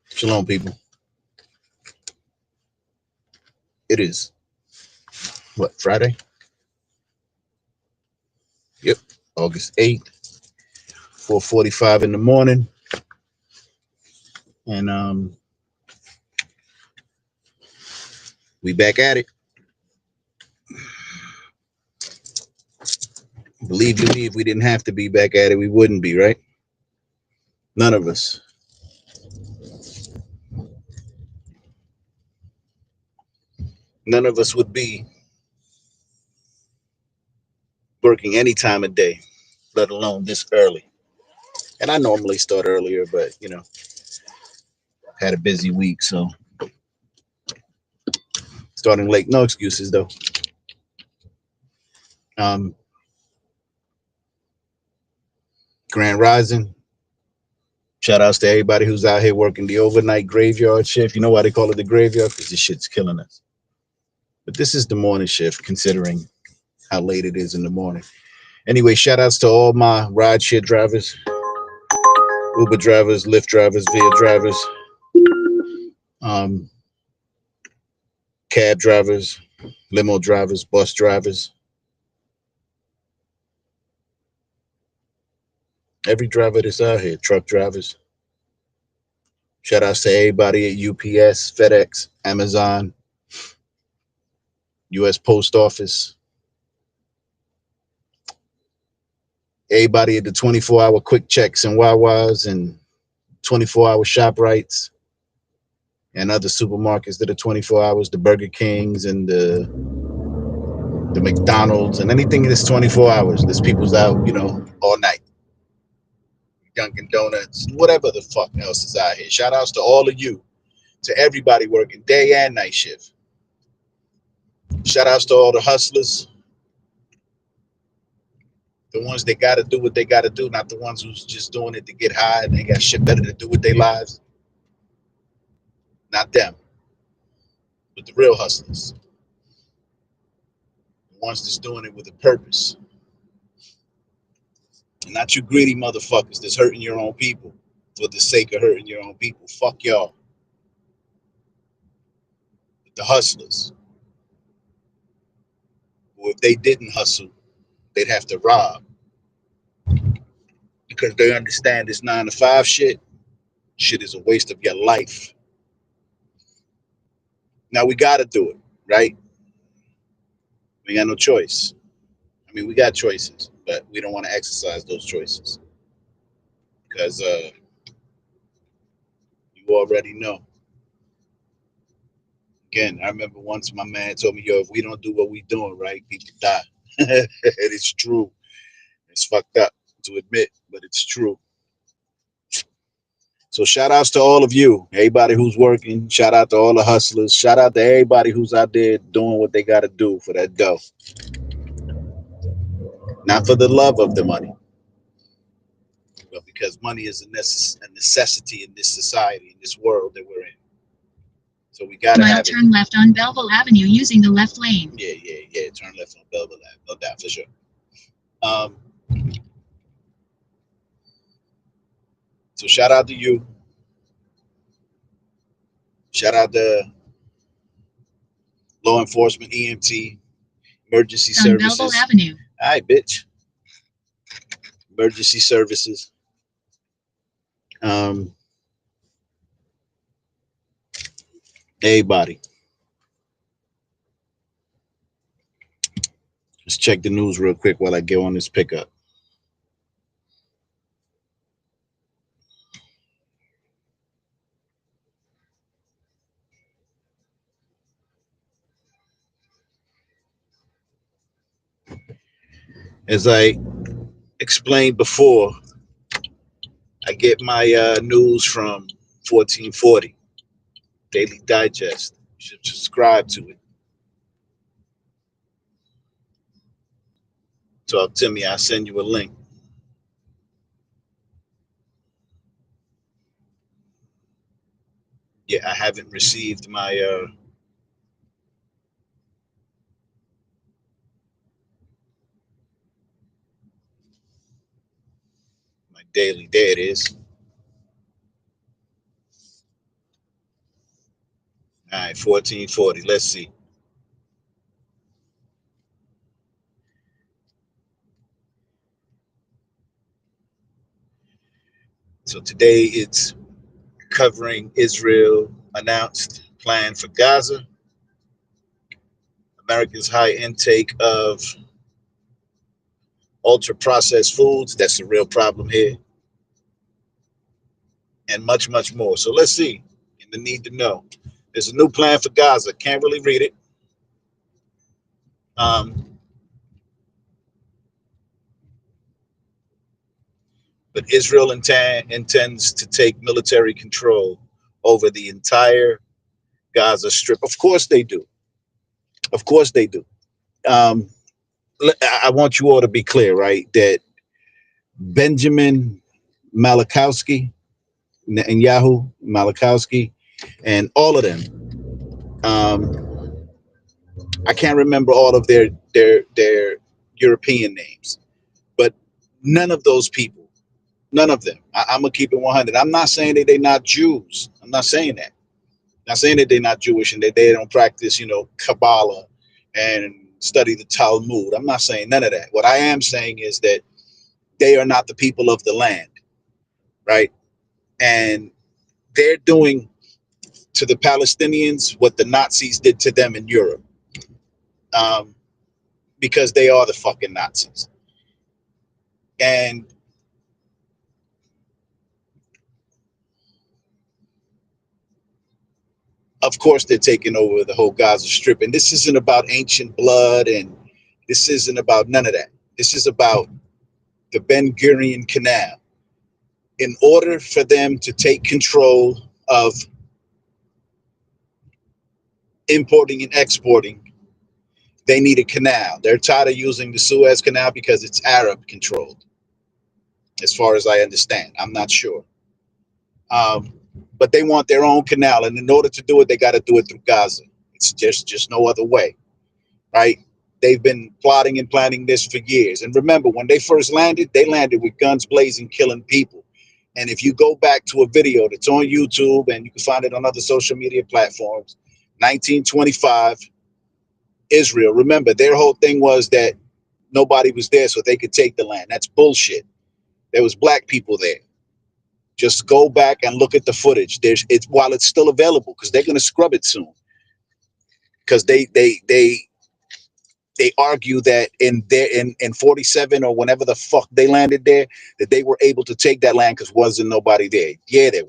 Shalom, people. It is what, Friday? Yep, August 8th, 4:45 in the morning, and we back at it. Believe you me, if we didn't have to be back at it, we wouldn't be, right? None of us. None of us would be working any time of day, let alone this early. And I normally start earlier, but had a busy week, so starting late. No excuses though. Um, Grand Rising. Shout outs to everybody who's out here working the overnight graveyard shift. You know why they call it the graveyard? Because this shit's killing us. But this is the morning shift, considering how late it is in the morning. Anyway, shout outs to all my ride share drivers, Uber drivers, Lyft drivers, Via drivers, um, cab drivers, limo drivers, bus drivers. Every driver that's out here, truck drivers. Shout outs to everybody at UPS, FedEx, Amazon, US Post Office. Everybody at the 24-hour quick checks and Wawas and 24-hour ShopRites and other supermarkets that are 24 hours, the Burger Kings and the McDonald's and anything that's 24 hours. There's people's out, all night. Dunkin' Donuts, whatever the fuck else is out here. Shout outs to all of you, to everybody working day and night shift. Shout outs to all the hustlers, the ones that got to do what they got to do, not the ones who's just doing it to get high and they got shit better to do with their lives. Not them, but the real hustlers, the ones that's doing it with a purpose. And not you greedy motherfuckers that's hurting your own people for the sake of hurting your own people. Fuck y'all. But the hustlers, who if they didn't hustle, they'd have to rob. Because they understand this 9 to 5 shit is a waste of your life. Now we gotta do it, right? We got no choice. I mean, we got choices, but we don't want to exercise those choices. Because you already know. Again, I remember once my man told me, yo, if we don't do what we doing, right, people die. It's true. It's fucked up to admit, but it's true. So shout outs to all of you, everybody who's working. Shout out to all the hustlers. Shout out to everybody who's out there doing what they got to do for that dough. Not for the love of the money, but because money is a necessity in this society, in this world that we're in. So we got to have it. Turn left on Belleville Avenue using the left lane. Yeah. Turn left on Belleville Avenue. No doubt, for sure. So shout out to you. Shout out to law enforcement, EMT, emergency services. Belleville Avenue. All right, bitch. Emergency services. Everybody. Let's check the news real quick while I get on this pickup. As I explained before, I get my news from 1440 Daily Digest. You should subscribe to it. Talk to me. I'll send you a link. Yeah, I haven't received my daily. There it is. All right, 1440. Let's see. So today it's covering Israel announced plan for Gaza, America's high intake of ultra processed foods. That's the real problem here, and much, much more. So let's see. In the need to know, there's a new plan for Gaza. Can't really read it. Um, but Israel intends to take military control over the entire Gaza Strip. Of course they do. Of course they do. Um, I want you all to be clear, right? That Benjamin Malachowski, Netanyahu, Malachowski, and all of them. I can't remember all of their European names, but none of those people, none of them. I'm gonna keep it 100. I'm not saying that they're not Jews. I'm not saying that. I'm not saying that they're not Jewish and that they don't practice, Kabbalah and study the Talmud. I'm not saying none of that. What I am saying is that they are not the people of the land, right? And they're doing to the Palestinians what the Nazis did to them in Europe, because they are the fucking Nazis. And of course, they're taking over the whole Gaza Strip. And this isn't about ancient blood, and this isn't about none of that. This is about the Ben Gurion Canal. In order for them to take control of importing and exporting, they need a canal. They're tired of using the Suez Canal because it's Arab controlled, as far as I understand. I'm not sure. But they want their own canal. And in order to do it, they got to do it through Gaza. It's just no other way, right? They've been plotting and planning this for years. And remember, when they first landed, they landed with guns blazing, killing people. And if you go back to a video that's on YouTube, and you can find it on other social media platforms, 1925, Israel, remember, their whole thing was that nobody was there so they could take the land. That's bullshit. There was black people there. Just go back and look at the footage. It's while it's still available, because they're going to scrub it soon. Because they argue that in 47 or whenever the fuck they landed there, that they were able to take that land because wasn't nobody there. Yeah, there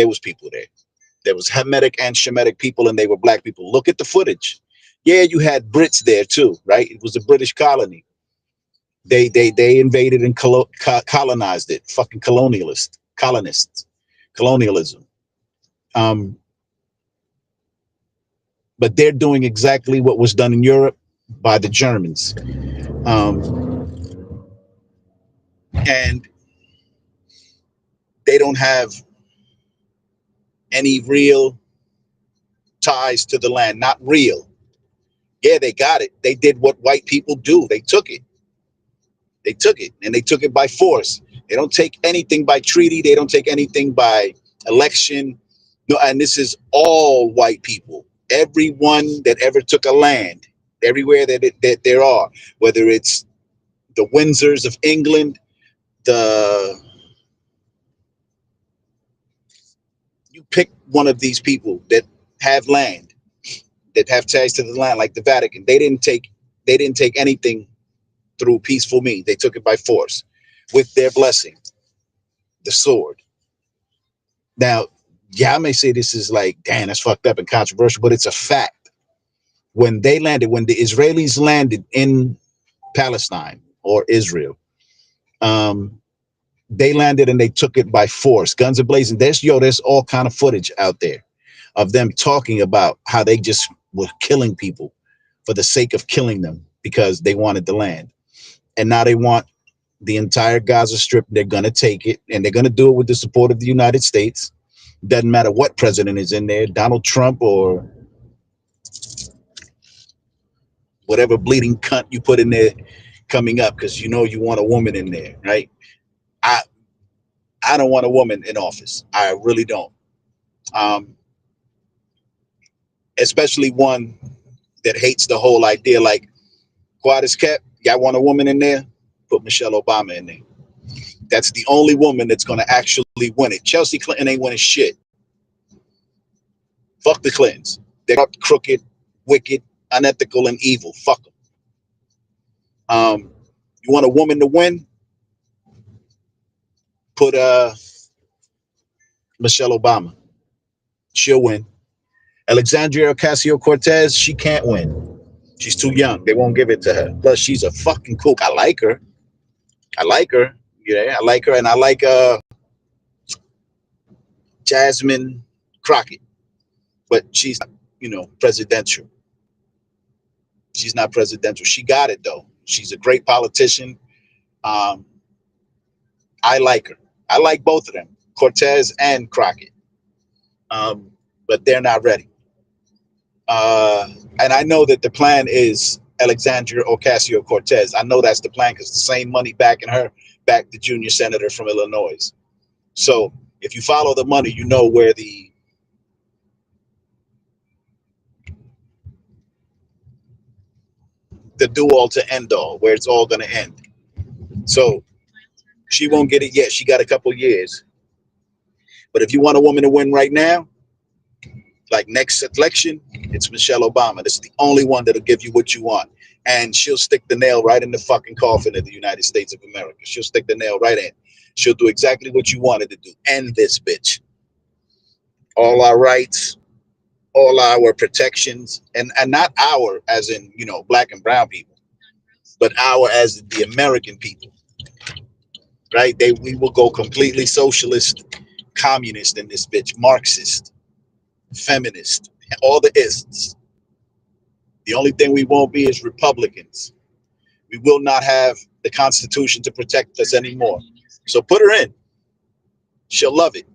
was people there. There was Hamitic and Shemitic people, and they were black people. Look at the footage. Yeah, you had Brits there too, right? It was a British colony. They invaded and colonized it. Fucking colonists, colonialism. But they're doing exactly what was done in Europe by the Germans. And they don't have any real ties to the land. Not real. Yeah, they got it. They did what white people do. They took it. They took it, and they took it by force. They don't take anything by treaty. They don't take anything by election. No, and this is all white people. Everyone that ever took a land, everywhere that there are, whether it's the Windsors of England, you pick one of these people that have land, that have ties to the land, like the Vatican. They didn't take anything through peaceful means. They took it by force with their blessing, the sword. Now, yeah, I may say this is like, damn, that's fucked up and controversial, but it's a fact. When the Israelis landed in Palestine or Israel, they landed and they took it by force, guns blazing. There's all kind of footage out there of them talking about how they just were killing people for the sake of killing them because they wanted the land. And now they want the entire Gaza Strip. They're going to take it, and they're going to do it with the support of the United States. Doesn't matter what president is in there, Donald Trump or whatever bleeding cunt you put in there coming up, because you want a woman in there, right? I don't want a woman in office. I really don't. Um, Especially one that hates the whole idea. Like, quiet as kept. Y'all want a woman in there? Put Michelle Obama in there. That's the only woman that's going to actually win it. Chelsea Clinton ain't winning shit. Fuck the Clintons. They're corrupt, crooked, wicked, unethical, and evil. Fuck them. You want a woman to win? Put Michelle Obama. She'll win. Alexandria Ocasio-Cortez, she can't win. She's too young. They won't give it to her. Plus, she's a fucking kook. I like her. I like her. Yeah, I like her, and I like Jasmine Crockett. But she's not, presidential. She's not presidential. She got it though. She's a great politician. Um, I like her. I like both of them, Cortez and Crockett. But they're not ready. And I know that the plan is Alexandria Ocasio-Cortez. I know that's the plan because the same money backing her back the junior senator from Illinois. So if you follow the money, you know where the do all to end all, where it's all going to end. So she won't get it yet. She got a couple years. But if you want a woman to win right now, like next election, it's Michelle Obama. That's the only one that'll give you what you want. And she'll stick the nail right in the fucking coffin of the United States of America. She'll stick the nail right in. She'll do exactly what you wanted to do. End this bitch. All our rights, all our protections, and not our as in, black and brown people, but our as the American people. Right? We will go completely socialist, communist in this bitch, Marxist, feminist, all the ists. The only thing we won't be is Republicans. We will not have the Constitution to protect us anymore. So put her in. She'll love it.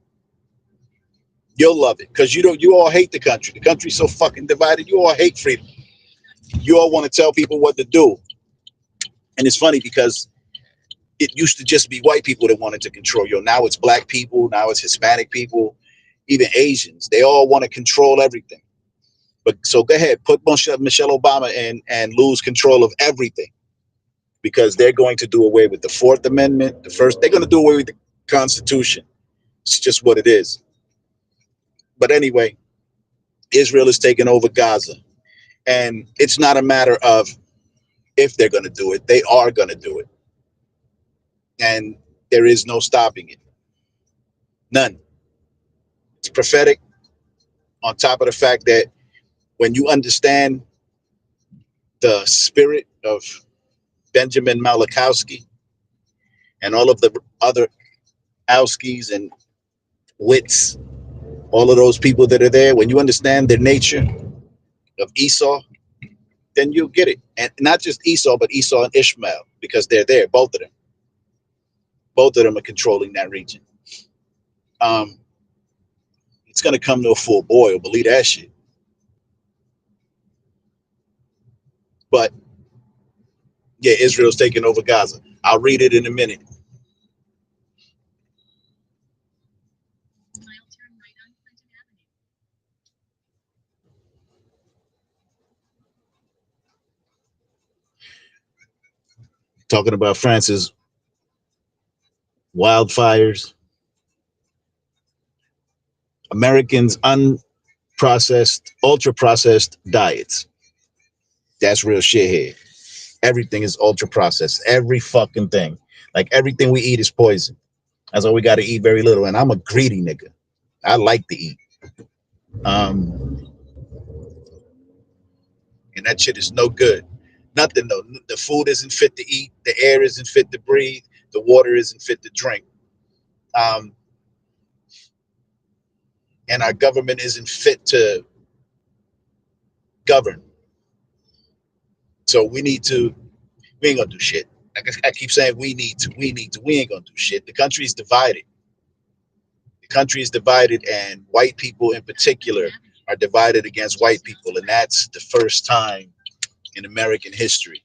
You'll love it because you all hate the country. The country's so fucking divided. You all hate freedom. You all want to tell people what to do. And it's funny because it used to just be white people that wanted to control you. Now it's black people. Now it's Hispanic people, even Asians. They all want to control everything. But so go ahead, put Michelle Obama in and lose control of everything because they're going to do away with the Fourth Amendment. They're going to do away with the Constitution. It's just what it is. But anyway, Israel is taking over Gaza. And it's not a matter of if they're going to do it. They are going to do it. And there is no stopping it. None. It's prophetic on top of the fact that when you understand the spirit of Benjamin Malachowski and all of the other Owskis and Wits, all of those people that are there, when you understand their nature of Esau, then you'll get it. And not just Esau, but Esau and Ishmael, because they're there, both of them. Both of them are controlling that region. It's going to come to a full boil, believe that shit. But yeah, Israel's taking over Gaza. I'll read it in a minute. Talking about France's wildfires. Americans' unprocessed, ultra-processed diets. That's real shit here. Everything is ultra-processed. Every fucking thing. Like everything we eat is poison. That's why we got to eat very little. And I'm a greedy nigga. I like to eat. And that shit is no good. Nothing though. The food isn't fit to eat. The air isn't fit to breathe. The water isn't fit to drink. And our government isn't fit to govern. So we ain't gonna do shit. I keep saying we ain't gonna do shit. The country is divided. The country is divided, and white people in particular are divided against white people. And that's the first time in American history.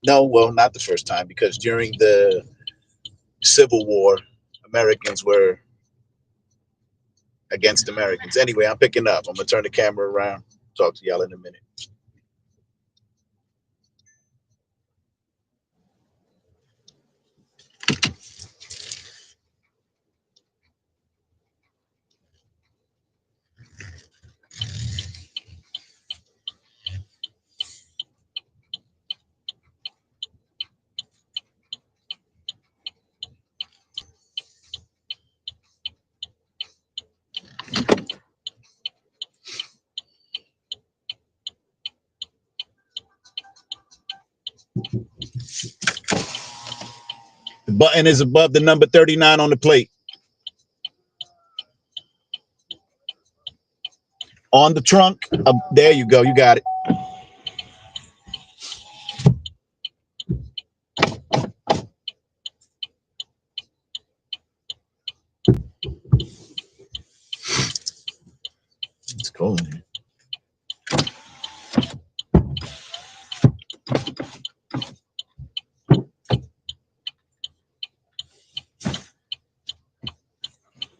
No, well, not the first time, because during the Civil War, Americans were against Americans. Anyway, I'm picking up. I'm gonna turn the camera around. Talk to y'all in a minute. The button is above the number 39 on the plate. On the trunk. There you go. You got it. It's cold in here.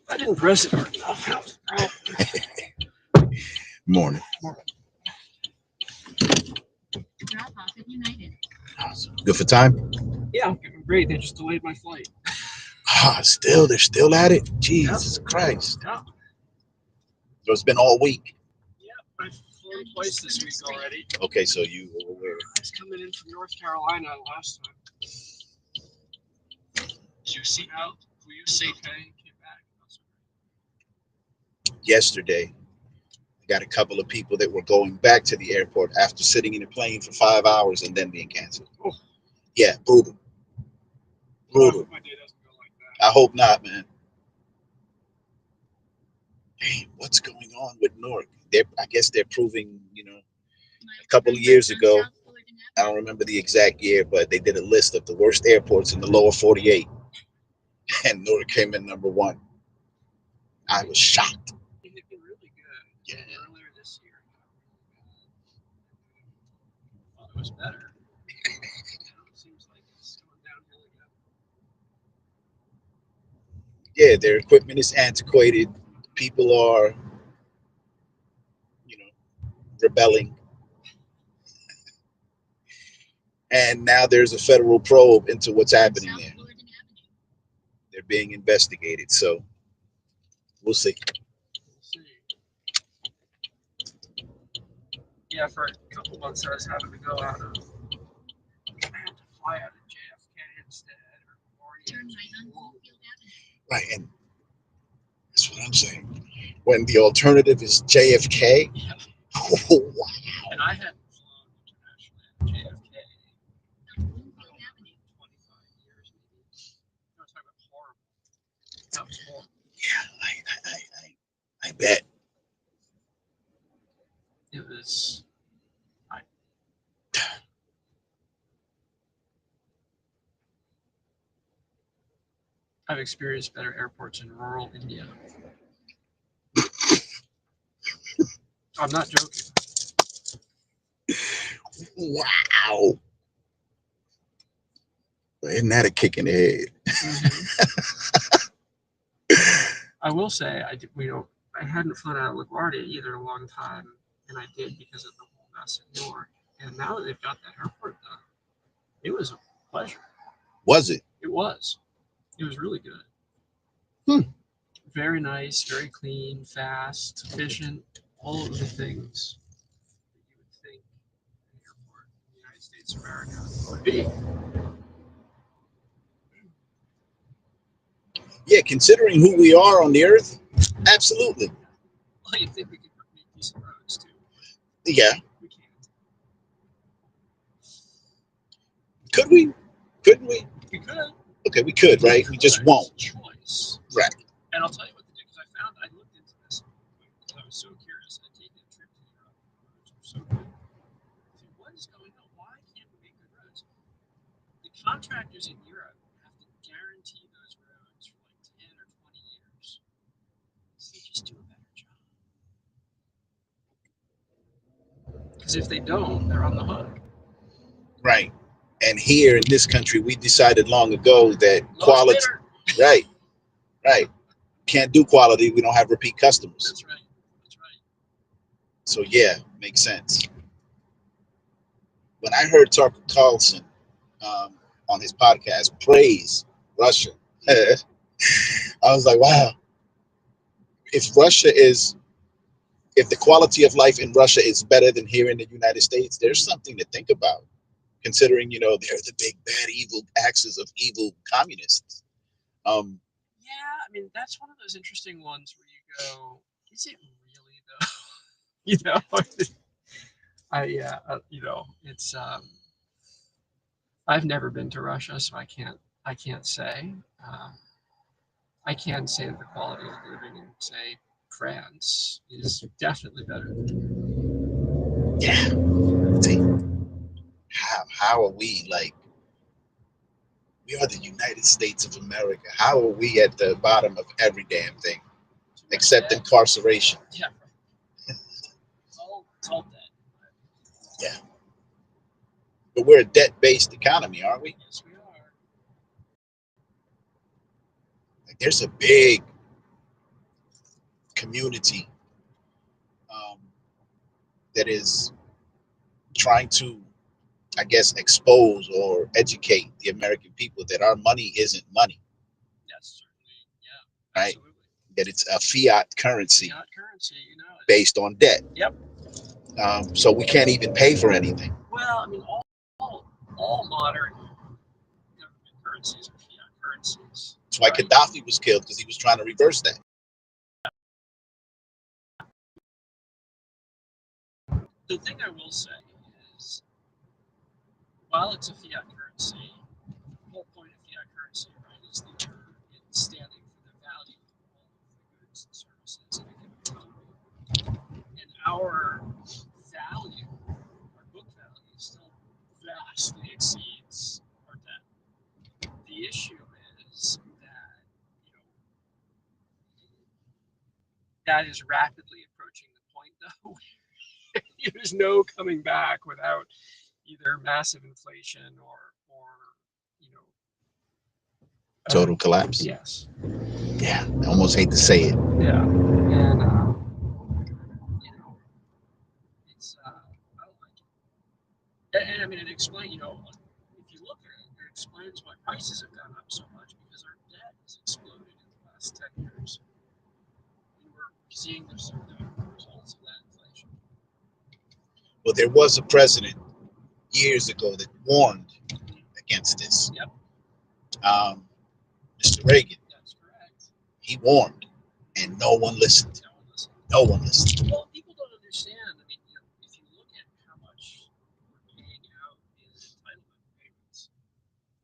I didn't press it hard enough. Morning. Drop off at United. Good for time? Yeah, I'm great. They just delayed my flight. Still, they're still at it. Jesus Christ. Yeah. So it's been all week. Yeah, I've flown twice this week already. Okay, so you were where? I was coming in from North Carolina last time. Did you see how? Were you safe? Came back. Yesterday, I got a couple of people that were going back to the airport after sitting in a plane for 5 hours and then being canceled. Oh. Yeah, brutal. Brutal. My day doesn't go like that. I hope not, man. Hey, what's going on with Newark? I guess they're proving, a couple of years ago, I don't remember the exact year, but they did a list of the worst airports in the lower 48. And Newark came in number 1. I was shocked. They've been really good. Yeah. Earlier this year, I thought it was better. It seems like it's going downhill again. Yeah, their equipment is antiquated. People are, rebelling. And now there's a federal probe into what's happening there. They're being investigated. So we'll see. Yeah, for a couple months I was having to go out of. I had to fly out of JFK instead, or Turn right on Bloomfield Avenue. Right, and that's what I'm saying. When the alternative is JFK, Yeah. Oh, wow. And I hadn't flown internationally at JFK On Bloomfield Avenue. 25 years, maybe. I was talking about horrible. That was horrible. Yeah, I bet. It was. I've experienced better airports in rural India. I'm not joking. Wow. Isn't that a kick in the head? I will say I hadn't flown out of LaGuardia either a long time, and I did because of the whole mess in Newark. And now that they've got that airport done, it was a pleasure. Was it? It was. It was really good. Very nice, very clean, fast, efficient, all of the things that you would think an airport in the United States of America would be. Yeah, considering who we are on the earth, absolutely. Well, you think we could make decent roads too? Yeah. We can't. Could we? Couldn't we? We could. Okay, we could, right? We just won't. Choice. Right. And I'll tell you what to do, because I looked into this because I was so curious. I'd taken a trip to Europe. The roads were so good. I said, what is going on? Why can't we make good roads? The contractors in Europe have to guarantee those roads for like 10 or 20 years. So they just do a better job. Because if they don't, they're on the hook. Right. And here in this country, we decided long ago that quality, right? Right. Can't do quality. We don't have repeat customers. That's right. That's right. So yeah, makes sense. When I heard Tucker Carlson on his podcast praise Russia, I was like, wow. If the quality of life in Russia is better than here in the United States, there's something to think about. Considering they're the big bad evil axis of evil communists. Yeah, I mean that's one of those interesting ones where you go, is it really though? you know, it's I've never been to Russia, so I can't say. I can say that the quality of living in, say, France is definitely better. Yeah. See, how are we like? We are the United States of America. How are we at the bottom of every damn thing except incarceration? Yeah, it's all dead. Yeah. But we're a debt-based economy, aren't we? Yes, we are. Like, there's a big community that is trying to, I guess, expose or educate the American people that our money isn't money. Yes, certainly. Yeah, right? absolutely. That it's a fiat currency Fiat currency, you know. based on debt. Yep. So we can't even pay for anything. Well, I mean, all modern government currencies are fiat currencies. That's why Gaddafi was killed, because he was trying to reverse that. The thing I will say is, while it's a fiat currency, the whole point of fiat currency, right, is that it's standing for the value of all of the goods and services in a given economy. And our value, our book value, still vastly exceeds our debt. The issue is that, you know, that is rapidly approaching the point, though, there's no coming back without either massive inflation or you know Total collapse. Yes. Yeah, I almost hate to say it. Yeah, and it's I don't like it. And I mean, it explains. If you look at it, it explains why prices have gone up so much, because our debt has exploded in the last 10 years. And we're seeing the results of that inflation. Well, there was a president years ago that warned against this. Yep. Mr. Reagan. That's correct. He warned, and no one listened. No one listened. Well, people don't understand. I mean, if you look at how much we're paying out in entitlement payments,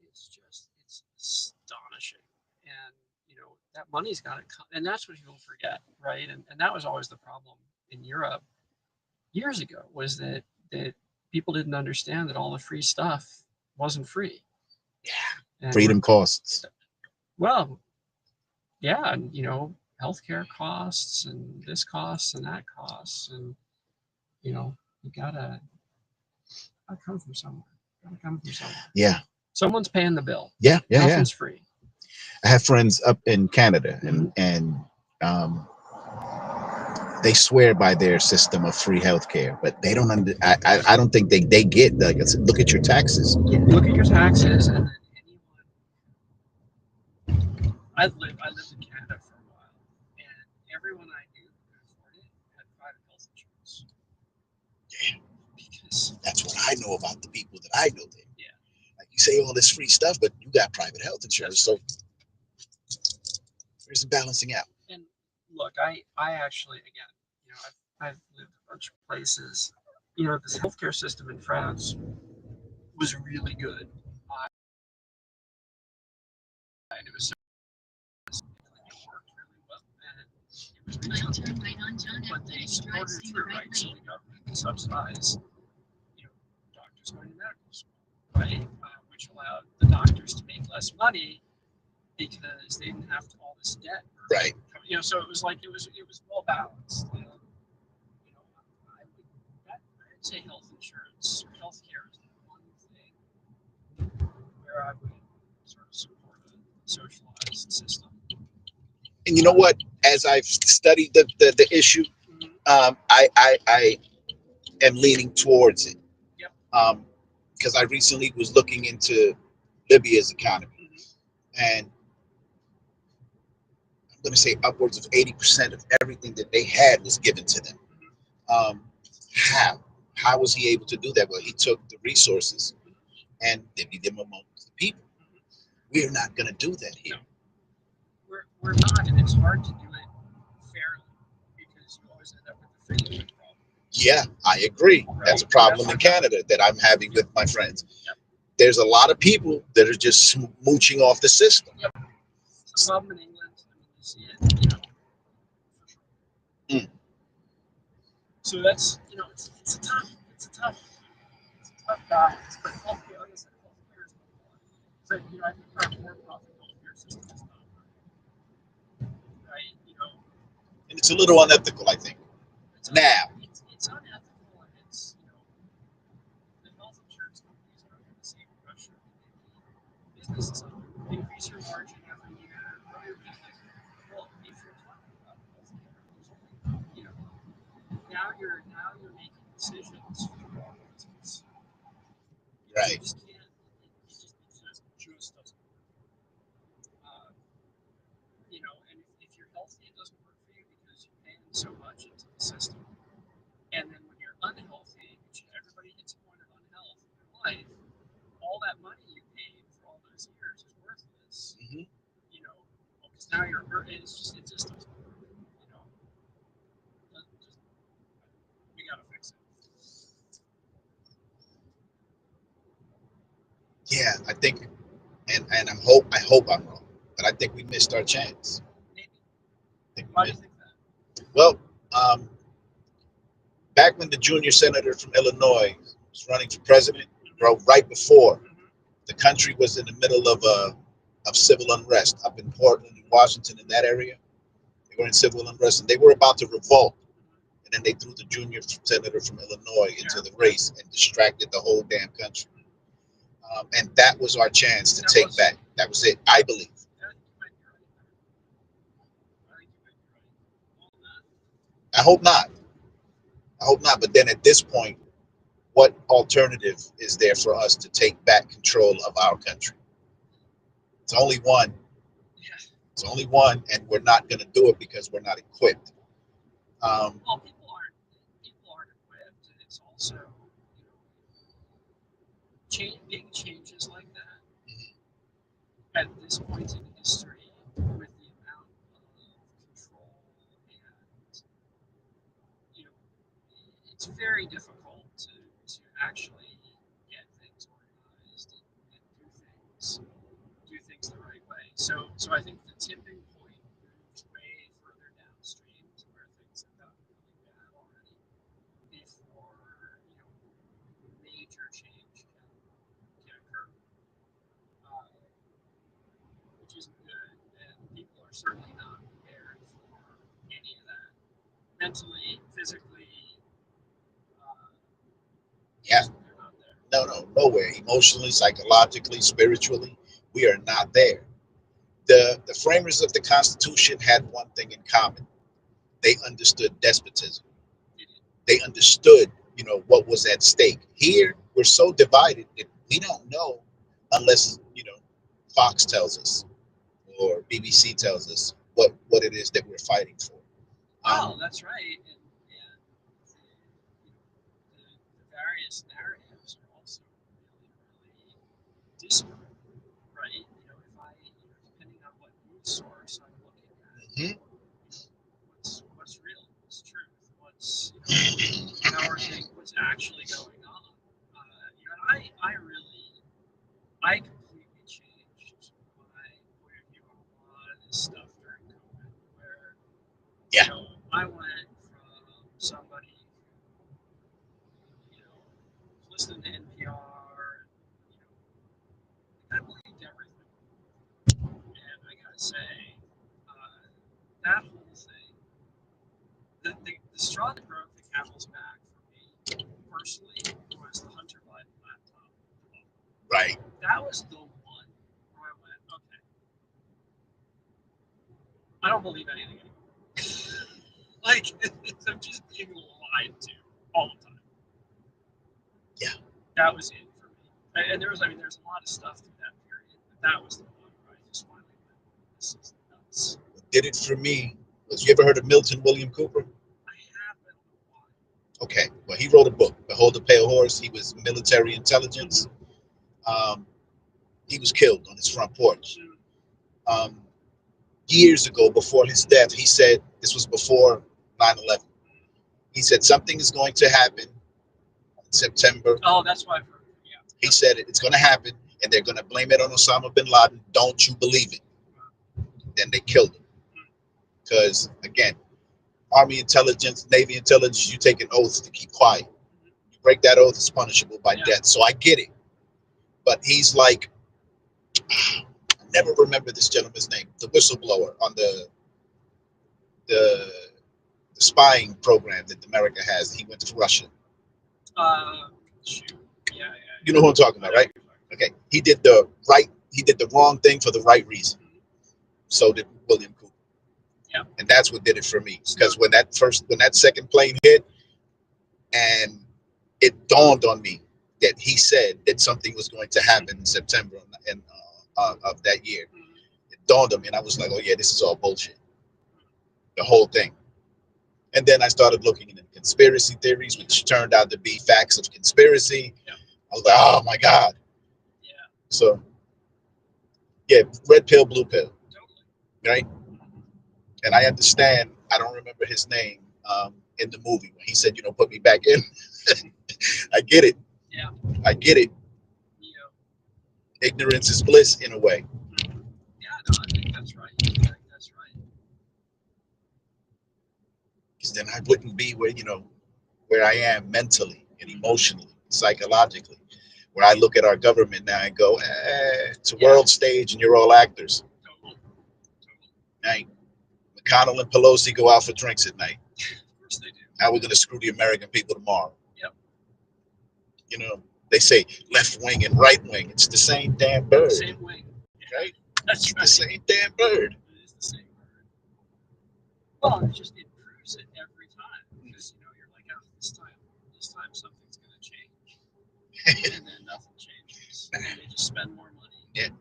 it's astonishing. And that money's got to come, and that's what people forget, right? And that was always the problem in Europe years ago, was that people didn't understand that all the free stuff wasn't free. Yeah. And freedom costs. Well, yeah, and healthcare costs and this costs and that costs, and you gotta come from somewhere. Yeah. Someone's paying the bill. Yeah. Nothing's free. I have friends up in Canada, and they swear by their system of free healthcare, but they don't I don't think they get, like, look at your taxes. Yeah, look at your taxes, and I lived in Canada for a while, and everyone I knew who could afford it had private health insurance. Yeah. Because that's what I know about the people that I know there. Yeah. Like, you say all this free stuff, but you got private health insurance. So there's a balancing out. And look, I actually, again, I've lived a bunch of places. This healthcare system in France was really good. And it was worked really well, and it was really Turn right on John F. but they supported it through, right? So the government would subsidize, doctors going to medical school, right? Which allowed the doctors to make less money because they didn't have all this debt. Right. So it was like it was well balanced. I'd say health insurance or healthcare is the one thing where I would sort of support a socialized system. And you know what? As I've studied the issue, Mhm. I am leaning towards it. Yep. Because I recently was looking into Libya's economy, Mhm. and I'm going to say upwards of 80% of everything that they had was given to them. Um, how? How was he able to do that? Well, he took the resources and divvied them amongst the people. We are not going to do that here. No. We're not, and it's hard to do it fairly because you always end up with the free lunch problem. Yeah, I agree. That's a Right. problem That's in Canada that I'm having with my friends. Yep. There's a lot of people that are just mooching off the system. Yep. It's a problem in England. I mean, you see it, you know, for sure. Mm. So that's, you know, it's a tough balance. But healthcare, like I said, healthcare is number one. So, you know, I think our for-profit healthcare system is not right. You know, And it's a little unethical, I think. it's Now, it's unethical, and it's, you know, the health insurance companies are under the same pressure that businesses are. Increase your margin every year. Well, if you're talking about healthcare, there's only, you know, now you're making decisions for your business. You right. just can't. It just doesn't work. Uh, you know, and if you're healthy, it doesn't work for you because you're paying so much into the system. And then when you're unhealthy, which everybody hits a point of unhealth in their life, all that money you paid for all those years is worthless. Hmm. You know, because now you're hurt. It just doesn't work. You know, just, we gotta fix it. Yeah, I think, and I hope I'm wrong, but I think we missed our chance. Maybe. I think Why we do you missed. think that? Well, um, back when the junior senator from Illinois was running for president, bro, right before Mm-hmm. the country was in the middle of civil unrest up in Portland and Washington in that area. They were in civil unrest and they were about to revolt. And then they threw the junior senator from Illinois into the race and distracted the whole damn country. And that was our chance to take back. That was it, I believe. I think you might be right. I think you might be right on that. I hope not. I hope not. But then at this point, what alternative is there for us to take back control of our country? It's only one. Yeah. It's only one, and we're not going to do it because we're not equipped. Well, people aren't equipped, and it's also, you know, big changes like that at this point in history, with the amount of control, and, you know, it's very difficult to actually get things organized and do things the right way. So I think the tipping point moves way further downstream to where things have gotten really bad already before, you know, major change can occur, uh, which isn't good, and people are certainly not prepared for any of that mentally, physically. Uh, Yeah, they're not there. no, nowhere. Emotionally, psychologically, spiritually, we are not there. The framers of the Constitution had one thing in common. They understood despotism. They understood, what was at stake. Here, we're so divided that we don't know unless, Fox tells us or BBC tells us what it is that we're fighting for. Well, that's right, and the various narratives are also really, really disparate, right? You know, if I, you know, depending on what news source I'm looking at, Mhm. what's real, what's truth, what's, you know, how are things, what's actually going on. You know, and I completely changed my point of view on a lot of this stuff during COVID, where, Yeah. you know, I went from somebody who, you know, was listening to NPR, you know, I believed everything. And I gotta say, that whole thing, the straw that broke the camel's back for me personally was the Hunter Biden laptop debacle. Right. That was the one where I went, okay, I don't believe anything anymore. Like, I'm just being lied to all the time. Yeah. That was it for me. And there's a lot of stuff through that period, but that was the one where I just finally went, this is nuts. What did it for me was, you ever heard of Milton William Cooper? I have, but I don't know why. Okay, well, he wrote a book, Behold the Pale Horse. He was military intelligence. He was killed on his front porch. Years ago, before his death, he said, this was before 9/11. He said, something is going to happen in September. Oh, that's why I've heard. Yeah. He said it's going to happen, and they're going to blame it on Osama bin Laden. Don't you believe it? Then they killed him. Because, again, Army intelligence, Navy intelligence, you take an oath to keep quiet. You break that oath, it's punishable by death. So I get it. But he's like, I never remember this gentleman's name, the whistleblower on the spying program that America has. He went to Russia. Shoot. Yeah. You know who I'm talking about, right? Okay. He did the wrong thing for the right reason. So did William Cooper. Yeah. And that's what did it for me. Because when that second plane hit, and it dawned on me that he said that something was going to happen in September of that year. It dawned on me, and I was like, oh yeah, this is all bullshit. The whole thing. And then I started looking into conspiracy theories, which turned out to be facts of conspiracy. Yeah. I was like, oh my God. Yeah. So, yeah, red pill, blue pill. Totally. Right? And I understand, I don't remember his name in the movie when he said, put me back in. I get it. Yeah. I get it. Yeah. Ignorance is bliss in a way. Yeah, no, I think that's right. That's right. Because then I wouldn't be where I am mentally and emotionally, psychologically. Where I look at our government now and go, it's a world stage and you're all actors. Totally. Right? McConnell and Pelosi go out for drinks at night. Of course they do. How we're going to screw the American people tomorrow. Yep. They say left wing and right wing. It's the same damn bird. Same wing. Right? That's right. The same damn bird. It is the same bird. Well, it proves it every time. Because, you're like, oh, this time something's going to change. And then nothing changes. And they just spend more money. Yeah. And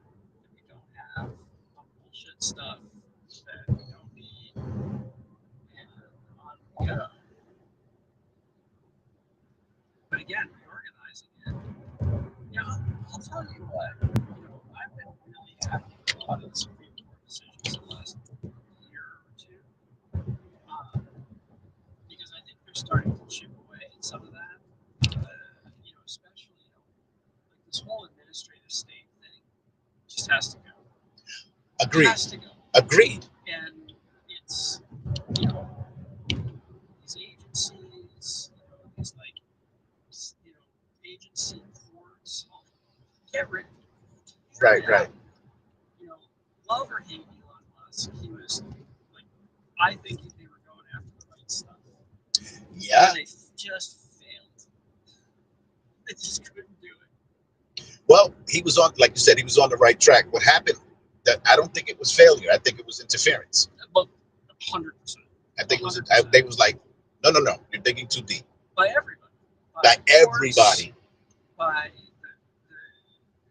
we don't have bullshit stuff that we don't need. And on we go. But again, reorganizing it. I'll tell you what. I've been really happy with a lot of the Supreme Court decisions in the last year or two, because I think they're starting to chip away at some of that. Especially like this whole administrative state thing just has to go. Agreed. It has to go. Agreed. And it's these agencies, these agency courts, get rid of it. Right. Love or hate Elon Musk, he was like, I think they were going after the right stuff. Yeah. And they just failed. They just couldn't do it. Well, he was on, like you said, he was on the right track. What happened? That I don't think it was failure. I think it was interference. But 100%. I think it was. They was like, no, you're digging too deep. By everybody. By everybody. By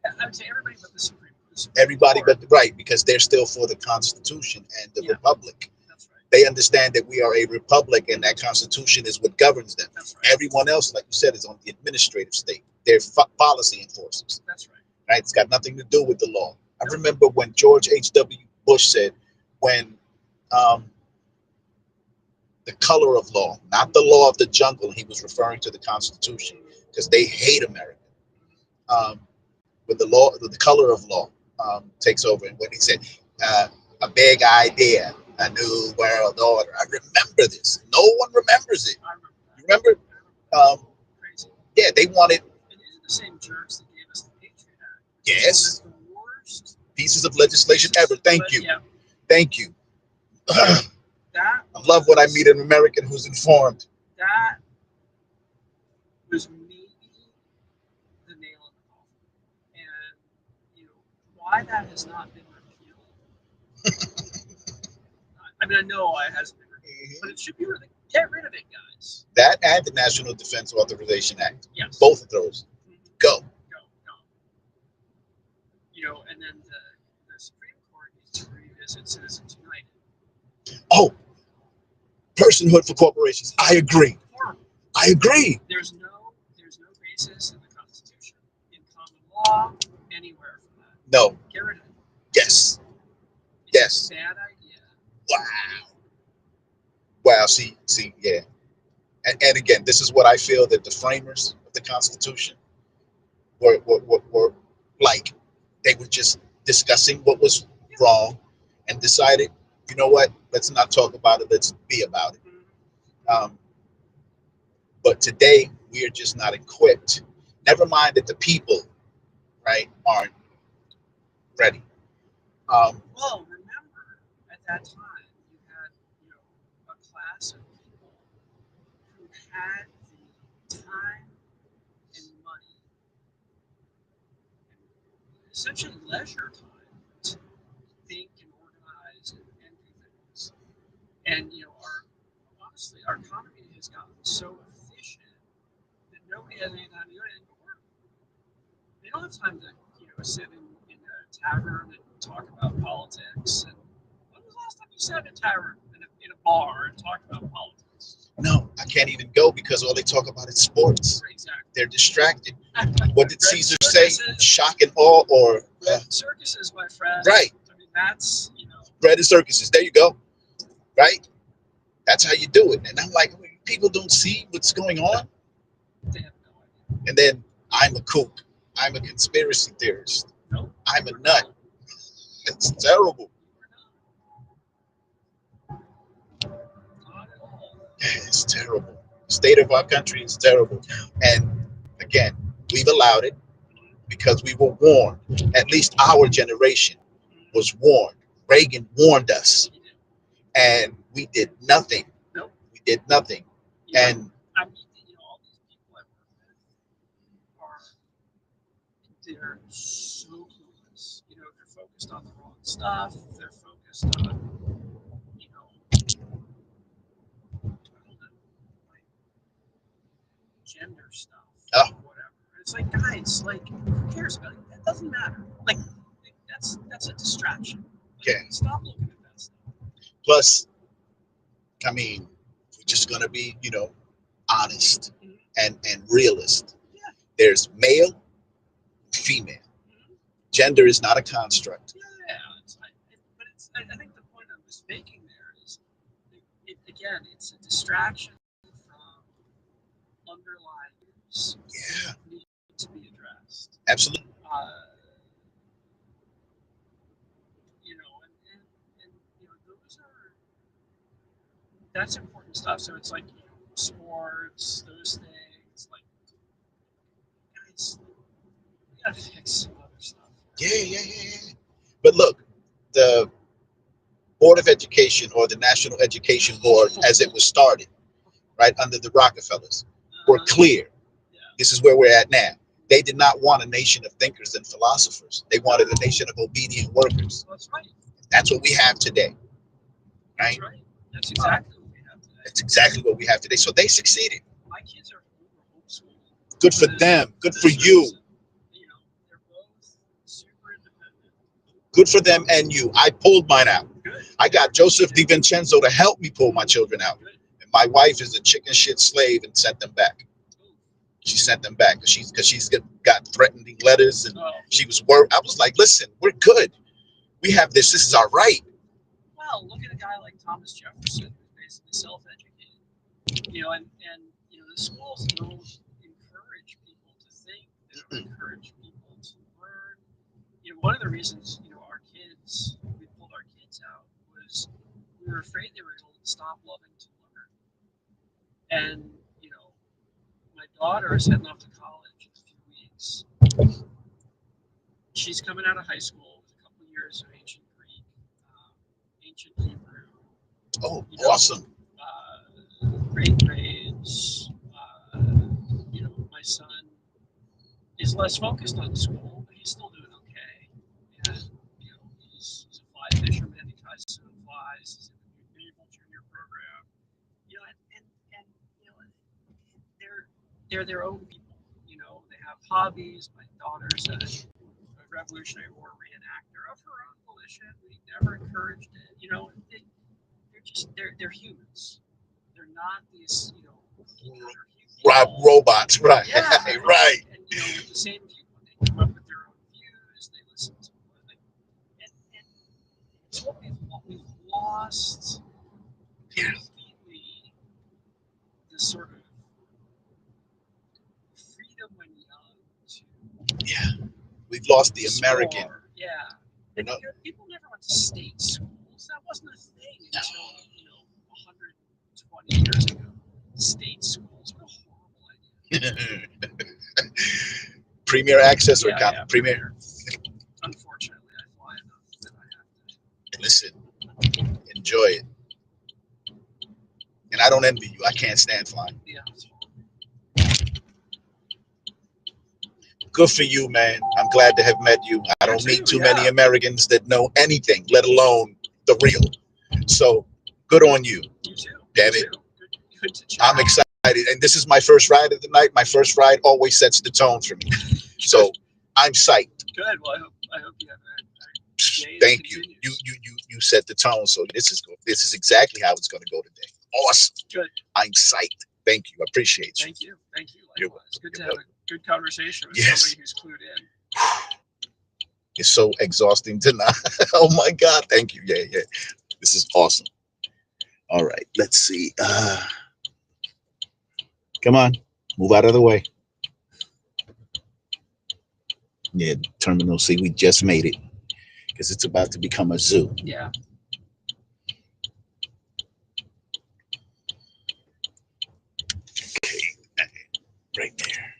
I would say everybody but the Supreme Court. Everybody but right, because they're still for the Constitution and the Republic. That's right. They understand that we are a republic and that Constitution is what governs them. That's right. Everyone else, like you said, is on the administrative state. They're policy enforcers. That's right. Right? It's got nothing to do with the law. I remember when George H.W. Bush said, when the color of law, not the law of the jungle, he was referring to the Constitution because they hate America. When the color of law takes over, and when he said, a big idea, a new world order. I remember this. No one remembers it. I remember that. You remember? Crazy. Yeah, they wanted. And these are the same jerks that gave us the Patriot Act. Yes. One of the worst Pieces of legislation ever. Thank you. Yeah. Thank you. I love when I meet an American who's informed. That was maybe the nail in the coffin. And, why that has not been repealed. I mean, I know it hasn't been reviewed, but it should be really get rid of it, guys. That and the National Defense Authorization Act. Yes. Both of those. Mhm. Go. Go. You know, and then the Supreme Court needs to revisit Citizens United. Oh, personhood for corporations. I agree. Horrible. I agree. There's no basis in the Constitution, in common law, anywhere for that. No. Get rid of it. Yes. It's Yes. a bad idea. Wow. Wow. See, yeah. And again, this is what I feel that the framers of the Constitution were like. They were just discussing what was wrong and decided, you know what? Let's not talk about it. Let's be about it. But today we are just not equipped. Never mind that the people, right, aren't ready. Well, remember at that time you had, you know, a class of people who had the time and money, and essentially leisure time, to think and organize and do things. And you know, honestly, our economy has gotten so efficient that nobody has any time to do anything but work. They don't have time to, you know, sit in a tavern and talk about politics. And when was the last time you sat in a tavern, in a bar, and talked about politics? No, I can't even go because all they talk about is sports. Exactly. They're distracted. What did Red Caesar say? circuses. Shock and awe, or Red circuses, my friend. right? I mean, that's, you know. Bread and circuses. There you go. Right? That's how you do it. And I'm like, people don't see what's going on. They have no idea. And then I'm a kook. I'm a conspiracy theorist. No. I'm a nut. It's terrible. Not at all. It's terrible. The state of our country is terrible. And again, we've allowed it because we were warned. At least our generation was warned. Reagan warned us, and we did nothing. Nope. We did nothing. Yeah. And I mean, you know, all these people I work with they're so clueless. You know, they're focused on the wrong stuff. They're focused on, you know, I don't know, like gender stuff Oh. or whatever. And it's like, guys, like, who cares about it? That doesn't matter. Like, that's a distraction. Like, Yeah. Stop looking at that stuff. plus, I mean, we're just gonna be, honest and realist. Yeah. There's male, female. Gender is not a construct. Yeah, I think the point I was making there is, again, it's a distraction from underlying issues Yeah, that need to be addressed. absolutely. You know, and you know, that's important stuff. So it's like, you know, sports, those things. Like, guys, we gotta fix some other stuff. Yeah. But look, the Board of Education, or the National Education Board, as it was started, right, under the Rockefellers, were clear. Yeah. This is where we're at now. They did not want a nation of thinkers and philosophers. They wanted a nation of obedient workers. That's right. That's what we have today, That's right? right. That's exactly what we have today. That's exactly what we have today. So they succeeded. My kids are homeschooled. Good for them. Good for you. You know, they're both super independent. Good for them and you. I pulled mine out. Good. I got Joseph DiVincenzo to help me pull my children out. Good. And my wife is a chicken shit slave and sent them back. Ooh. She sent them back because she's got threatening letters, and Oh. she was worried. I was like, listen, we're good. We have this. This is our right. Well, look at a guy like Thomas Jefferson, who's basically self-educated. You know, and you know, the schools don't encourage people to think. They don't encourage people to learn. You know, one of the reasons, you know, we pulled our kids out, was we were afraid they were going to stop loving to learn. And you know, my daughter is heading off to college in a few weeks. She's coming out of high school with a couple of years of ancient Greek, ancient Hebrew. Oh, You know, awesome. Great grades. You know, my son is less focused on school, but he's still doing okay. And you know, he's a fly fisherman. He tries to swim flies. He's in the program. You know, and you know, they're their own people. You know, they have hobbies. My daughter's a Revolutionary War reenactor of her own volition. We never encouraged it. You know, they're humans. They're not these, you know, Robots, right? Yeah, Right. And you know, with the same viewpoint, they come up with their own views. They listen to it, and it's what we've lost completely. This sort of freedom when young to Yeah, we've lost the explore. American. Yeah, You and know, people never went to state schools. That wasn't a thing until, you know, 120 years ago. State schools, what a horrible idea. Premier access or Yeah, premier. Unfortunately, I fly enough that I have to. Listen, enjoy it. And I don't envy you. I can't stand flying. Yeah, it's horrible. Good for you, man. I'm glad to have met you. I don't meet too many Americans that know anything, let alone the real. So good on you. You too. Damn You it. too. Good to chat. I'm excited. And this is my first ride of the night. My first ride always sets the tone for me. So I'm psyched. Good. Well, I hope you have a day. Thank you. You set the tone. So this is exactly how it's going to go today. Awesome. Good. I'm psyched. Thank you. I appreciate you. Thank you. Thank you. You're Likewise. Good to welcome. have a good conversation with Yes. somebody who's clued in. It's so exhausting tonight. Oh my God. Thank you. Yeah. This is awesome. All right. Let's see. Come on. Move out of the way. Yeah. Terminal C. We just made it because it's about to become a zoo. Yeah. Okay. Right there.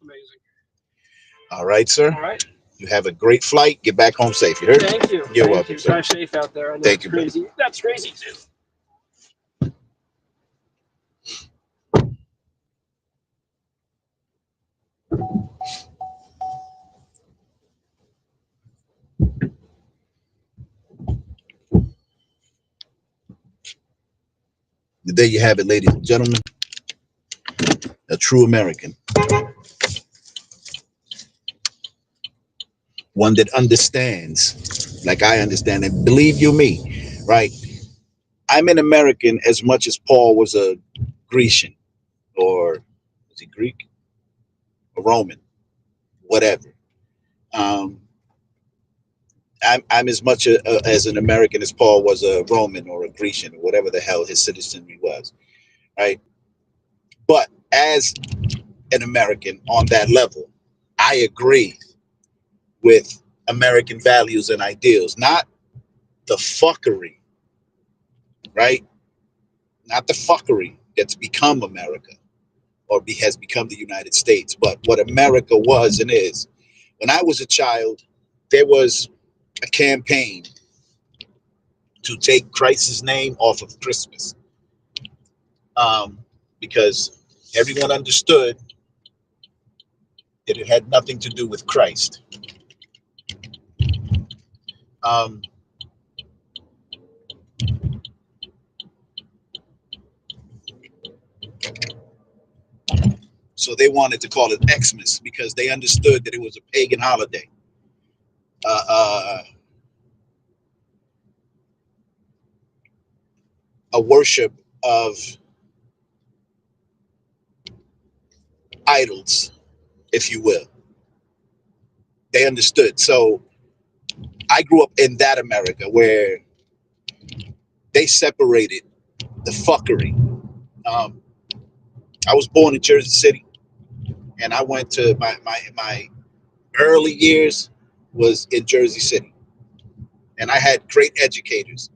Amazing. All right, sir. All right. You have a great flight. Get back home safe. You heard? Thank you. You're Thank welcome, you. sir. Drive safe out there. I know Thank it's you, crazy. That's crazy too. There you have it, ladies and gentlemen. A true American. One that understands, like I understand, and believe you me, right? I'm an American as much as Paul was a Grecian, or was he Greek? A Roman, whatever. I'm as much as an American as Paul was a Roman or a Grecian or whatever the hell his citizenry was, right? But as an American on that level, I agree with American values and ideals, not the fuckery, right? Not the fuckery that's become America or has become the United States, but what America was and is. When I was a child, there was a campaign to take Christ's name off of Christmas, because everyone understood that it had nothing to do with Christ. So they wanted to call it Xmas because they understood that it was a pagan holiday. A worship of idols, if you will. They understood. So I grew up in that America where they separated the fuckery. I was born in Jersey City, and I went to my early years was in Jersey City, and I had great educators.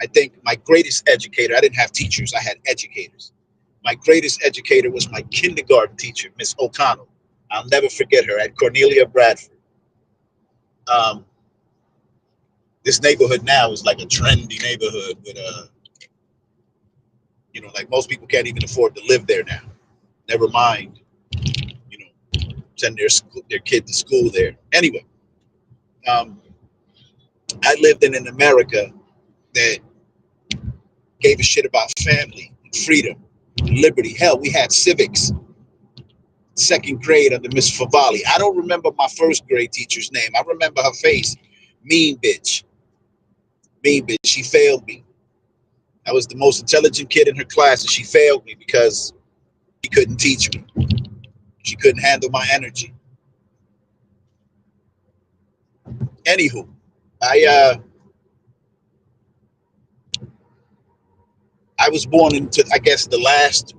I think my greatest educator, I didn't have teachers, I had educators. My greatest educator was my kindergarten teacher, Miss O'Connell. I'll never forget her, at Cornelia Bradford. This neighborhood now is like a trendy neighborhood with like most people can't even afford to live there now. Never mind, send their kid to school there. Anyway, I lived in an America that gave a shit about family, freedom, liberty. Hell, we had civics, second grade under Miss Favali. I don't remember my first grade teacher's name. I remember her face. Mean bitch. Mean bitch. She failed me. I was the most intelligent kid in her class, and she failed me because she couldn't teach me. She couldn't handle my energy. Anywho, I was born into, I guess, the last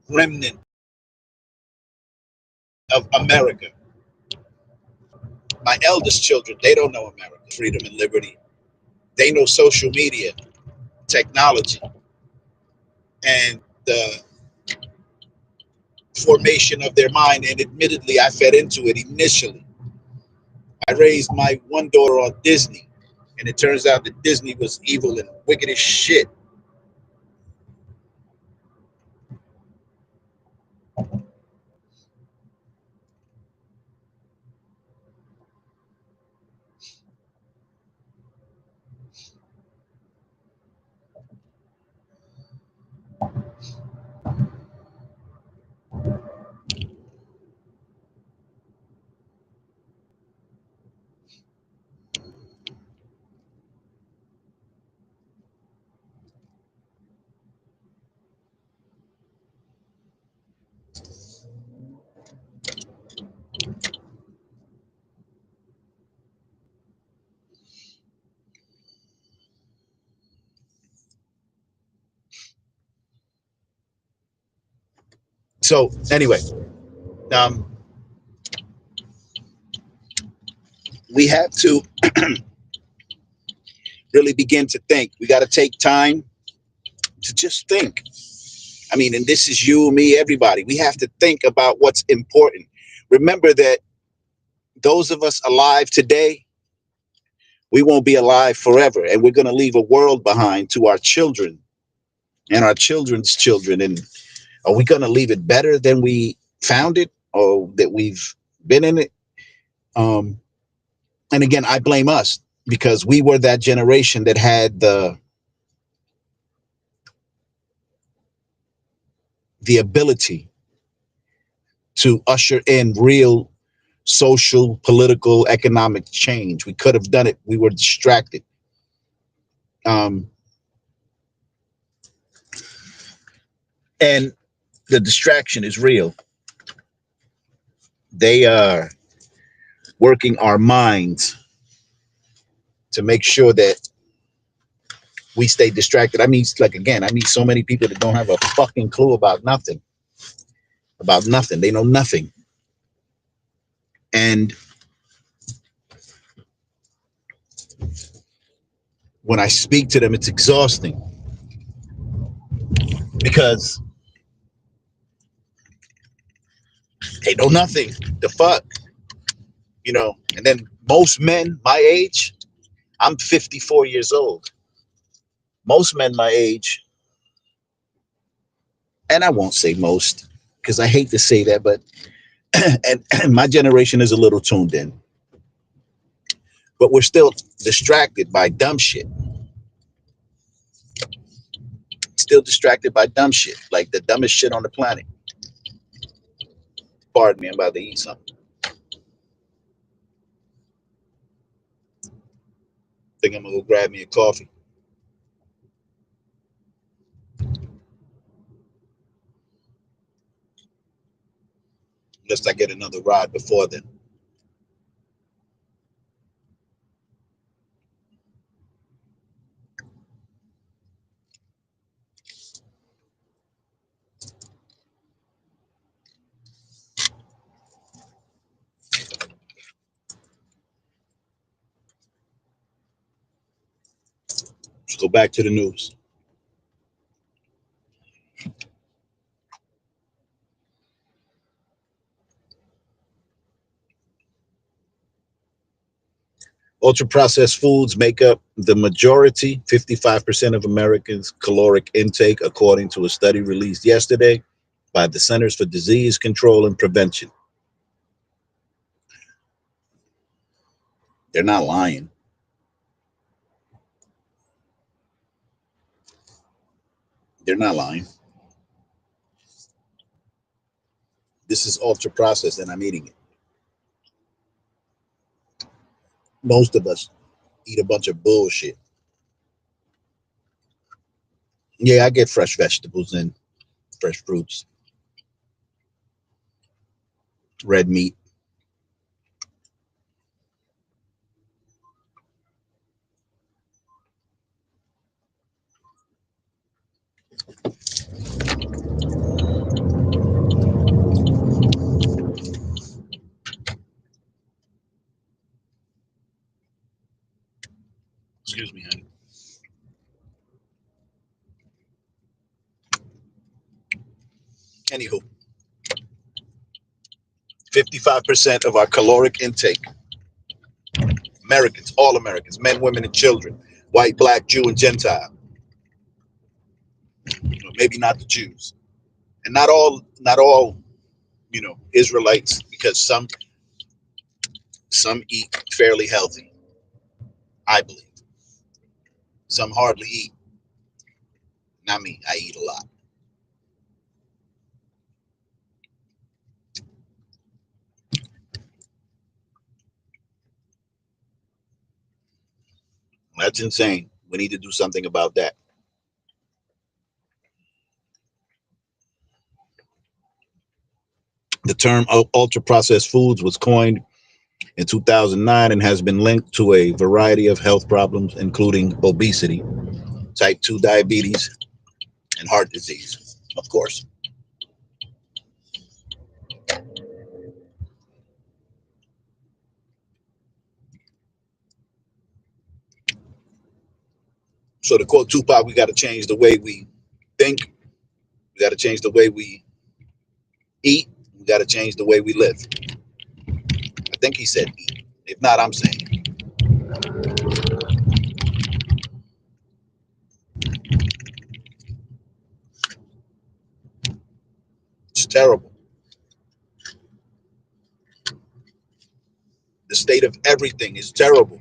remnant of America. My eldest children, they don't know America, freedom and liberty. They know social media, technology, and the formation of their mind. And admittedly, I fed into it initially. I raised my one daughter on Disney, and it turns out that Disney was evil and wicked as shit. So anyway, um, we have to really begin to think. We got to take time to just think. I mean, and this is you, me, everybody. We have to think about what's important. Remember that those of us alive today, we won't be alive forever. And we're going to leave a world behind to our children and our children's children. And are we going to leave it better than we found it, or that we've been in it? And again, I blame us, because we were that generation that had the ability to usher in real social, political, economic change. We could have done it. We were distracted. Um, and the distraction is real. They are working our minds to make sure that we stay distracted. I mean, like, again, I meet so many people that don't have a fucking clue about nothing. About nothing. They know nothing. And when I speak to them, it's exhausting, because they know nothing. The fuck? You know, and then most men my age, I'm 54 years old. Most men my age, and I won't say most, because I hate to say that, but and my generation is a little tuned in, but we're still distracted by dumb shit. Still distracted by dumb shit, like the dumbest shit on the planet. Pardon me, I'm about to eat something. Think I'm gonna go grab me a coffee. Unless I get another ride before then. Let's go back to the news. Ultra processed foods make up the majority, 55% of Americans' caloric intake, according to a study released yesterday by the Centers for Disease Control and Prevention. They're not lying. They're not lying. This is ultra processed and I'm eating it. Most of us eat a bunch of bullshit. Yeah, I get fresh vegetables and fresh fruits, red meat. Excuse me, honey. Anywho, 55% of our caloric intake, Americans, all Americans, men, women, and children, white, black, Jew, and Gentile. Maybe not the Jews, and not all, Israelites, because some eat fairly healthy. I believe some hardly eat. Not me. I eat a lot. That's insane. We need to do something about that. The term ultra processed foods was coined in 2009 and has been linked to a variety of health problems, including obesity, type 2 diabetes, and heart disease, of course. So to quote Tupac, we got to change the way we think. We got to change the way we eat. We got to change the way we live. I think he said eat. If not, I'm saying it. It's terrible. The state of everything is terrible.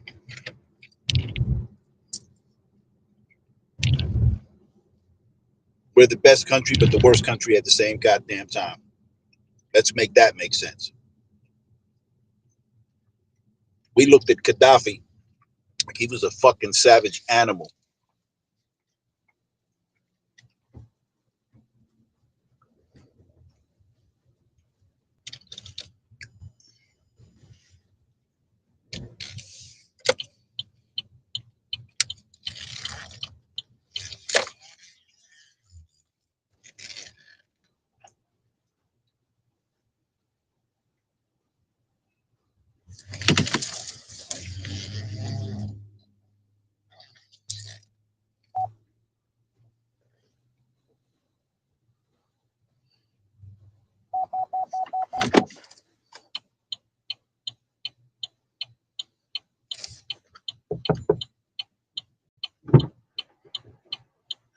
We're the best country, but the worst country at the same goddamn time. Let's make that make sense. We looked at Gaddafi like he was a fucking savage animal.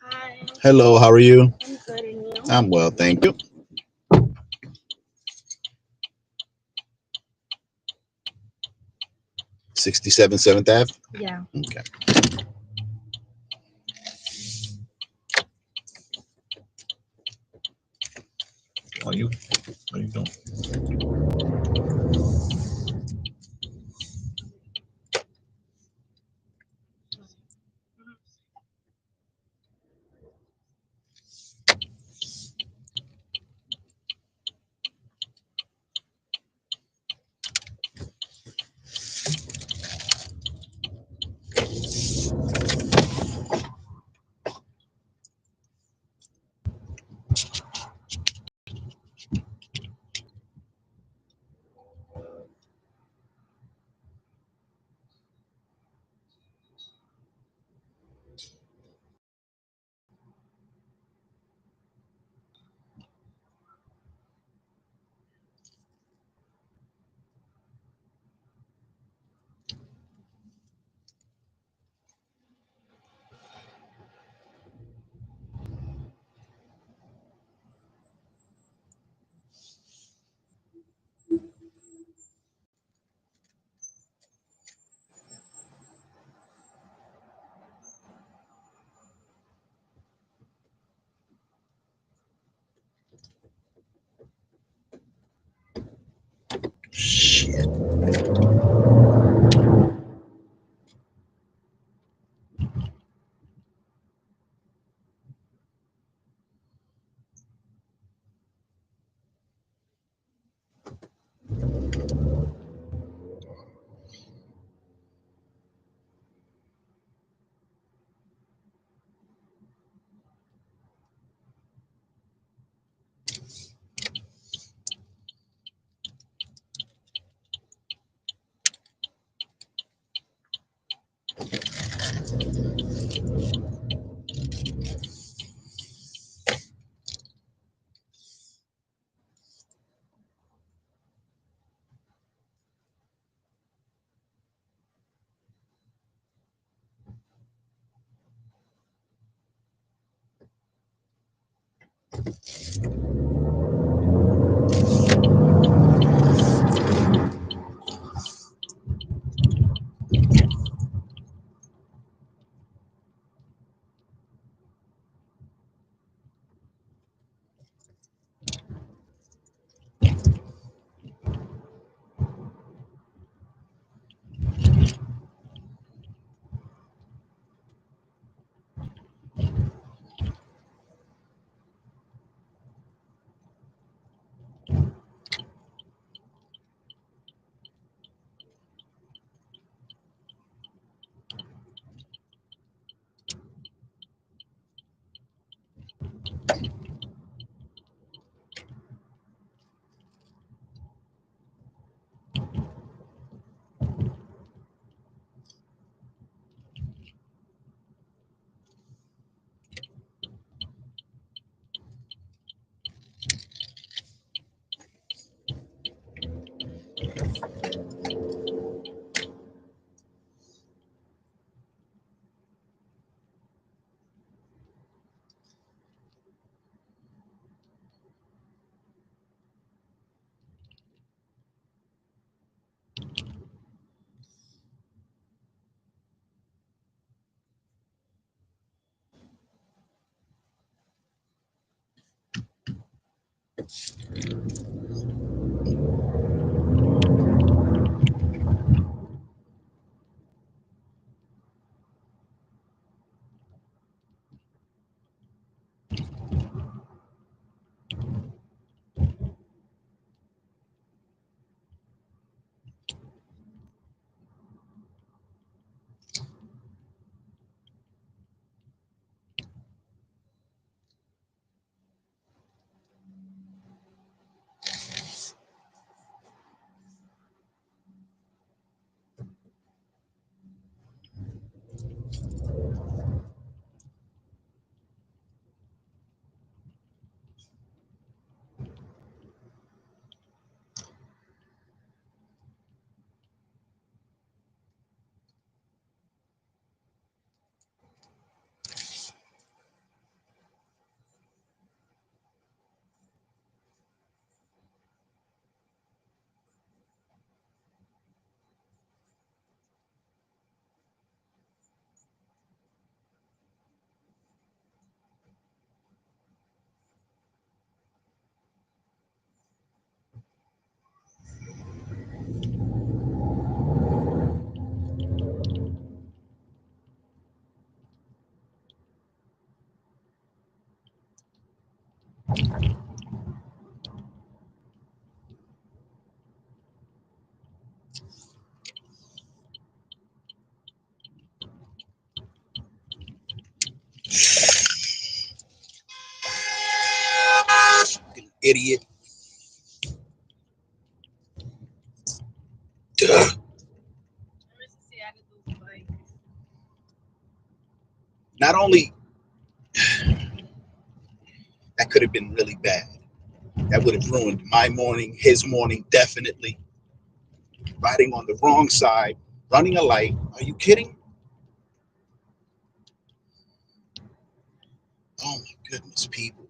Hi, Hello, how are you? I'm good and you? I'm well, thank you. 67 7th Ave? Yeah. Okay. What are you doing? yet. Fucking idiot. Duh. Not only that could have been really bad. That would have ruined my morning, his morning, definitely. Riding on the wrong side, running a light. Are you kidding? Oh my goodness, people.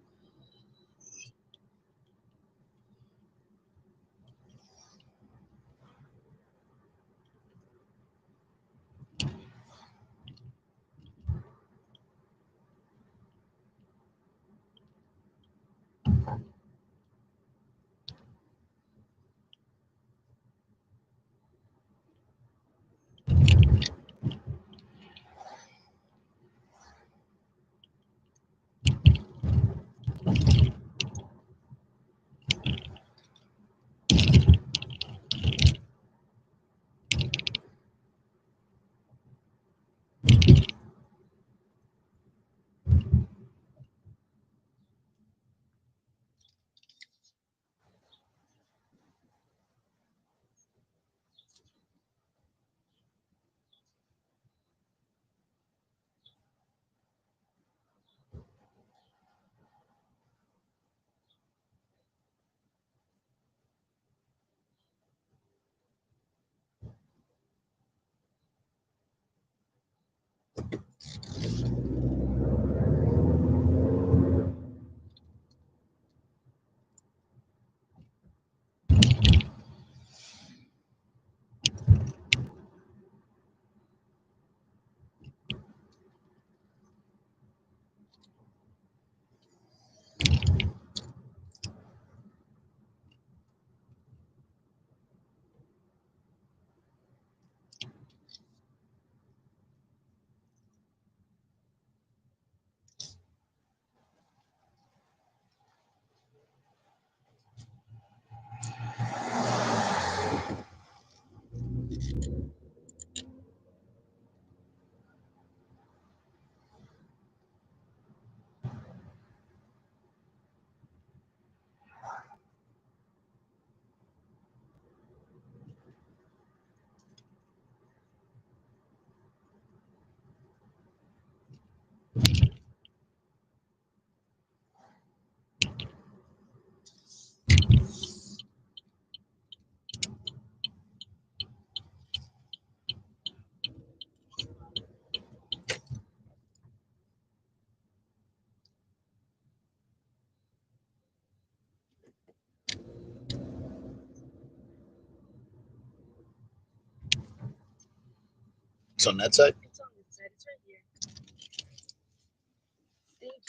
It's on that side. It's on this side. It's right here.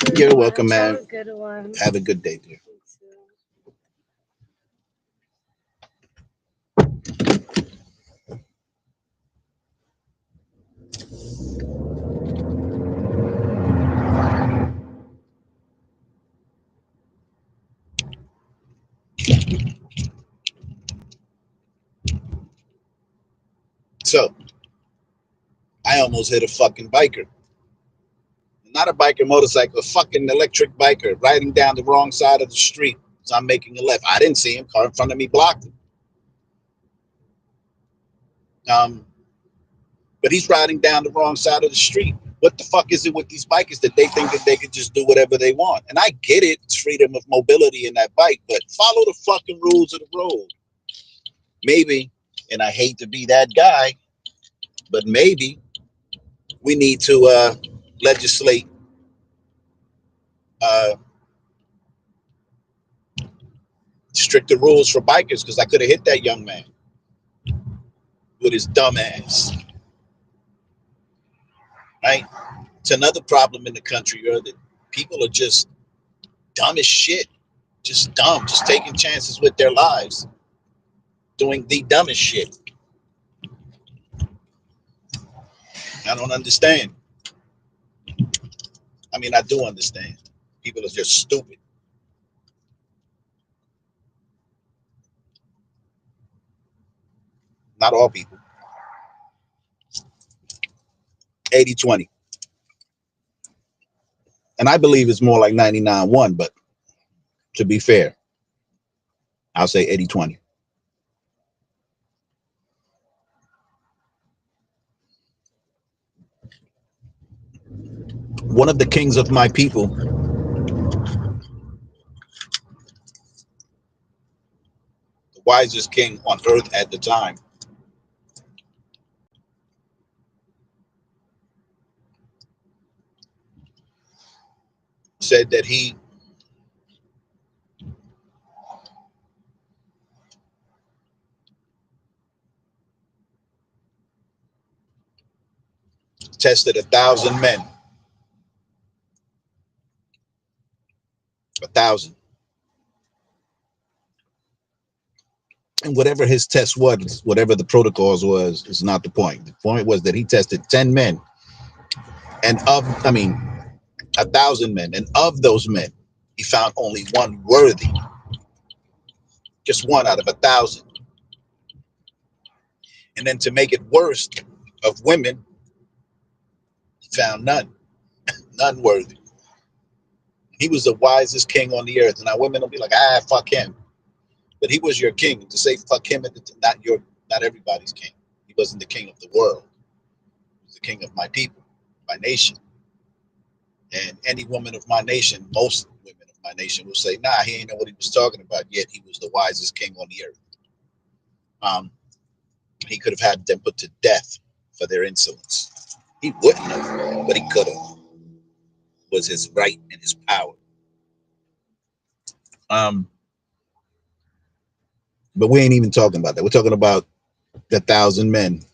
Thank You're you. welcome, Have man. a good one. Have a good day, dear. You too. So I almost hit a fucking biker. Not a biker motorcycle, a fucking electric biker riding down the wrong side of the street. So I'm making a left. I didn't see him. Car in front of me blocked him. But he's riding down the wrong side of the street. What the fuck is it with these bikers that they think that they could just do whatever they want? And I get it. It's freedom of mobility in that bike, but follow the fucking rules of the road. Maybe, and I hate to be that guy, but maybe we need to legislate stricter rules for bikers, because I could have hit that young man with his dumb ass. Right? It's another problem in the country, that people are just dumb as shit. Just dumb, just taking chances with their lives, doing the dumbest shit. I don't understand. I mean, I do understand. People are just stupid. Not all people. 80-20. And I believe it's more like 99-1, but to be fair, I'll say 80-20. One of the kings of my people, the wisest king on earth at the time, said that he tested 1,000 men. 1,000. And whatever his test was, whatever the protocols was, is not the point. The point was that he tested 10 men, and 1,000 men, and of those men, he found only one worthy. Just one out of 1,000. And then to make it worse, of women, he found none. None worthy. He was the wisest king on the earth. And now women will be like, fuck him. But he was your king. To say fuck him, not everybody's king. He wasn't the king of the world. He was the king of my people, my nation. And any woman of my nation, most women of my nation will say, nah, he ain't know what he was talking about, yet he was the wisest king on the earth. He could have had them put to death for their insolence. He wouldn't have, but he could have. It was his right and his power. But we ain't even talking about that. We're talking about the 1,000 men.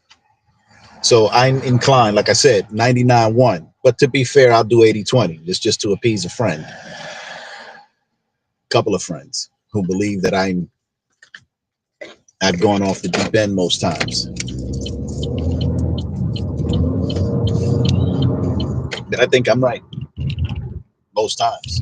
So I'm inclined, like I said, 99-1. But to be fair, I'll do 80-20. It's just to appease a friend. Couple of friends who believe that I've gone off the deep end most times. But I think I'm right most times.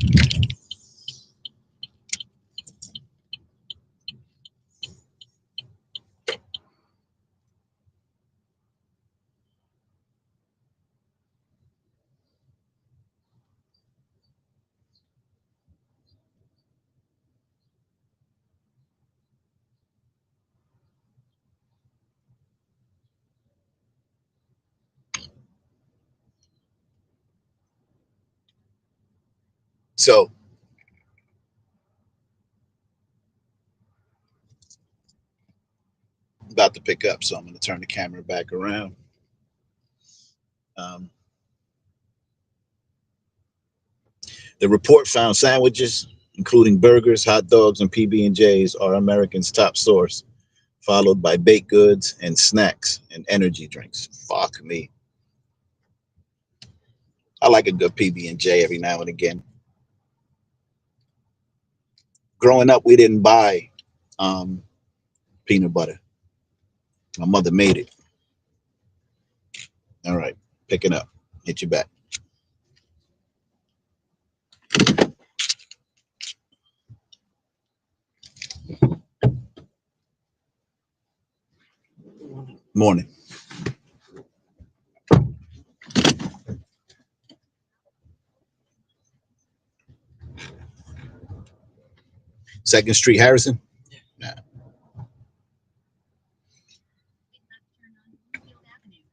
So I'm about to pick up, so I'm going to turn the camera back around. The report found sandwiches, including burgers, hot dogs, and PB&Js, are Americans' top source followed by baked goods and snacks and energy drinks. Fuck me. I like a good PB&J every now and again. Growing up, we didn't buy um, peanut butter. My mother made it. All right, picking up. Hit you back. Morning. Second Street, Harrison. Nah. Big left turn on Bloomfield Avenue.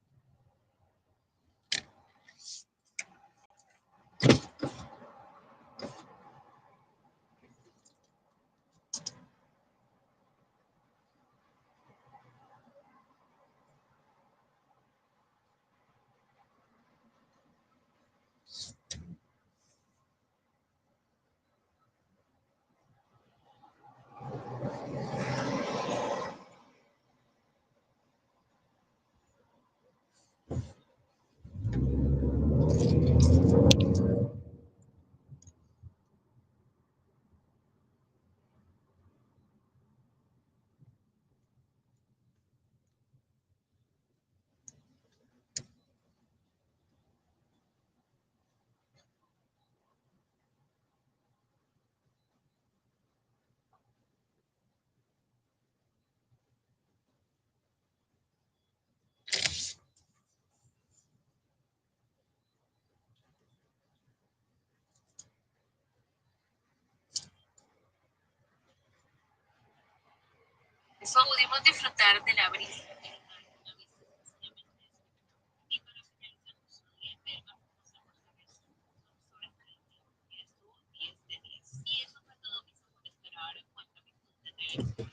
Eso pudimos disfrutar de la brisa. Y eso fue todo, mis amores, pero ahora cuéntame tú de TV.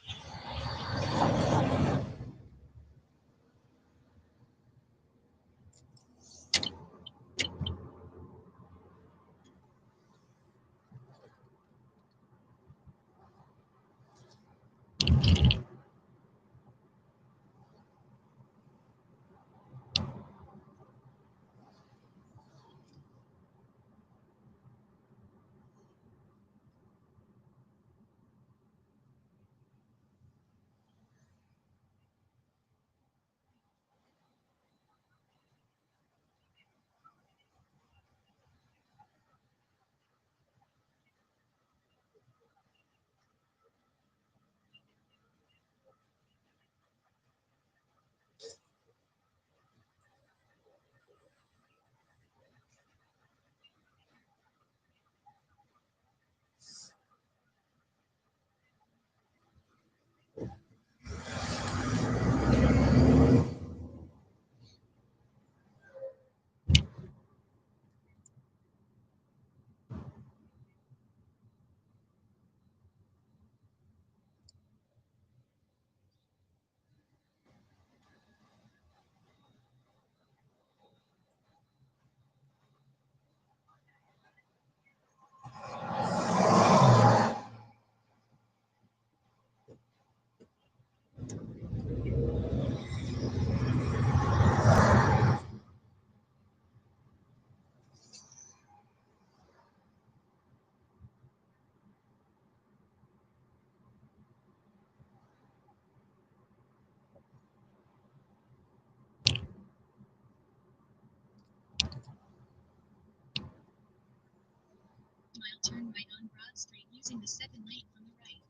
Mile turn right on Broad Street using the second lane from the right.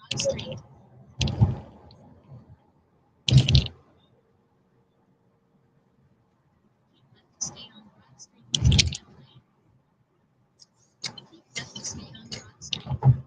Broad Street. Keep left to stay on Broad Street using the left lane. Keep left to stay on Broad Street.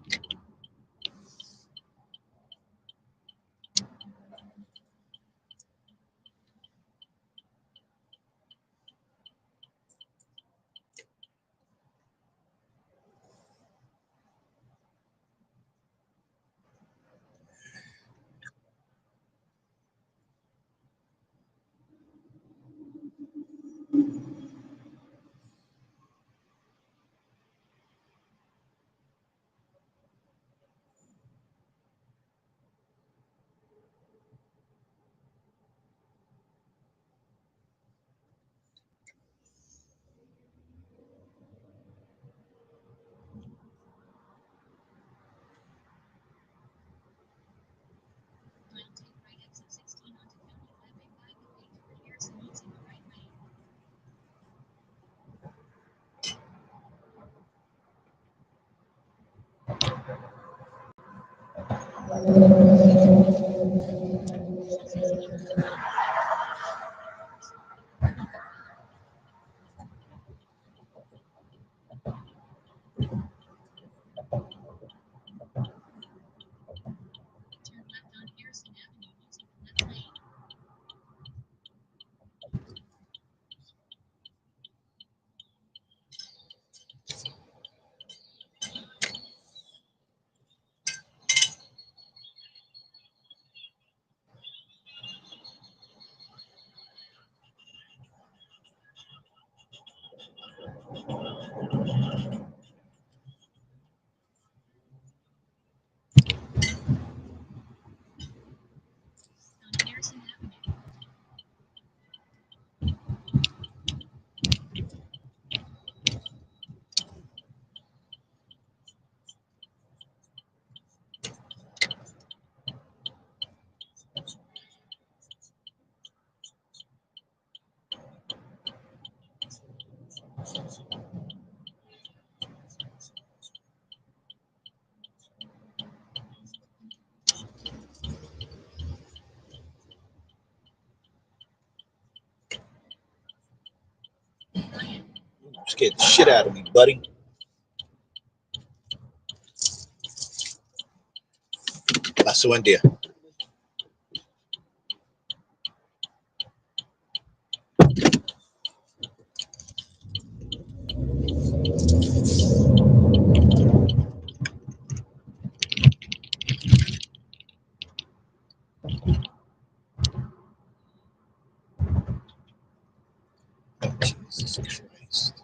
Mile take right exit 16 onto County Highway 5 and wait toward Harrison using the right lane. Turn left on Harrison Avenue using the left lane. On Harrison Avenue. Scared the shit out of me, buddy. Paso buen día. Jesus Christ.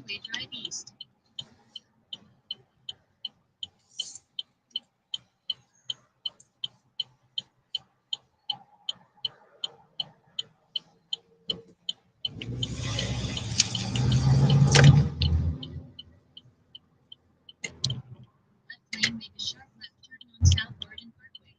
Highway Drive East. Left lane, make a sharp left turn on South Oregon Parkway.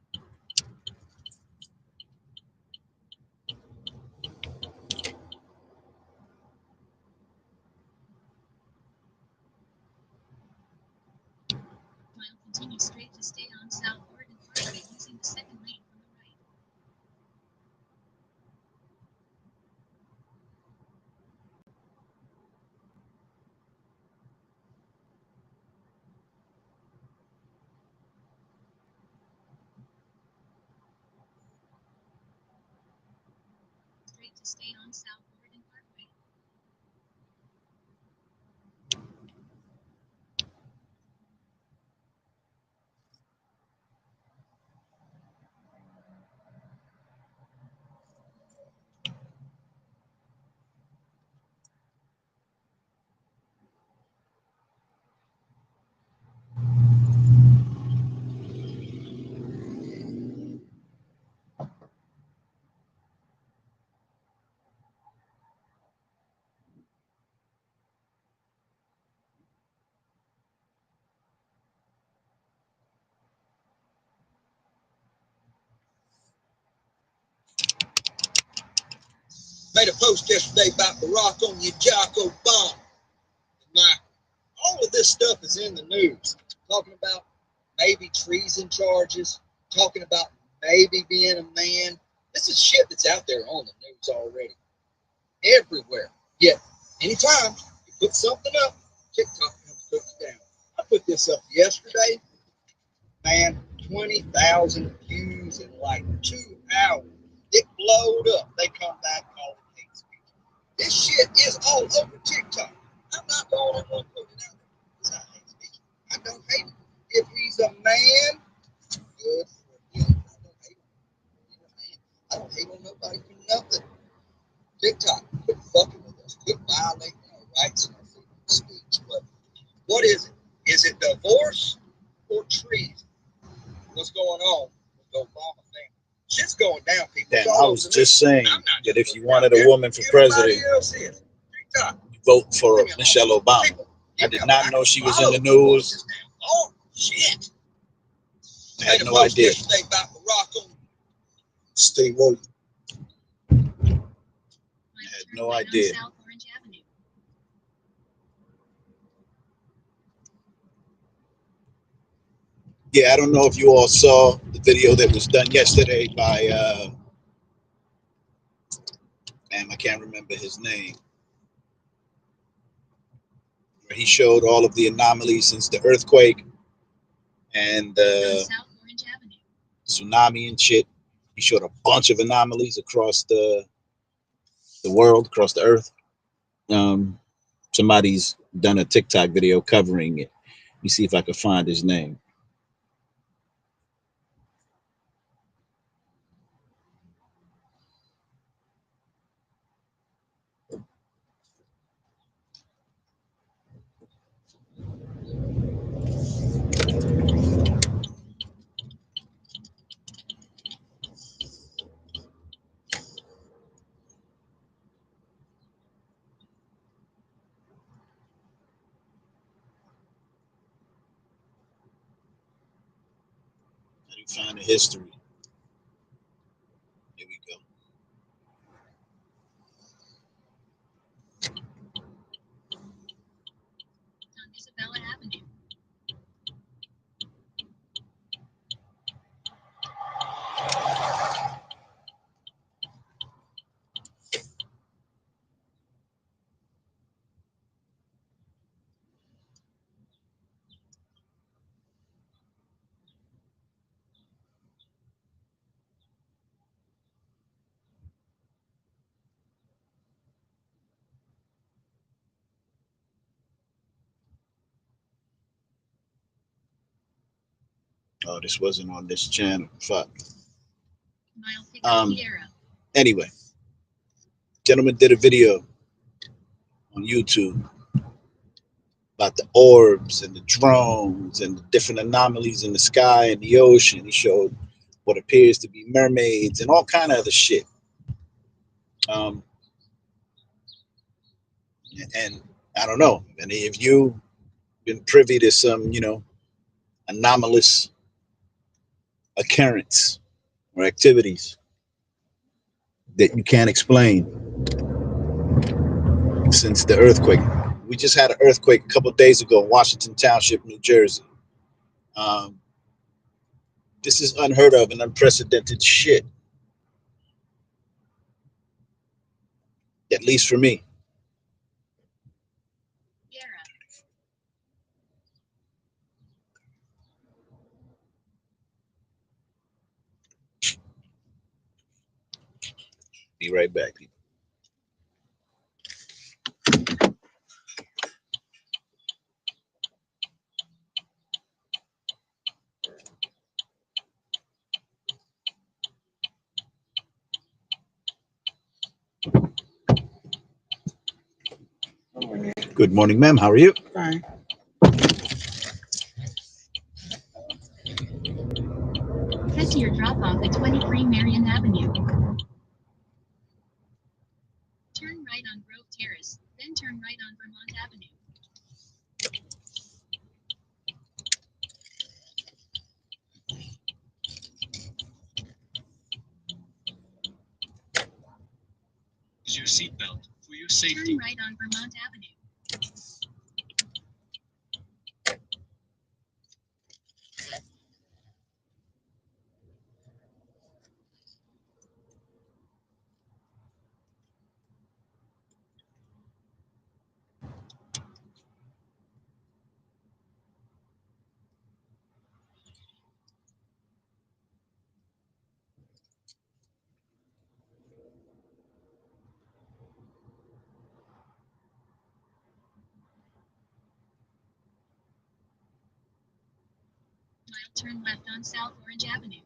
Mile continue straight to stay on South Oregon Parkway using the second lane on the right. Straight to stay on South Oregon Parkway. Made a post yesterday about Barack on your Jocko bomb. All of this stuff is in the news. Talking about maybe treason charges, talking about maybe being a man. This is shit that's out there on the news already. Everywhere. Yet, anytime you put something up, TikTok comes puts it down. I put this up yesterday. Man, 20,000 views in like 2 hours. It blowed up. They come back calling hate speech. This shit is all over TikTok. I'm not the only one putting it out there. It's not hate speech. I don't hate him. If he's a man, good for him. I don't hate him. He's a man. I don't hate on nobody for nothing. TikTok, quit fucking with us. Quit violating our rights and our freedom of speech. But what is it? Is it divorce or treason? What's going on with the Obama family? Shit's going down, people. Damn, I was just saying that if you wanted a woman for president, you vote for Michelle Obama. I did not know she was in the news. Oh, shit. I had no idea. Stay woke. I had no idea. South Orange Avenue. Yeah, I don't know if you all saw the video that was done yesterday by, man, I can't remember his name. Where he showed all of the anomalies since the earthquake and South Orange Avenue. tsunami and shit. He showed a bunch of anomalies across the world, across the earth. Somebody's done a TikTok video covering it. Let me see if I can find his name. Let me find the history. Here we go. On Isabella Avenue. Oh, this wasn't on this channel. Fuck. Mile pickup Sierra. Anyway, gentleman did a video on YouTube about the orbs and the drones and the different anomalies in the sky and the ocean. He showed what appears to be mermaids and all kind of other shit. Um, and I don't know, and if you been privy to some, anomalous occurrence or activities that you can't explain since the earthquake. We just had an earthquake a couple of days ago in Washington Township, New Jersey. Um, this is unheard of and unprecedented shit, at least for me. Be right back, people. Good morning, ma'am. How are you? Fine. Head to your drop off at 23 Marion Avenue. Turn right on Grove Terrace, then turn right on Vermont Avenue. Use your seatbelt for your safety. Turn right on Vermont Avenue. Turn left on South Orange Avenue.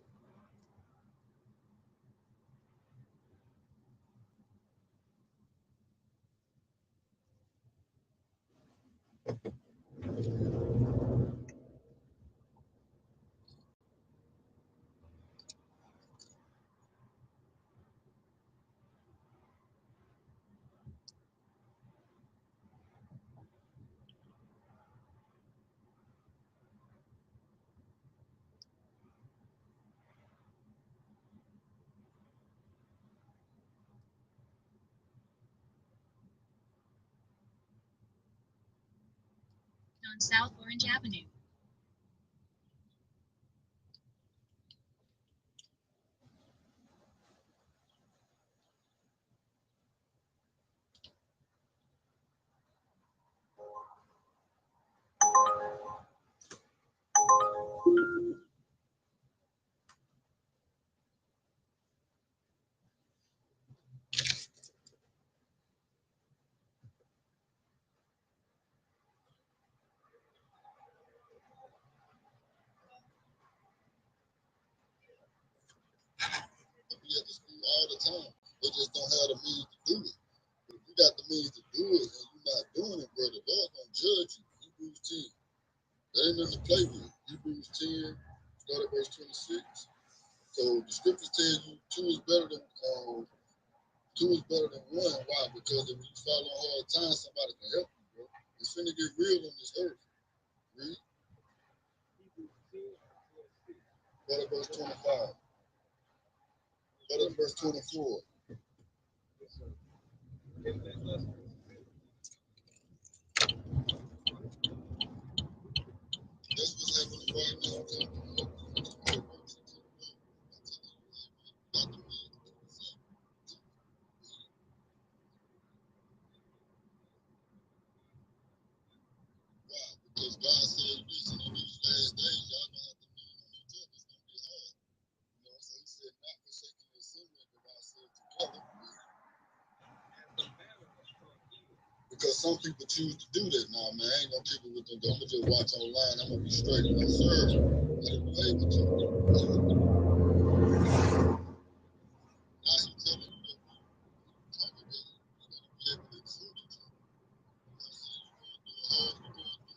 On South Orange Avenue. Be at the school all the time. They just don't have the means to do it. But if you got the means to do it and you're not doing it, bro, the Lord gonna judge you. Hebrews 10. That ain't nothing to play with. Hebrews 10, start at verse 26. So the scriptures tell you two is better than one. Why? Because if you fall on hard times, somebody can help you, bro. It's finna get real on this earth. Read. Start at verse 25. Start at verse 24. That's what's happening right now. Because God said, listen, in these last days, y'all gonna have to lean on each other. It's gonna be hard. So he said, not forsaking the assembly of ourselves together. Because some people choose to do that now, man. I ain't gonna keep it with them. I'm gonna just watch online. I'm gonna be straight. I'm gonna serve. I didn't behave with you. Now he telling you that congregate. You're gonna be able to exhort each other. I'm saying you're gonna do it hard. You're gonna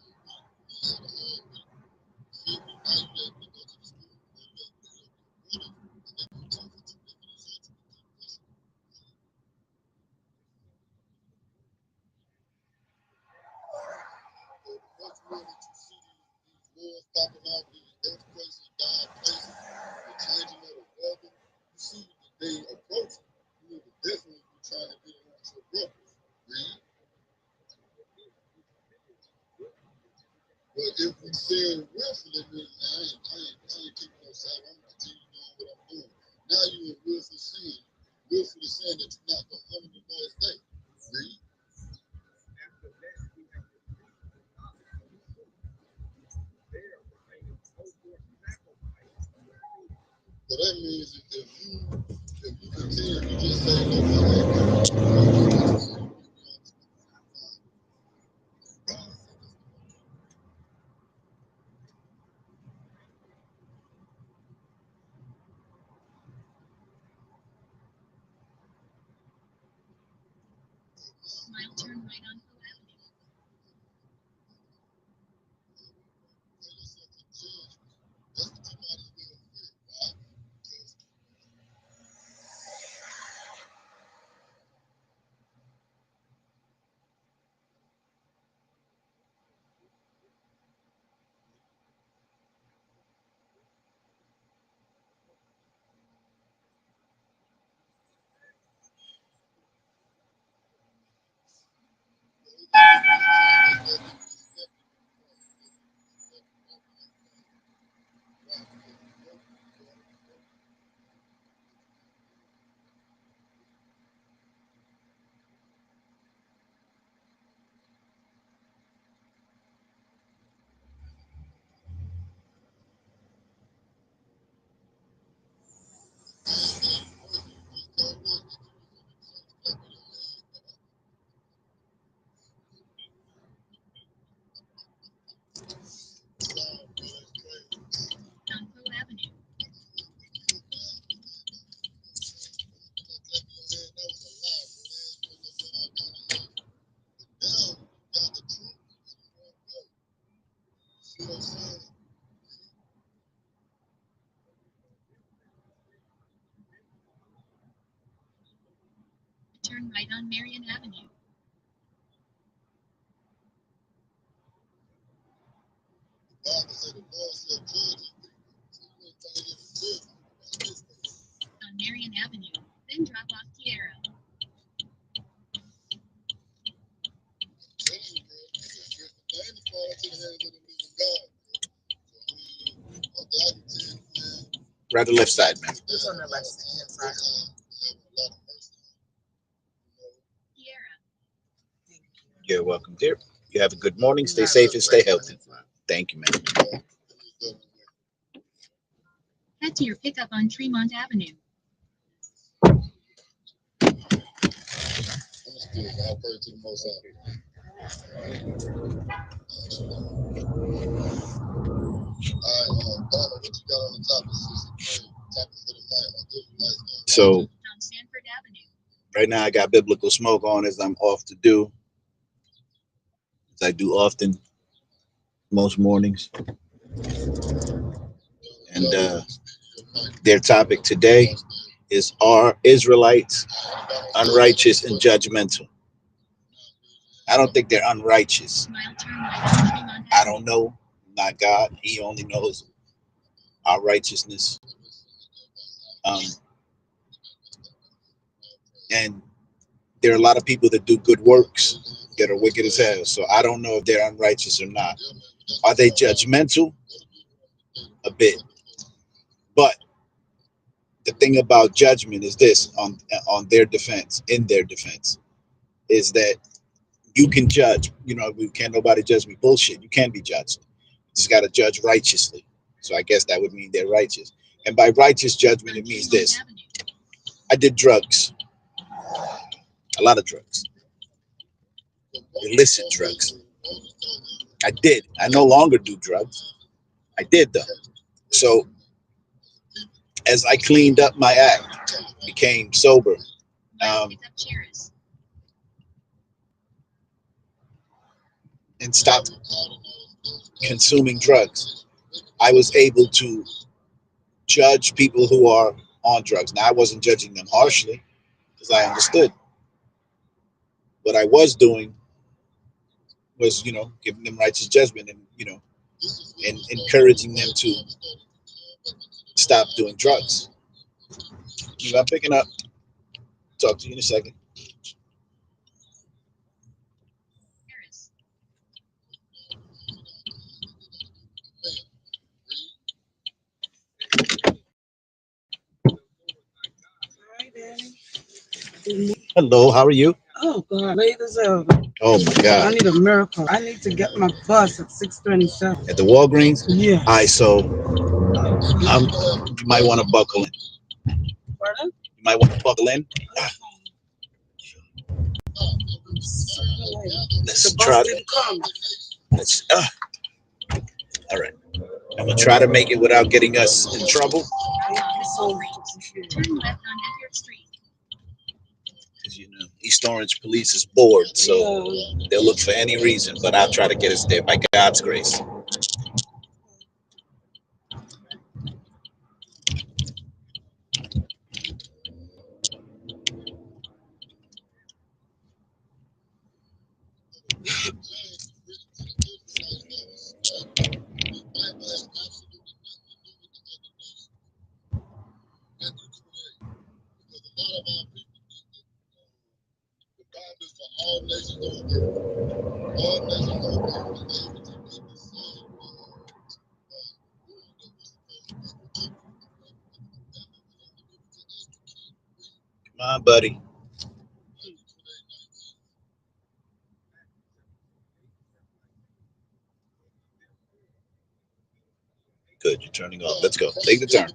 everywhere that you see these wars popping out, these earthquakes and dying places, the changing of the weather, you see the day approaching. You would definitely be trying to get around your brothers. Read. But if we sin willfully, then I ain't keeping no side. I'm gonna continue doing what I'm doing. Now you in willful sin. Willfully saying that you're not gonna honor the Lord's day. Read. So that means that if you continue to just say no to Smile, turn right on Hill Avenue. tell yourself to judge, that's what you might as well fear. Why? Because On Hill Avenue. Turn right on Marion Avenue. On Marion Avenue, then drop off Tierra. Right to left side, man. It's on the left hand side. Tierra. You're welcome, dear. You have a good morning. Stay safe and stay healthy. Thank you, man. Head to your pickup on Tremont Avenue. I'll pray to the Most High. All right, Donna, what you got on the topic, sister? Topic for the night. So On Sanford Avenue. right now I got biblical smoke on as I'm off to do, as I do often, most mornings. And their topic today is, are Israelites unrighteous and judgmental? I don't think they're unrighteous. Smile, turn right on Tremont I Avenue. don't know. I'm not God. He only knows our righteousness. And there are a lot of people that do good works that are wicked as hell. So I don't know if they're unrighteous or not. Are they judgmental? A bit. But the thing about judgment is this, on their defense, in their defense, is that you can judge. You know, we can't nobody judge me. Bullshit. You can be judged. You just got to judge righteously. So I guess that would mean they're righteous. And by righteous judgment, it means this. I did drugs. A lot of drugs. Illicit drugs. I did. I no longer do drugs. I did though. So as I cleaned up my act, became sober, and stopped consuming drugs, I was able to judge people who are on drugs. Now I wasn't judging them harshly because I understood. What I was doing was, giving them righteous judgment and, and encouraging them to stop doing drugs. I'm picking up. Talk to you in a second. Paris. Hi, Danny. Hello, how are you? Oh God, late as ever. Oh my I God. need a miracle. I need to get my bus at 6:27. At the Walgreens? Yeah. All right, so you might want to buckle in. Pardon? You might want to buckle in. Let's The try. bus didn't come. Let's. All right. I'm gonna try to make it without getting us in trouble. Thank you so much. Appreciate it. Turn left on Edward Street. Because East Orange police is bored, so Yeah. they'll look for any reason. But I'll try to get us there by God's grace. Come on, buddy. Good, you're turning off. Let's go. Take the turn.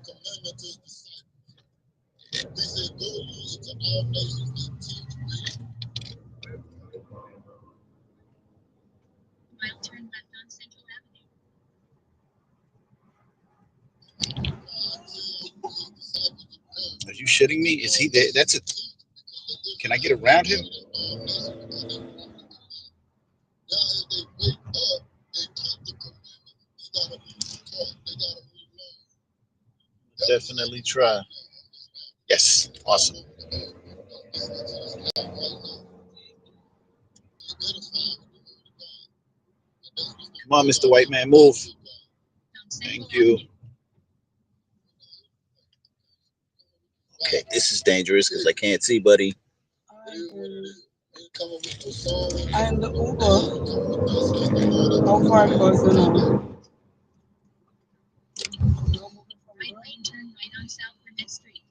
Mile turn left on Central Avenue. Are you shitting me? Is he there? That's it. Can I get around him? Definitely try. Yes, awesome. Come on, Mr. White Man, move. Thank you. Okay, this is dangerous because I can't see, buddy. I am the Uber. How far it goes now? Right lane turn right on South Burnett Street.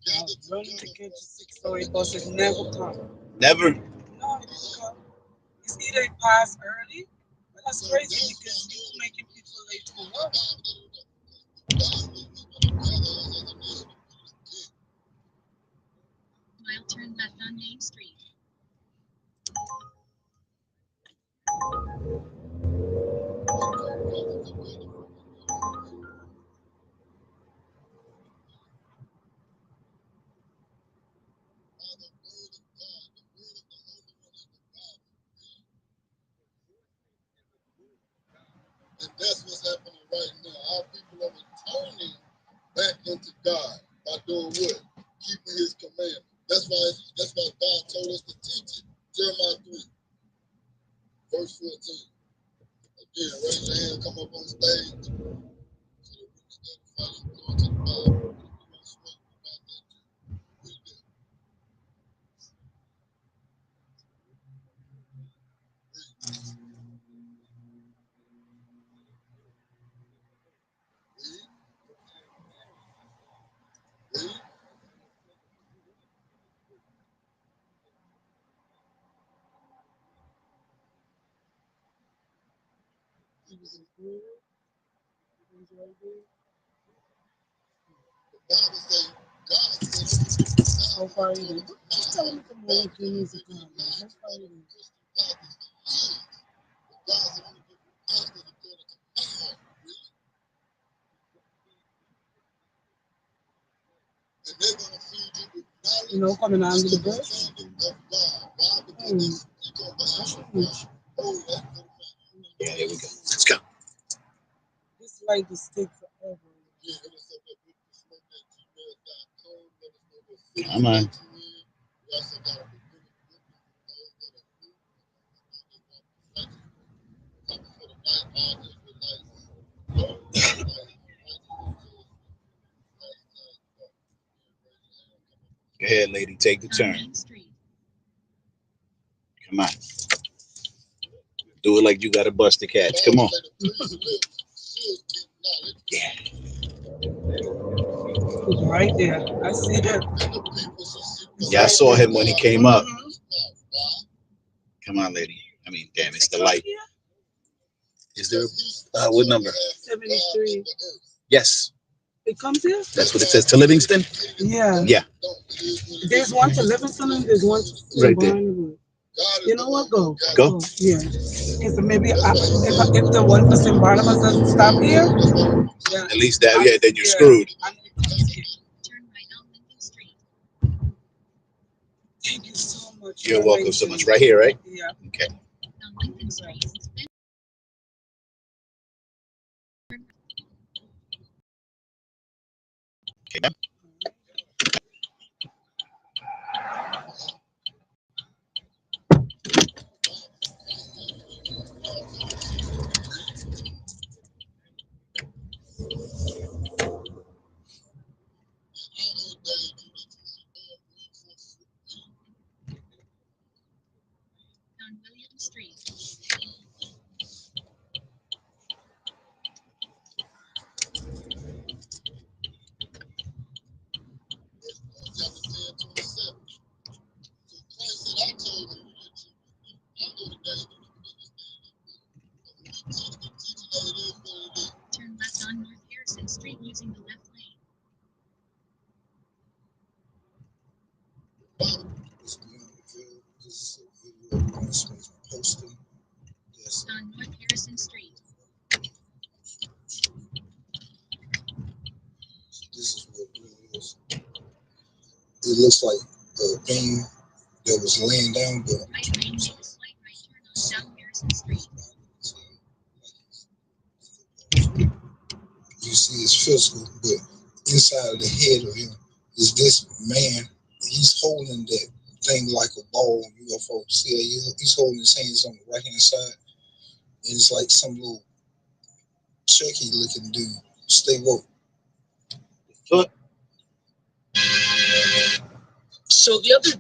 I was running to catch a 608 bus. It never come. Never. No, it didn't come. It's either it passed early, but that's crazy because you making people late to work. Mile turn left on Main Street. And that's what's happening right now. Our people are returning back into God by doing what? Keeping his commandments. That's why God told us to teach it. Jeremiah 3, verse 14. Again, raise your hand, come up on stage. So that we can edify you. Go to the Bible. You want to smoke about that too. Read that. Read. The Bible says, God said, How far is it? Just tell me the morning you need to come. How far is it? and they're going to feed you with knowledge You know, coming under the bus. of God. Why? Because Yeah, there we go. Let's go. This light is stick forever. Come on. Go ahead, lady. Take the On turn. Main Street. Come on. Do it like you got a bust to catch. Come on. Yeah. It's right there. I see that. Yeah, I saw him when he came up. Mhm. Come on, lady. I mean, damn, it's the light. Is there what number? 73. Yes. It comes here? That's what it says. To Livingston? Yeah. Yeah. There's one to Livingston and there's one to Right there. Barnwood. You know what? Go. Go. Yeah. Because maybe if the one for St. Barnabas doesn't stop here, then At least that, yeah, then you're screwed. I need to come here. Turn right on Lincoln Street. Thank you so much. You're welcome so much. Right here, right? Yeah. Okay. On Lincoln Street. Okay. Ma'am. On William Street. Turn left on North Harrison Street using the left lane. On North Harrison Street. This is what it is. It looks like a thing that was laying down, but Right lane, make a slight right turn on South Harrison Street. you see his physical, but inside of the head of him is this man. He's holding that thing like a ball UFO. See, he's holding his hands on the right hand side, and it's like some little Chucky looking dude. Stay woke. Foot. So the other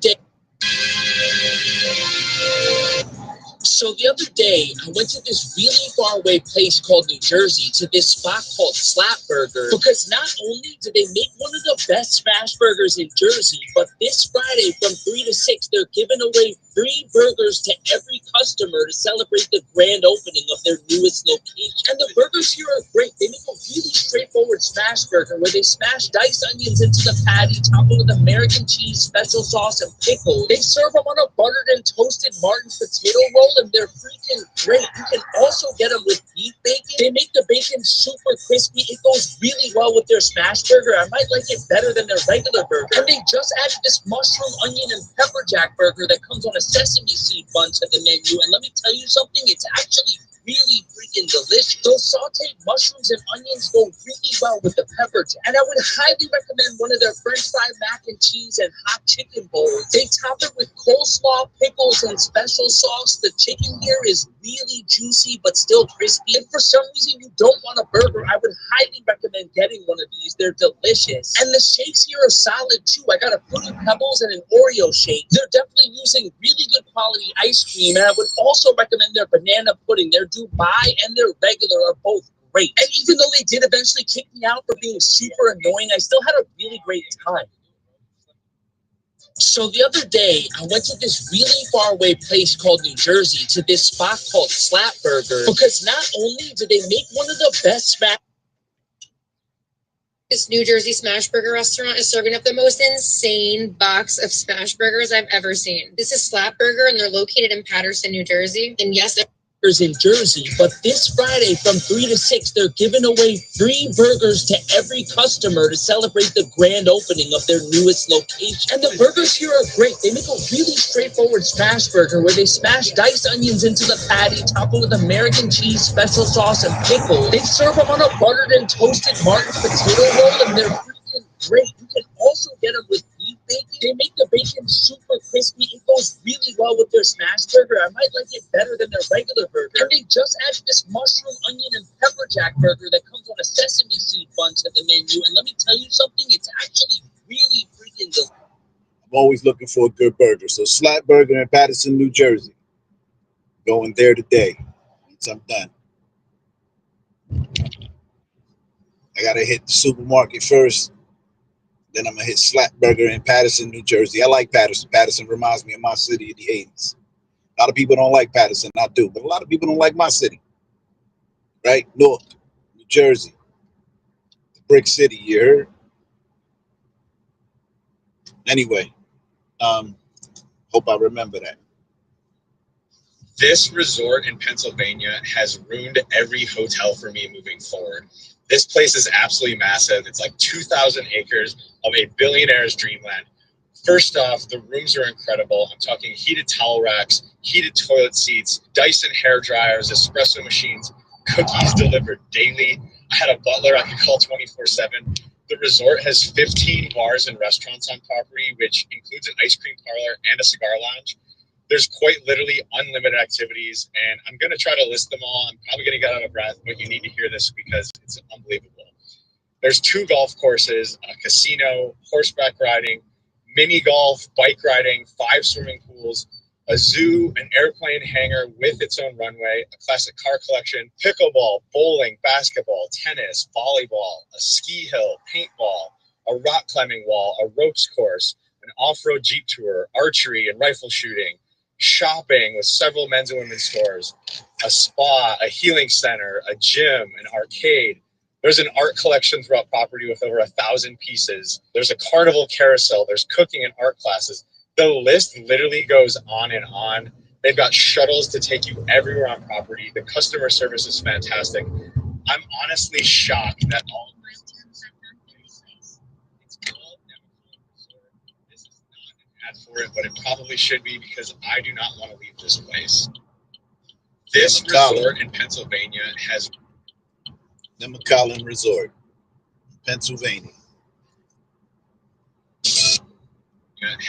day, I went to this really far away place called New Jersey, to this spot called Slap Burger, because not only do they make one of the best smash burgers in Jersey, but this Friday from 3 to 6, they're giving away free burgers to every customer to celebrate the grand opening of their newest location. And the burgers here are great. They make a really straightforward smash burger where they smash diced onions into the patty, top it with American cheese, special sauce, and pickles. They serve them on a buttered and toasted Martin's potato roll, and they're freaking great. You can also get them with beef bacon. They make the bacon super crispy. It goes really well with their smash burger. I might like it better than their regular burger. And they just added this mushroom, onion, and pepper jack burger that comes on a sesame seed bun to the menu. And let me tell you something, it's actually really freaking delicious. Those sauteed mushrooms and onions go really well with the pepper jack. And I would highly recommend one of their French fry mac and cheese and hot chicken bowls. They top it with coleslaw, pickles, and special sauce. The chicken here is really juicy but still crispy. And for some reason you don't want a burger, I would highly recommend getting one of these. They're delicious. And the shakes here are solid too. I got a Fruity Pebbles and an Oreo shake. They're definitely using really good quality ice cream. And I would also recommend their banana pudding. Their Dubai and their regular are both great. And even though they did eventually kick me out for being super annoying, I still had a really great time. So the other day, I went to this really far away place called New Jersey, to this spot called Slap Burger, because not only do they make one of the best smash. This New Jersey Smash Burger restaurant is serving up the most insane box of smash burgers I've ever seen. This is Slap Burger, and they're located in Patterson, New Jersey. And yes, in Jersey, but this Friday from 3 to 6, they're giving away free burgers to every customer to celebrate the grand opening of their newest location. And the burgers here are great. They make a really straightforward smash burger where they smash diced onions into the patty, top it with American cheese, special sauce, and pickles. They serve them on a buttered and toasted Martin's potato roll, and they're freaking great. You can also get them with beef bacon. They make the bacon super crispy. It goes really well with their smash burger. I might like it better than their regular burger. And they just added this mushroom, onion, and pepper jack burger that comes on a sesame seed bun to the menu. And let me tell you something, it's actually really freaking good. I'm always looking for a good burger. So Slap Burger in Patterson, New Jersey. Going there today. Once I'm done. I gotta hit the supermarket first. Then I'm gonna hit Slap Burger in Patterson, New Jersey. I like Patterson. Patterson reminds me of my city in the 80s. A lot of people don't like Patterson. I do, but a lot of people don't like my city. Right? Newark, New Jersey. The Brick City, you heard? Anyway, hope I remember that. This resort in Pennsylvania has ruined every hotel for me moving forward. This place is absolutely massive. It's like 2,000 acres of a billionaire's dreamland. First off, the rooms are incredible. I'm talking heated towel racks, heated toilet seats, Dyson hair dryers, espresso machines, cookies delivered daily. I had a butler I could call 24/7. The resort has 15 bars and restaurants on property, which includes an ice cream parlor and a cigar lounge. There's quite literally unlimited activities, and I'm going to try to list them all. I'm probably going to get out of breath, but you need to hear this because it's unbelievable. There's 2 golf courses, a casino, horseback riding, mini golf, bike riding, 5 swimming pools, a zoo, an airplane hangar with its own runway, a classic car collection, pickleball, bowling, basketball, tennis, volleyball, a ski hill, paintball, a rock climbing wall, a ropes course, an off-road Jeep tour, archery and rifle shooting, shopping with several men's and women's stores, a spa, a healing center, a gym, an arcade. There's an art collection throughout property with over 1,000 pieces. There's a carnival carousel. There's cooking and art classes. The list literally goes on and on. They've got shuttles to take you everywhere on property. The customer service is fantastic. I'm honestly shocked that all of this is it's called Nemacolin Resort. This is not an ad for it, but it probably should be because I do not want to leave this place. This resort in Pennsylvania has Nemacolin Resort, Pennsylvania.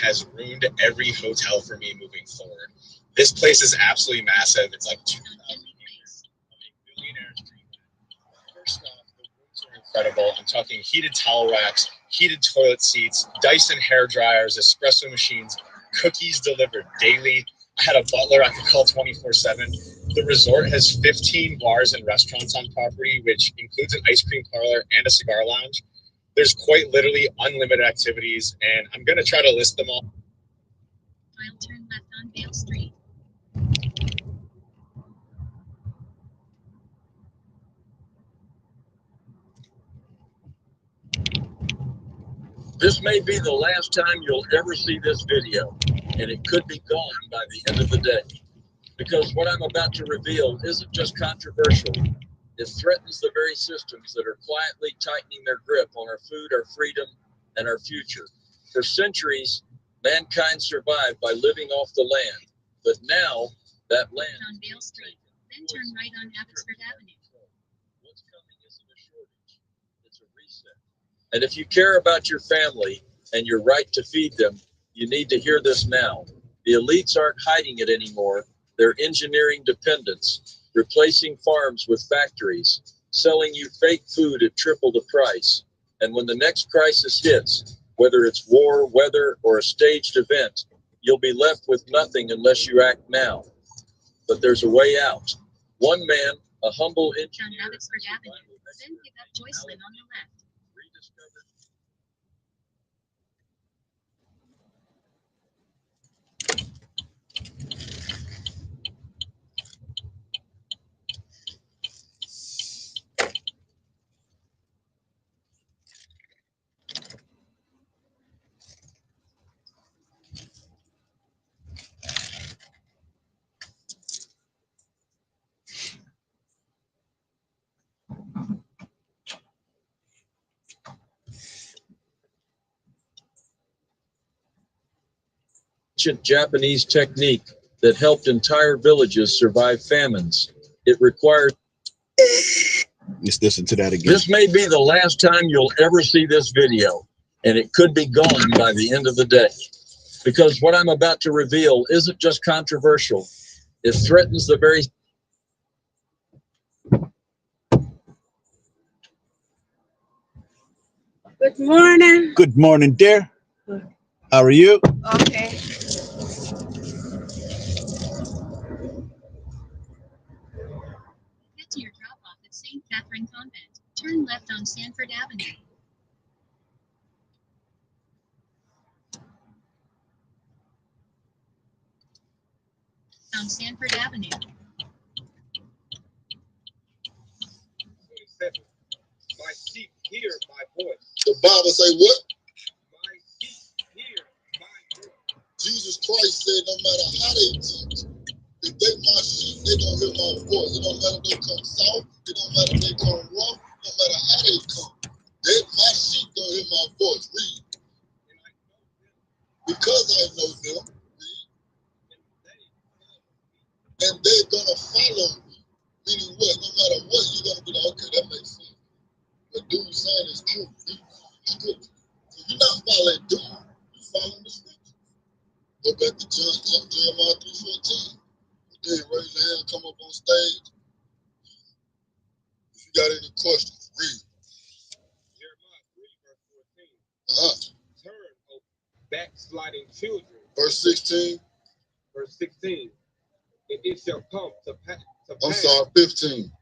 Has ruined every hotel for me moving forward. This place is absolutely massive. It's like 2,000 acres of a billionaire's dreamland. First off, the rooms are incredible. I'm talking heated towel racks, heated toilet seats, Dyson hair dryers, espresso machines, cookies delivered daily. I had a butler I could call 24/7. The resort has 15 bars and restaurants on property, which includes an ice cream parlor and a cigar lounge. There's quite literally unlimited activities, and I'm going to try to list them all. I'll turn left on Vale Street. This may be the last time you'll ever see this video, and it could be gone by the end of the day. Because what I'm about to reveal isn't just controversial, it threatens the very systems that are quietly tightening their grip on our food, our freedom, and our future. For centuries, mankind survived by living off the land, but now that land On Vale Street, then turn right on Abbotsford Avenue. What's coming isn't a shortage, it's a reset. And if you care about your family and your right to feed them, you need to hear this now. The elites aren't hiding it anymore. They're engineering dependence, replacing farms with factories, selling you fake food at triple the price. And when the next crisis hits, whether it's war, weather, or a staged event, you'll be left with nothing unless you act now. But there's a way out. One man, a humble On engineer, Abbotsford Avenue, then pick up Joycelyn on the left. rediscovered ancient Japanese technique that helped entire villages survive famines. It required. Let's listen to that again. This may be the last time you'll ever see this video, and it could be gone by the end of the day. Because what I'm about to reveal isn't just controversial, it threatens the very. Good morning. Good morning, dear. How are you? Okay. Head to your drop-off at St. Catherine Convent. Turn left on Sanford Avenue. On Sanford Avenue. 27. My sheep hear my voice. The Bible say what? My sheep hear my voice. Jesus Christ said no matter how they teach, if they my sheep, they gonna hear my voice. It don't matter if they come soft, it don't matter if they come rough, no matter how they come. My sheep gonna hear my voice. Read. Because I know them, read. And they're gonna follow me. Meaning what? No matter what, you're gonna be like, okay, that makes sense. What dude's saying is true. Read the scripture. So you're not following dude, you're following the scripture. Go back to Jeremiah 3:14. Then raise your hand, come up on stage. If you got any questions, read. Jeremiah 3, verse 14. Turn, O backsliding children. Verse 16. Verse 16. And it shall come to pass. I'm sorry, 15.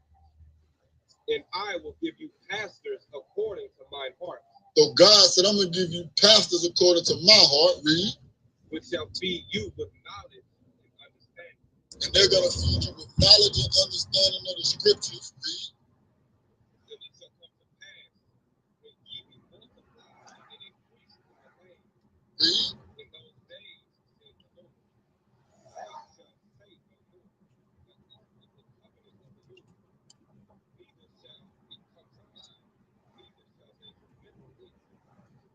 And I will give you pastors according to mine heart. So God said, I'm going to give you pastors according to my heart. Read. Which shall feed you with knowledge and understanding. And they're going to feed you with knowledge and understanding of the scriptures. Read. And it shall come to pass when ye be multiplied and increased in the land. Read. In those days, says the Lord, they shall say no more, the ark of the covenant of the Lord. Neither shall it come to mind, neither shall they remember it.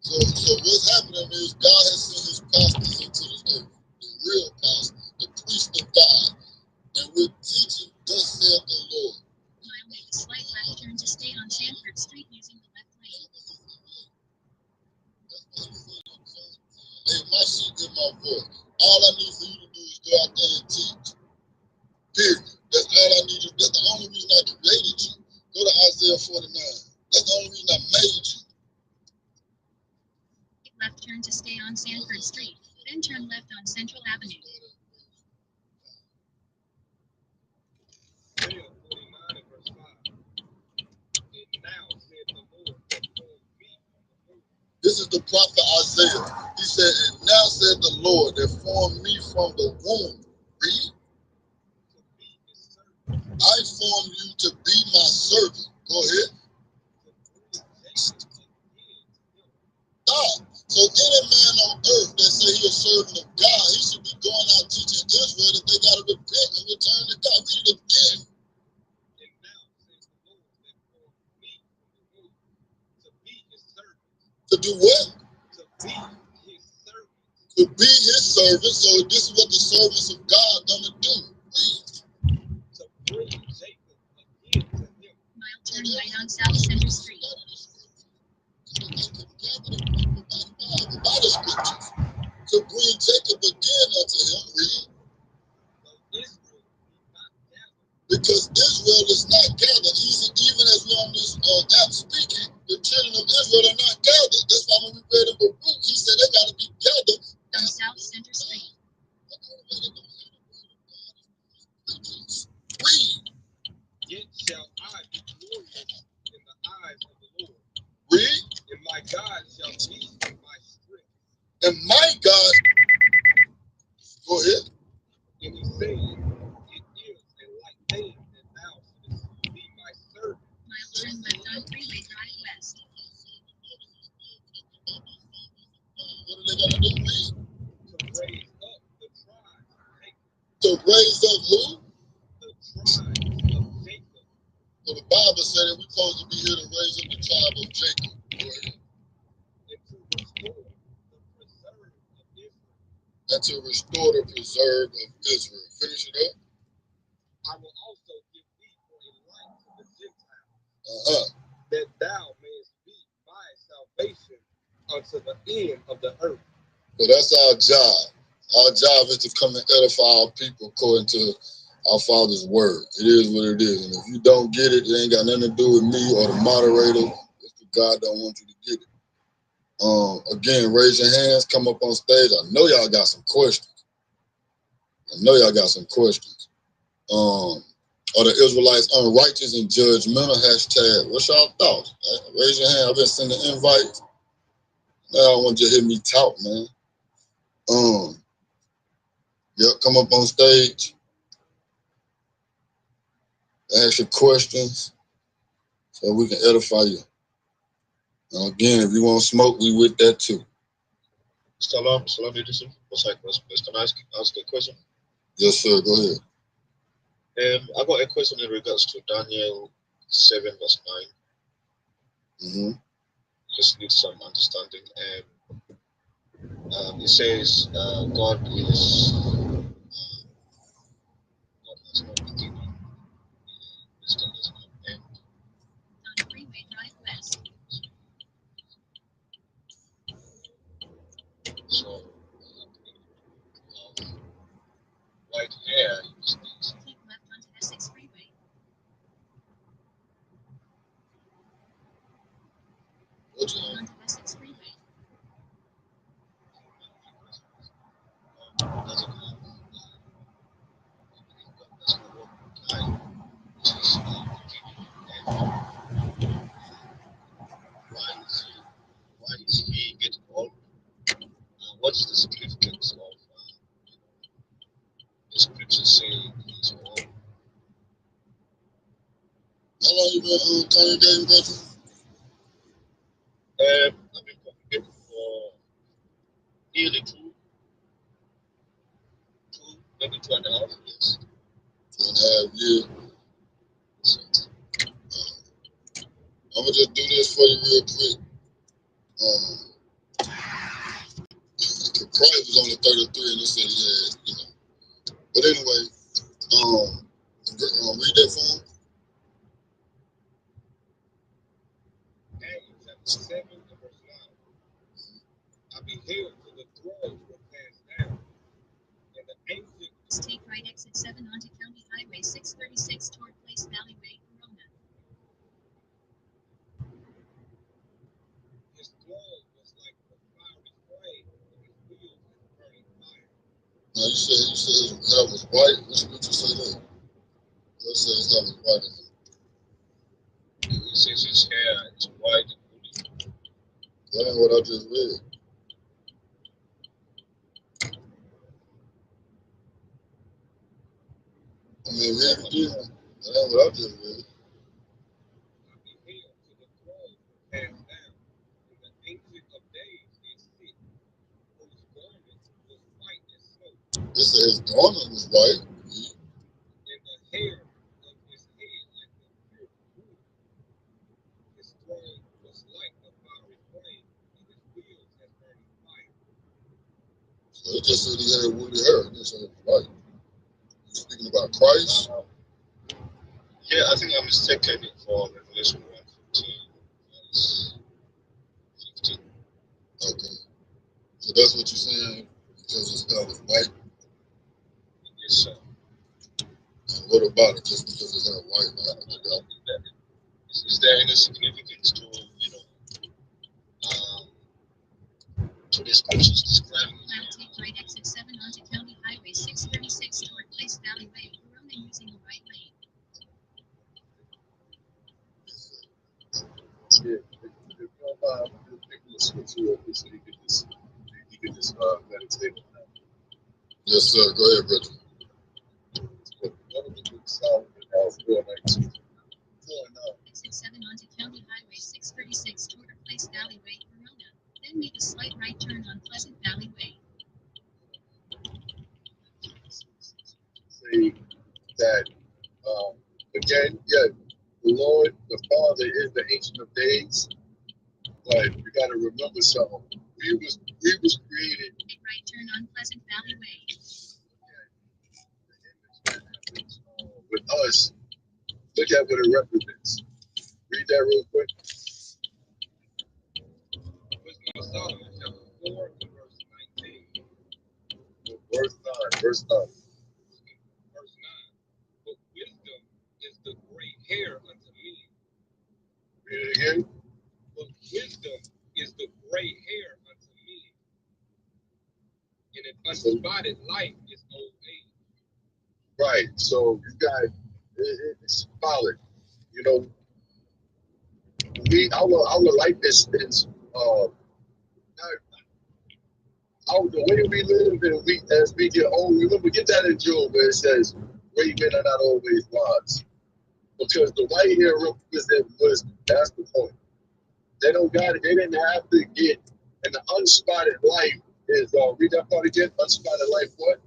So what's happening is God has sent his pastors into this earth, the real pastors, the priests of God, and we're teaching, thus saith the Lord. Mile make a slight left turn to stay on Sanford Street using the left lane. Hey, my sheep hear my voice. All I need for you to do is go out there and teach. Period. That's all I need you. That's the only reason I created you. Go to Isaiah 49. That's the only reason I made you. Left turn to stay on Sanford Street, then turn left on Central Avenue. Isaiah 49 and verse 5. And now said the Lord that formed me from the womb. This is the prophet Isaiah. He said, and now said the Lord that formed me from the womb. Read. I formed you to be my servant. Go ahead. God. So any man on earth that say he's a servant of God, he should be going out teaching Israel that they got to repent and return to God. Read it again. And now says the Lord that formed me from the womb to be his servant. To do what? To be his servant. To be his servant. So this is what the servants of God gonna do. Read. To bring Jacob again to him. Mile turn right on South Center Street. By the scriptures. To bring Jacob again unto him. Read. Because Israel is not gathered. Even as we're on this app speaking, the children of Israel are not gathered. That's why when we read in Baruch, he said they got to be gathered. On South Center Street. Read. Yet shall I be glorious in the eyes of the Lord. Read. And my God shall be my strength. And my God, go ahead. And he said, it is a light thing that thou shouldest be my servant. Mile turn left on Freeway Drive West. What are they going to do? Read. To raise up the tribe of Jacob. To raise up who? The tribe of Jacob. So the Bible said that we're supposed to be here to raise up the tribe of Jacob. Go ahead. And to restore the preserve of Israel. And to restore herb of Israel. Finish it up. I will also give thee for a light to the Gentiles, that thou mayest be my salvation unto the end of the earth. So that's our job. Our job is to come and edify our people according to our Father's word. It is what it is. And if you don't get it, it ain't got nothing to do with me or the moderator. It's because God don't want you to get it. Again, raise your hands, come up on stage. I know y'all got some questions. Are the Israelites unrighteous and judgmental? Hashtag, what's y'all thoughts? Raise your hand. I've been sending invites. Now I want you to hear me talk, man. Yep, come up on stage. Ask your questions so we can edify you. And again, if you want smoke, we with that too. Salam Edison. Can I ask a question? Yes, sir. Go ahead. I got a question in regards to Daniel 7 verse 9. Just need some understanding. It says God has no beginning. Wisdom does not end. On Freeway Drive West. So white hair is Keep left onto Essex Freeway. Onto Essex Freeway. doesn't have time. Why is he getting old? What is the significance of the scripture saying he's old? How long you been congregating, brother? I've been congregating for nearly maybe 2.5 years. 2.5 years. I'm gonna just do this for you real quick. Christ was only 33 and they said he had, But anyway, read that for him. Daniel chapter 7 and verse 9. I beheld till the thrones were cast down, and the ancient Take right exit 7 onto County Highway 636 toward Place Valley Way, Corona. his throne was like a fiery flame, and his wheels as burning fire. Now you said his hair was white. What you say that? What said his hair was white? It says his hair is white and woolly. That ain't what I just read. I mean, read it again. That ain't what I just read. I beheld till the thrones were cast down, and the ancient of days did sit, whose garment was white as snow, It said his garment was white. and the hair of his head like the pure wool. His throne was like a fiery flame, and his wheels as burning fire. So it just said he had woolly hair. It didn't say it was white. Speaking about Christ. Yeah, I think I'm mistaken for Revelation 1:15. Okay. So that's what you're saying because his hair was white? Yes, sir. And what about it? Just because his hair white? Is there any significance to, to the scriptures describing Now take right exit 7 onto County Highway 636 toward Place Valley Way, Corona using the right lane. Yeah, if you don't mind, I'm just picking the scripture up so you can just meditate on that. Yes, sir. Go ahead, brother. Exit 7 onto County Highway 636 toward Place Valley Way, Corona. Then make a slight right turn on Pleasant Valley Way. Say that again, yeah, the Lord, the Father is the Ancient of Days, but you got to remember something. We was created. Make right turn on Pleasant Valley Way. us, look at what it represents. Read that real quick. Wisdom of Solomon, chapter 4, verse 19. Verse 9. Verse 9. But wisdom is the gray hair unto me. Read it again. But wisdom is the gray hair unto me. And an unspotted life is old age. Right. So you got it's symbolic. You know, our likeness is the way we live and we as we get old. Remember, get that in Job where it says, "Great men are not always wise," because the white hair represents wisdom. That's the point. They don't got it. They didn't have to get. And the unspotted life is read that part again. Unspotted life. What?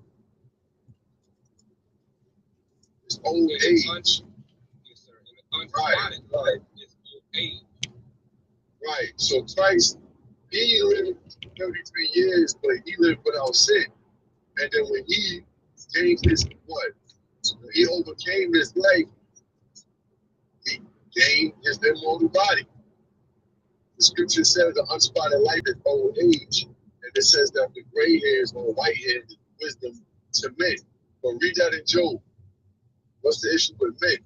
It's old age. Yes, sir. And an unspotted life is old age. Right. So Christ, he lived 33 years, but he lived without sin. And then when he gained his what? When he overcame his life, he gained his immortal body. The scripture says the unspotted life is old age. And it says that the gray hairs or white hair is wisdom to men. But read that in Job. What's the issue with men?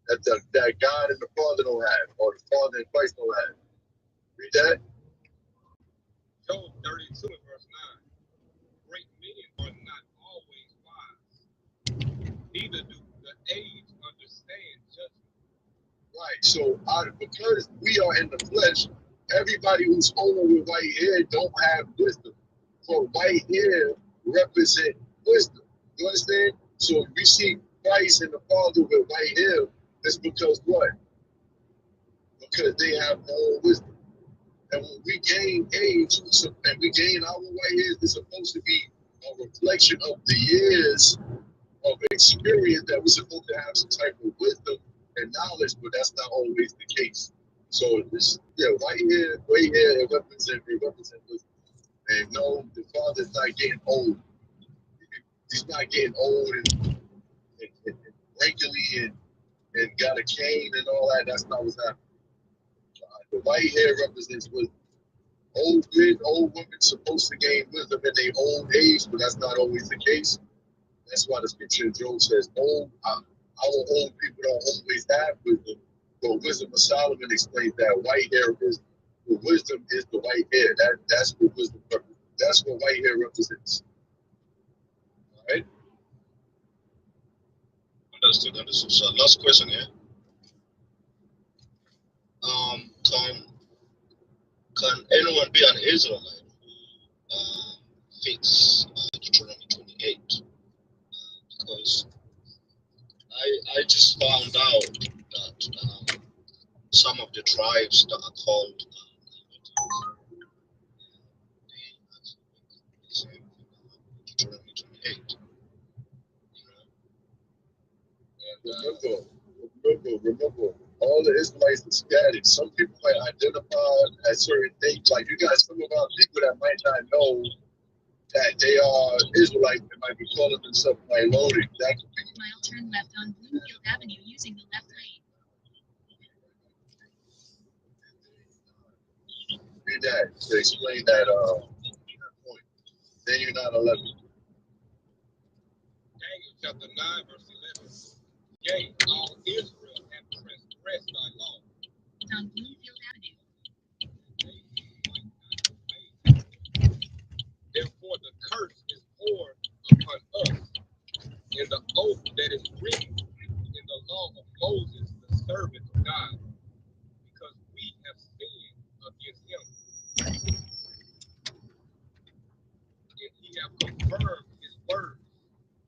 That God and the Father don't have, or the Father and Christ don't have. Read that. Job 32 and verse 9. Great men are not always wise, neither do the aged understand judgment. Right. So because we are in the flesh, everybody who's old with white hair don't have wisdom. For white hair represent wisdom. You understand? So if we see Christ and the Father with white hair, it's because what? Because they have no wisdom. And when we gain age and we gain our white hairs, it's supposed to be a reflection of the years of experience that we're supposed to have some type of wisdom and knowledge, but that's not always the case. So this, white hair, gray hair, it represents wisdom. And no, the Father's not getting old. He's not getting old and wrinkly and got a cane and all that. That's not what's happening. The white hair represents wisdom. Old men, old women supposed to gain wisdom in their old age, but that's not always the case. That's why the scripture in Job says, our old people don't always have wisdom. But Wisdom of Solomon explains that white hair is the wisdom is the white hair. That's what wisdom represents. That's what white hair represents. All right. Understood. So last question here. Can anyone be an Israelite who fits Deuteronomy 28? Because I just found out that some of the tribes that are called Deuteronomy 28. Remember, all the Israelites are scattered. Some people might identify as certain things. Like you got some of our people that might not know that they are Israelites. They might be calling themselves Nilotic. That could be. Mile turn left on Bloomfield Avenue using the left lane. Read that to explain that point. Then you're not 11. Daniel chapter 9 verse 11. Yea, all Israel have transgressed thy law. On Bloomfield Avenue. Therefore the curse is poured upon us in the oath that is written in the law of Moses, the servant of God, because we have sinned against him. And he have confirmed his words,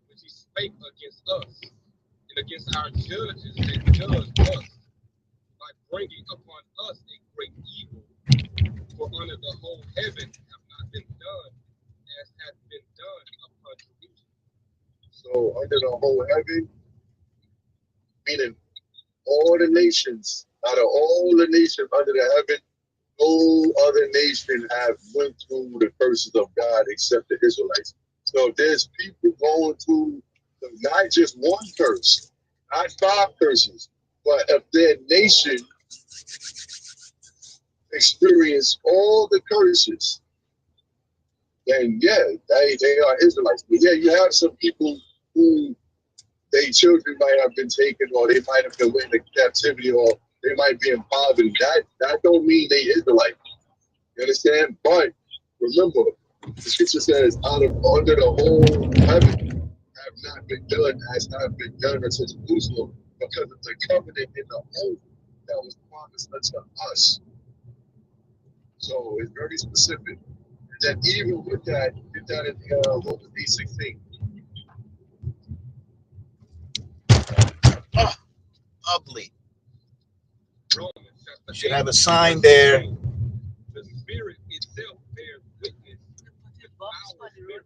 which he spake against us, and against our judges that judged us, by bringing upon us a great evil. For under the whole heaven have not been done as hath been done upon Jerusalem. So under the whole heaven, meaning all the nations, out of all the nations under the heaven, no other nation have went through the curses of God except the Israelites. So there's people going through not just one curse, not 5 curses, but if their nation experience all the curses, then yeah, they are Israelites. But yeah, you have some people who their children might have been taken, or they might have been went into captivity, or they might be in poverty. That don't mean they Israelites. You understand? But remember, the scripture says, out of under the whole heaven have not been done, has not been done unto Jerusalem, because of the covenant in the oath that was promised unto us. So it's very specific. And then even with that, get that in Romans 8:16. Oh, ugly. Romans chapter Should 8, have a sign there. the Spirit itself bears witness with our spirit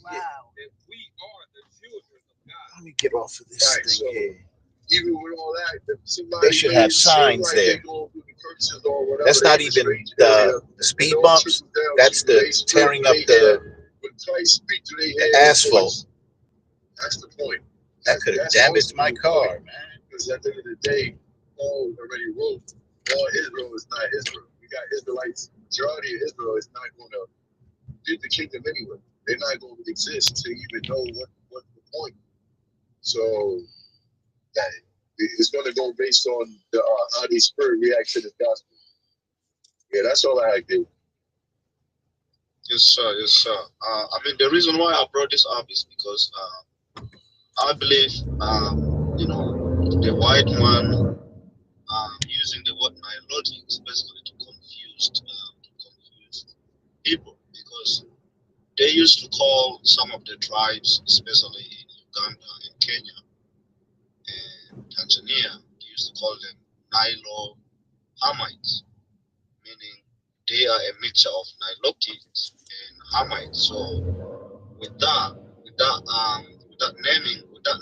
Wow. that we are the children of God. Let me get off of this Right, thing so here. even with all that, if somebody They should may have seem signs like there. they going through the curses or whatever, That's they not in a even strange area, the speed it all bumps. trickles down That's to the they spirit tearing they up have. the When Christ speak to their head asphalt. voice, that's the point. That could have That's damaged my ultimately the car, point. man. Because at the end of the day, Paul already wrote, all Israel is not Israel. We got Israelites, majority of Israel is not going to get the kingdom anyway. They're not going to exist to even know what's the point. So that it's going to go based on the how the spirit reacts to the gospel. Yeah, that's all I do. Yes, sir. Yes, sir. I mean, the reason why I brought this up is because I believe, the white man using the word nilotics basically to confuse people, because they used to call some of the tribes, especially in Uganda and Kenya and Tanzania, they used to call them Nilo Hamites, meaning they are a mixture of Nilotics and Hamites. So with that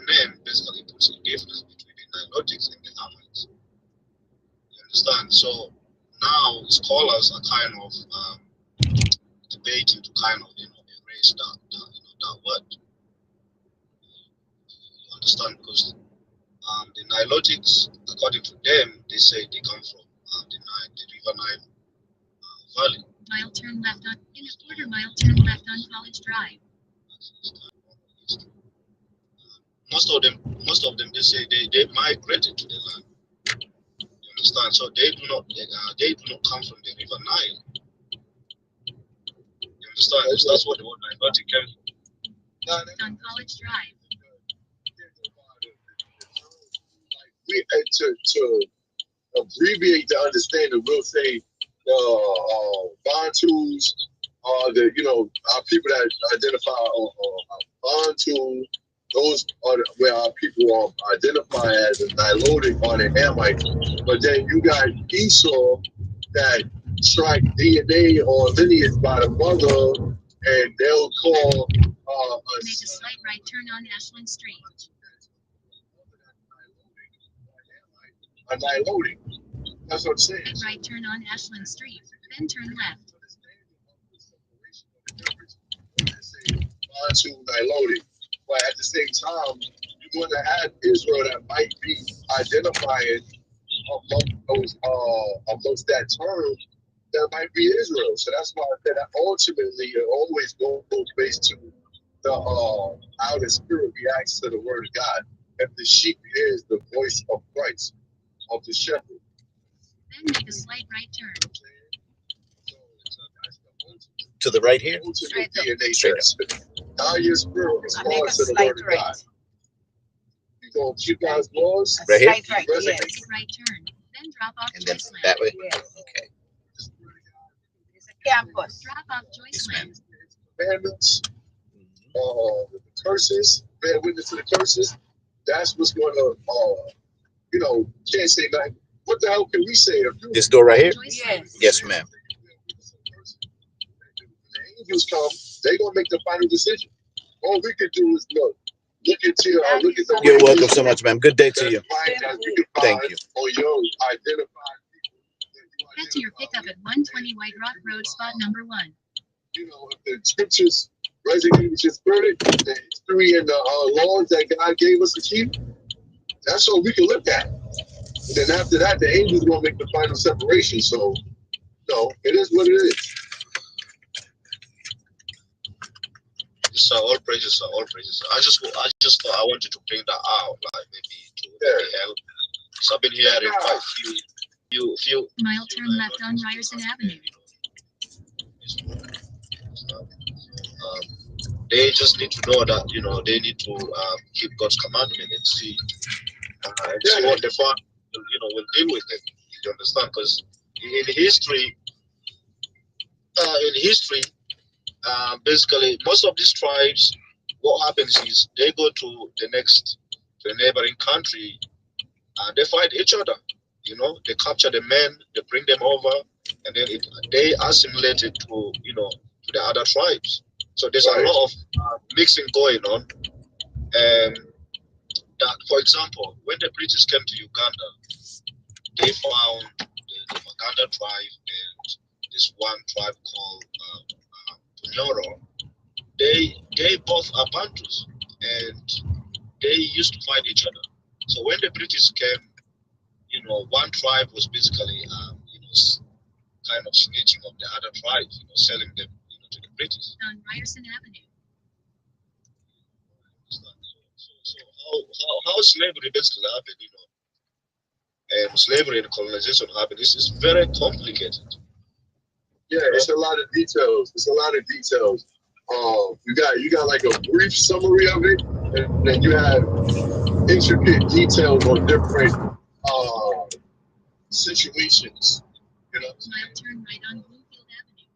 name basically puts a difference between the Nilotics and the Hamites. You understand? So now scholars are kind of debating to kind of erase that word. You understand? Because the Nilotics, according to them, they say they come from the River Nile Valley. Mile turn left on, in a quarter mile turn left on College Drive. Most of them, they say they migrated to the land. You understand? So they do not come from the River Nile. You understand? That's what the word Nilotic came from. On College Drive. We to abbreviate the understanding, we'll say Bantus, our people that identify Bantu. Those are where our people identify as a Nilotic or the Hamites. But then you got Esau that track DNA or lineage by the mother, and they'll call Make a slight right turn on Ashland Street. a Nilotic. That's what I'm saying. Make right turn on Ashland Street, then turn left. Bantu Nilotic. But at the same time, you're going to have Israel that might be identifying amongst that term that might be Israel. So that's why I said that ultimately it always goes based to the how the spirit reacts to the word of God. If the sheep hears the voice of Christ, of the shepherd. Then make a slight right turn. To the right here? Ultimate DNA test. How your spirit responds to the word of God. You gonna keep God's laws? Right here? Make a right turn, then drop off And then Joyce Land. that way? Yes. Okay. It's a campus. Drop off Joyce Land. Commandments, the curses, bear witness to the curses. That's what's going to, can't say nothing. What the hell can we say? If you, This door right here? Joyce Land. Yes, ma'am. the angels come, they're going to make the final decision. All we can do is look at the. You're welcome so much, ma'am. Good day to you. Thank you. Or identify people. Get to your pickup at 120 White Rock Road, spot number 1. If the scriptures resonate with your spirit, the history and the laws that God gave us to keep, That's all we can look at. And then after that, the angels gonna make the final separation. So, no, it is what it is. It's all praises, all praises. I just thought I wanted to bring that out, like maybe to maybe help. So I've been hearing quite few. Mile turn left on Ryerson Avenue. They just need to know that they need to keep God's commandment and see what the Father will deal with it. You understand? Because in history, basically most of these tribes, what happens is they go to the neighboring country and they fight each other. They capture the men, they bring them over, and then they assimilate it to the other tribes. So there's a lot of mixing going on. That, for example, when the British came to Uganda, they found the Baganda tribe and this one tribe called Punyoro. They both are Bantus, and they used to fight each other. So when the British came, one tribe was basically kind of snitching of the other tribes, selling them to the British. On Ryerson Avenue. So how slavery basically happened, and slavery and colonization happened. It's very complicated. Yeah, it's a lot of details. You got like a brief summary of it, and then you have intricate details on different situations. Mile turn right on Bloomfield Avenue.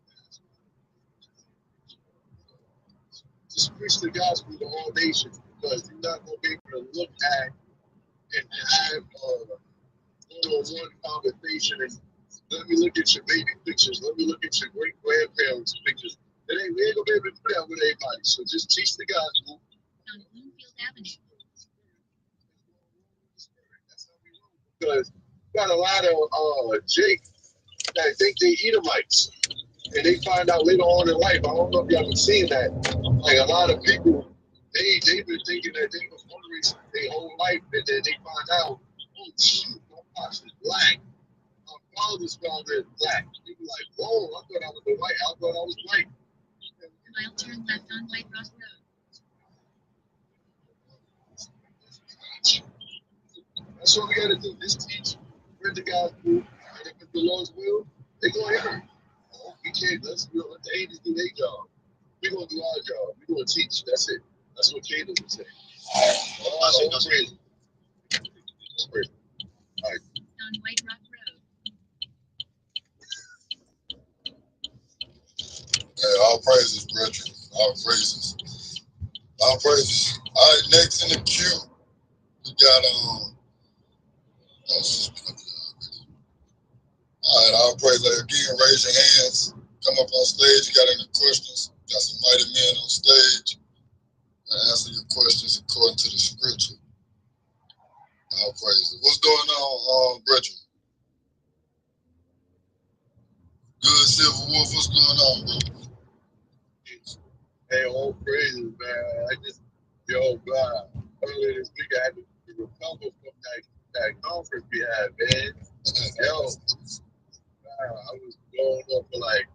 Just preach the gospel to all nations, because you're not going to be able to look at and have one-on-one conversation and let me look at your baby pictures, let me look at your great grandparents' pictures. We ain't gonna be able to do that with everybody. So just teach the gospel. On Bloomfield Avenue. Because you got a lot of Jake that think they Edomites, and they find out later on in life. I don't know if y'all been seeing that. Like a lot of people, they've been thinking that they were one race their whole life, and then they find out, oh shoot, my pops is black. My father's father is black. They be like, whoa, I thought I was white. I thought I was white. Mile turn left on White Rock Road. That's what we gotta do. Just teach, spread the gospel, and if it's the Lord's will, they gonna hear it. We can't let the angels do their job. We're gonna do our job. We're gonna teach. That's it. That's what Caleb would say. That's crazy. That's crazy. All right. On White Rock Road. Hey, all praises, brethren. All praises. All praises. All right, next in the queue, we got all right, all praises. Again, raise your hands. Come up on stage. You got any questions? Got some mighty men on stage. And answer your questions according to the scripture. All praises. What's going on, brethren? Good, Silver Wolf. What's going on, bro? Hey, all praises, man. God. Earlier this week, I had to recover from that conference we had, man. Yo, I was going up for like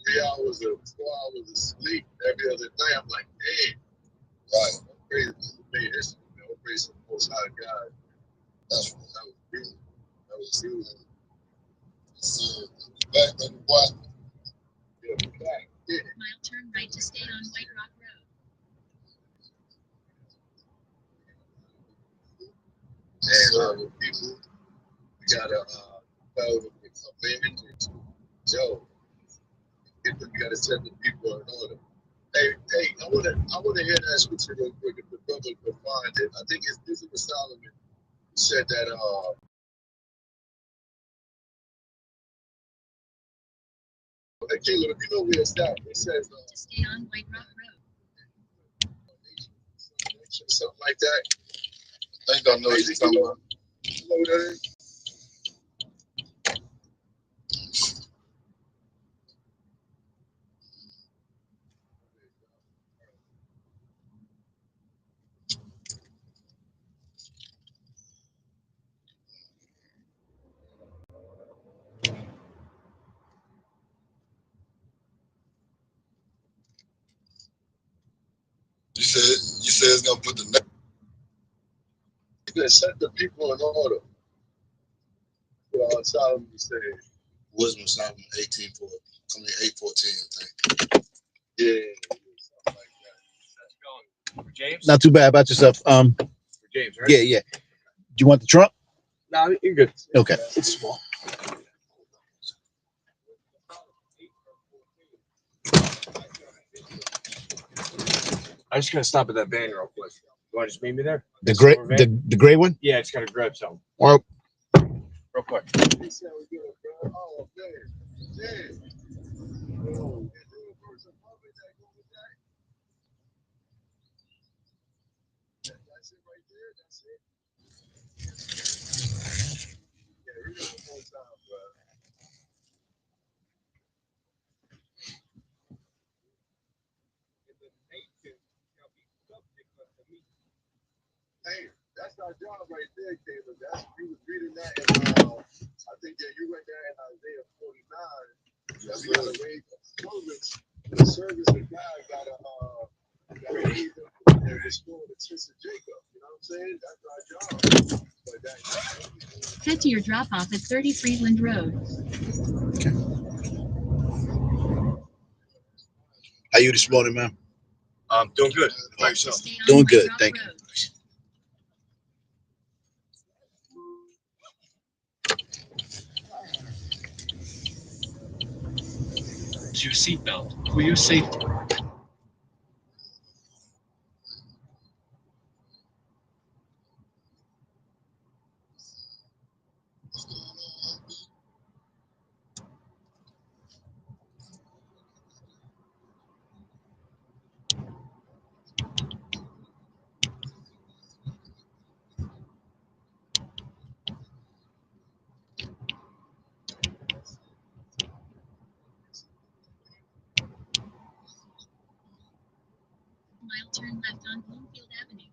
3 hours or 4 hours of sleep every other night. I'm like, damn. Right. All praises to me. All praises to the Most High God. That was beautiful. That was beautiful. So, back, baby boy. Yeah, we're back. Yeah. Mile turn right to stay on White Rock Road. And people, we gotta tell them it's a manager to Joe. We gotta set the people in order. Hey, I wanna hear that scripture real quick if the brother can find it. I think this is Solomon who said that hey, Caleb, if you know where it's at, it says to stay on White Rock Road. Something like that. I think I know what you're talking about. You know what that is? You said it's gonna put the Set the people in order. Solomon said. Wisdom Solomon 18:4. I mean 8:14, I think. Yeah. James? Not too bad. About yourself. For James, right? Yeah. Do you want the trunk? No, you're good. Okay. It's small. I just gotta stop at that van real quick. You want to just meet me there? The gray one? Yeah, it's gotta grab something. Well, real quick. Oh, man. Oh, that's it right there. That's it. Yeah, read it one more time, bro. Hey, that's our job right there, Caleb. That's we was reading that, and I think that you went there in Isaiah 49. That we gotta raise a service. The service of God gotta raise up and restore the tents of Jacob. You know what I'm saying? That's our job. But that, Head to your drop off at 33 Lind Road. how you this morning, man? Doing good. How about yourself? Stay on Doing White good, Rock thank you. Road. Use your seatbelt for your safety. Mile turn left on Bloomfield Avenue.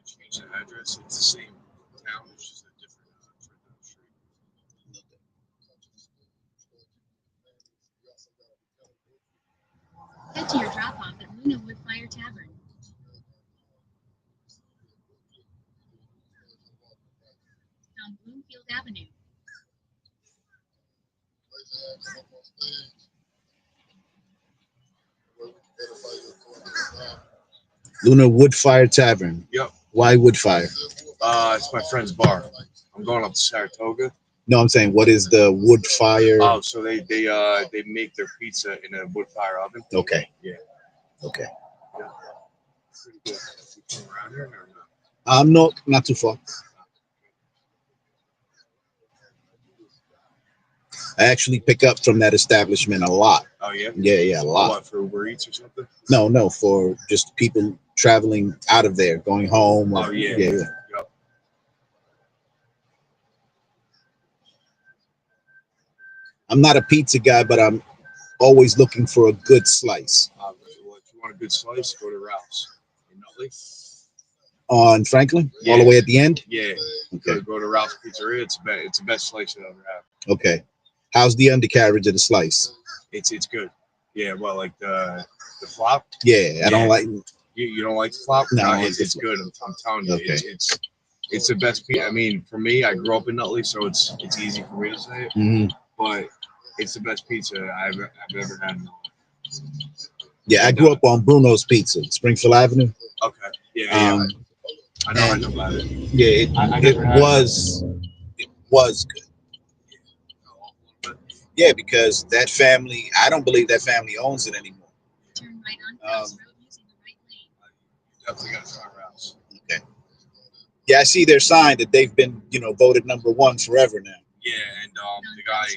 Change the address. It's the same town. It's just a different street. Head to your drop off at Luna Wood Fire Tavern. On Bloomfield Avenue. Luna Wood Fire Tavern. Yep. Why Wood Fire? It's my friend's bar. I'm going up to Saratoga. No, I'm saying, what is the wood fire? Oh, so they make their pizza in a wood fire oven. Okay. Yeah. Okay. Yeah. Pretty good. You from around here or not? No, not too far. I actually pick up from that establishment a lot. Oh yeah. Yeah, a lot. What, for Uber Eats or something? No, for just people traveling out of there, going home. Oh yeah. Yeah. Yep. I'm not a pizza guy, but I'm always looking for a good slice. Well, if you want a good slice, go to Ralph's in Nutley. On Franklin, Yeah. all the way at the end. Yeah. Okay. Go to Ralph's Pizzeria. It's the best slice you ever have. Okay. How's the undercarriage of the slice? It's good. Yeah. Well, like the flop. Yeah, I don't like. You don't like the flop? No, I don't like it's the good. I'm telling you, Okay. it's the best pizza. I mean, for me, I grew up in Nutley, so it's easy for me to say it. Mhm. But it's the best pizza I've ever had. Yeah, I grew up on Bruno's Pizza, Springfield Avenue. Okay. Yeah. I know about it. Yeah, it was good. Yeah, because that family, I don't believe that family owns it anymore. Turn right on Cross Road using the right lane. Definitely got to try Ralph's. Okay. Yeah, I see their sign that they've been, voted #1 forever now. Yeah, and the guy,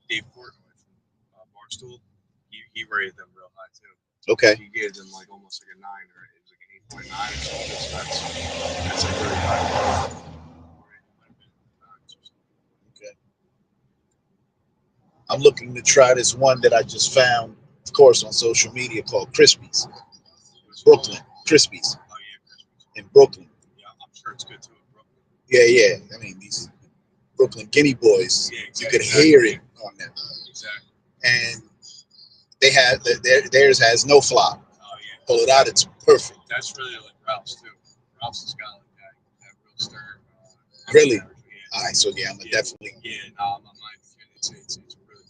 Dave Portnoy from Barstool, he rated them real high too. Okay. He gave them like almost like a 9, or it was like an 8.9 or something. So that's like very high. Okay. I'm looking to try this one that I just found, of course, on social media called Crispies, Brooklyn. Crispies Oh yeah, in Brooklyn. yeah. I'm sure it's good too in Brooklyn. Yeah, yeah. I mean, these Brooklyn Guinea boys, Yeah, you exactly. could hear it on them. Exactly. And they have theirs has no flop. Oh yeah. Pull it out, it's perfect. That's really like Ralph's too. Ralph's has got like that real stern. Really? Yeah. All right, so yeah, I'm gonna definitely. Yeah, no, I'm not it's a really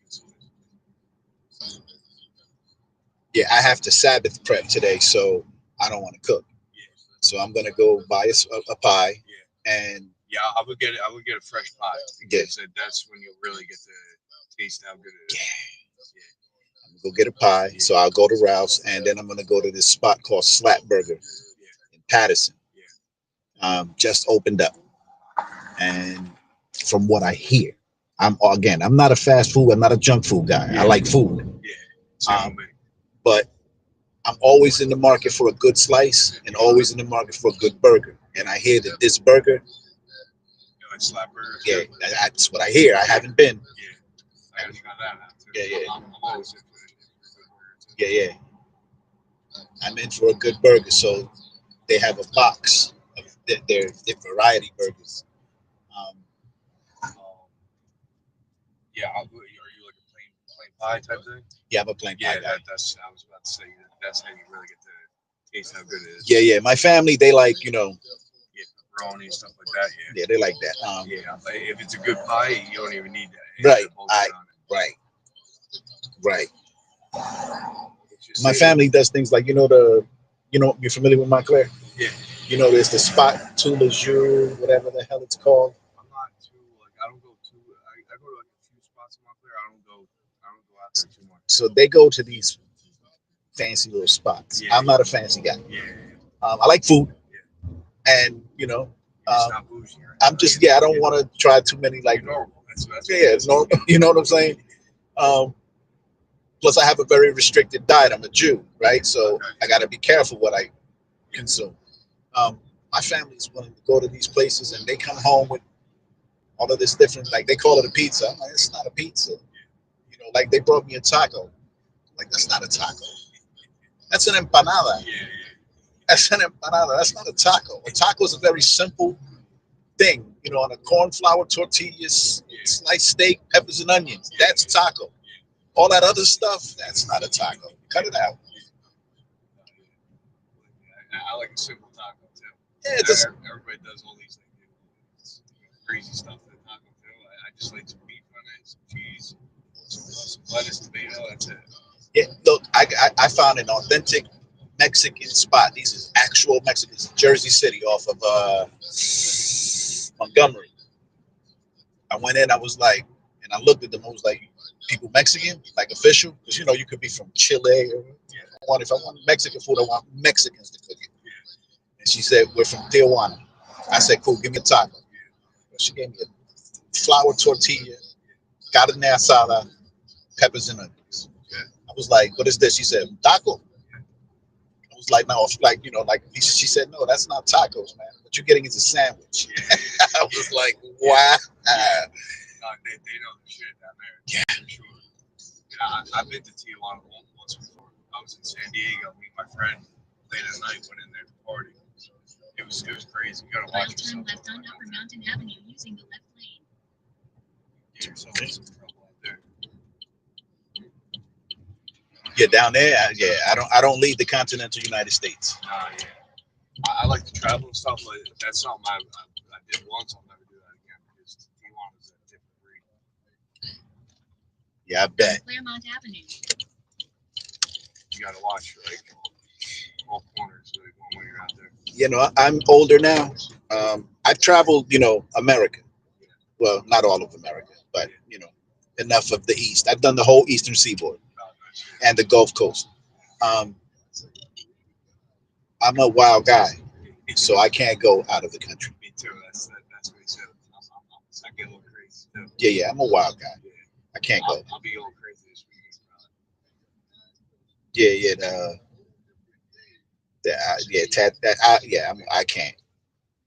good solution. Yeah, I have to Sabbath prep today, so I don't want to cook. Yeah. So I'm gonna go buy a pie, and Yeah, I would get a fresh pie. Yeah. Because that's when you'll really get to taste how good it is. I'm gonna go get a pie. So I'll go to Ralph's, and then I'm gonna go to this spot called Slap Burger in Patterson. Just opened up, and from what I hear, I'm not a fast food, I'm not a junk food guy. I like food. Yeah. But I'm always in the market for a good slice and always in the market for a good burger. And I hear that this burger, You like slap burgers? yeah, that's what I hear. I haven't been. I got that now too. Yeah. I'm always in for it. Yeah. I'm in for a good burger. So they have a box of their variety burgers. Yeah, are you like a plain pie type thing? Yeah, I'm a plain pie guy. That's I was about to say that's how you really get to taste how good it is. Yeah. My family, they like, Pepperoni and stuff like that. Yeah. Yeah, they like that. Yeah, if it's a good pie, you don't even need that. Right. My family does things like, you're familiar with Montclair? Yeah. There's the spot Tula Jour, whatever the hell it's called. I'm not too I don't go too. I go to like a few spots in Montclair. I don't go out there too much. So they go to these fancy little spots. Yeah. I'm not a fancy guy. Yeah. I like food, and It's not bougie, right? I'm just I don't want to try too many like. Normal. That's It's normal. You know what I'm saying? Plus, I have a very restricted diet. I'm a Jew, right? So I got to be careful what I consume. My family is willing to go to these places, and they come home with all of this different, like they call it a pizza. I'm like, it's not a pizza. Like they brought me a taco. Like, that's not a taco. That's an empanada. That's an empanada. That's not a taco. A taco is a very simple thing. On a corn flour tortillas, sliced steak, peppers and onions. That's a taco. All that other stuff, that's not a taco. Cut it out. I like a simple taco too. Yeah, just everybody does all these things, crazy stuff in a taco too. I just like some beef on it, some cheese, some lettuce, tomato. That's it. Yeah, look, I found an authentic Mexican spot. These is actual Mexicans, Jersey City, off of Montgomery. I went in, I was like, and I looked at them. I was like, people Mexican, like official, because you could be from Chile. If I want Mexican food, I want Mexicans to cook it. And she said, we're from Tijuana. I said, cool, give me a taco. She gave me a flour tortilla, carne asada, peppers and onions. I was like, what is this? She said, taco. I was like, no, she said, no, that's not tacos, man. What you're getting is a sandwich. I was like, wow. They know the shit down there. Yeah. For sure. Yeah, I've been to Tijuana once before. I was in San Diego, me and my friend late at night went in there to party. It was crazy. You gotta watch Turn yourself. left on Upper Mountain Avenue using the left lane. Get yourself in some trouble out there. Yeah, down there, I don't leave the continental United States. Yeah. I like to travel and stuff, but that's something I did once. I'll never do that again because Tijuana is a different breed. Yeah, I bet. Claremont Avenue. You gotta watch all corners when you're out there. I'm older now. I've traveled, America. Well, not all of America, but enough of the East. I've done the whole Eastern Seaboard and the Gulf Coast. I'm a wild guy, so I can't go out of the country. Me too. That's what he said. I get a little crazy too. Yeah, I'm a wild guy. I can't go. I'll be a little crazy this weekend. I can't.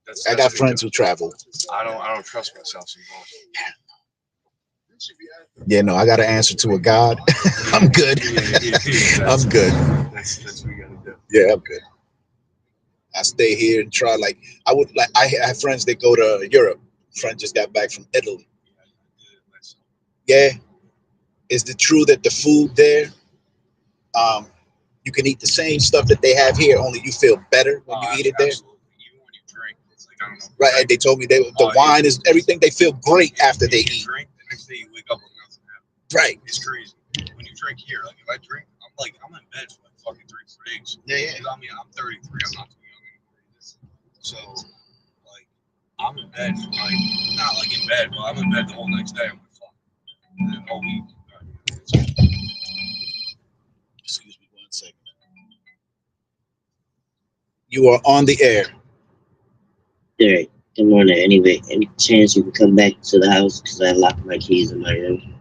That's I got friends who travel. I don't trust myself sometimes. Yeah, no, I got to answer to a God. I'm good. I'm good. That's what you gotta do. Yeah, I'm good. I stay here and try. Like I would like. I have friends that go to Europe. Friend just got back from Italy. Yeah, is it true that the food there, um, you can eat the same stuff that they have here, only you feel better when you eat it there? Absolutely. Even when you drink, it's like I don't know. Right, and they told me the wine is everything. They feel great after they eat. Drink, the next day you wake up with nothing happened. Right. It's crazy. When you drink here, like if I drink, I'm in bed for like fucking 3-4 days. Yeah, yeah. 'Cause I mean, I'm 33. I'm not too young anymore. So, like, I'm in bed for like not like in bed, but I'm in bed the whole next day. I'm like, fuck. And then all week. Excuse me 1 second. You are on the air. All right. Good morning. Anyway, any chance you can come back to the house because I locked my keys in my room?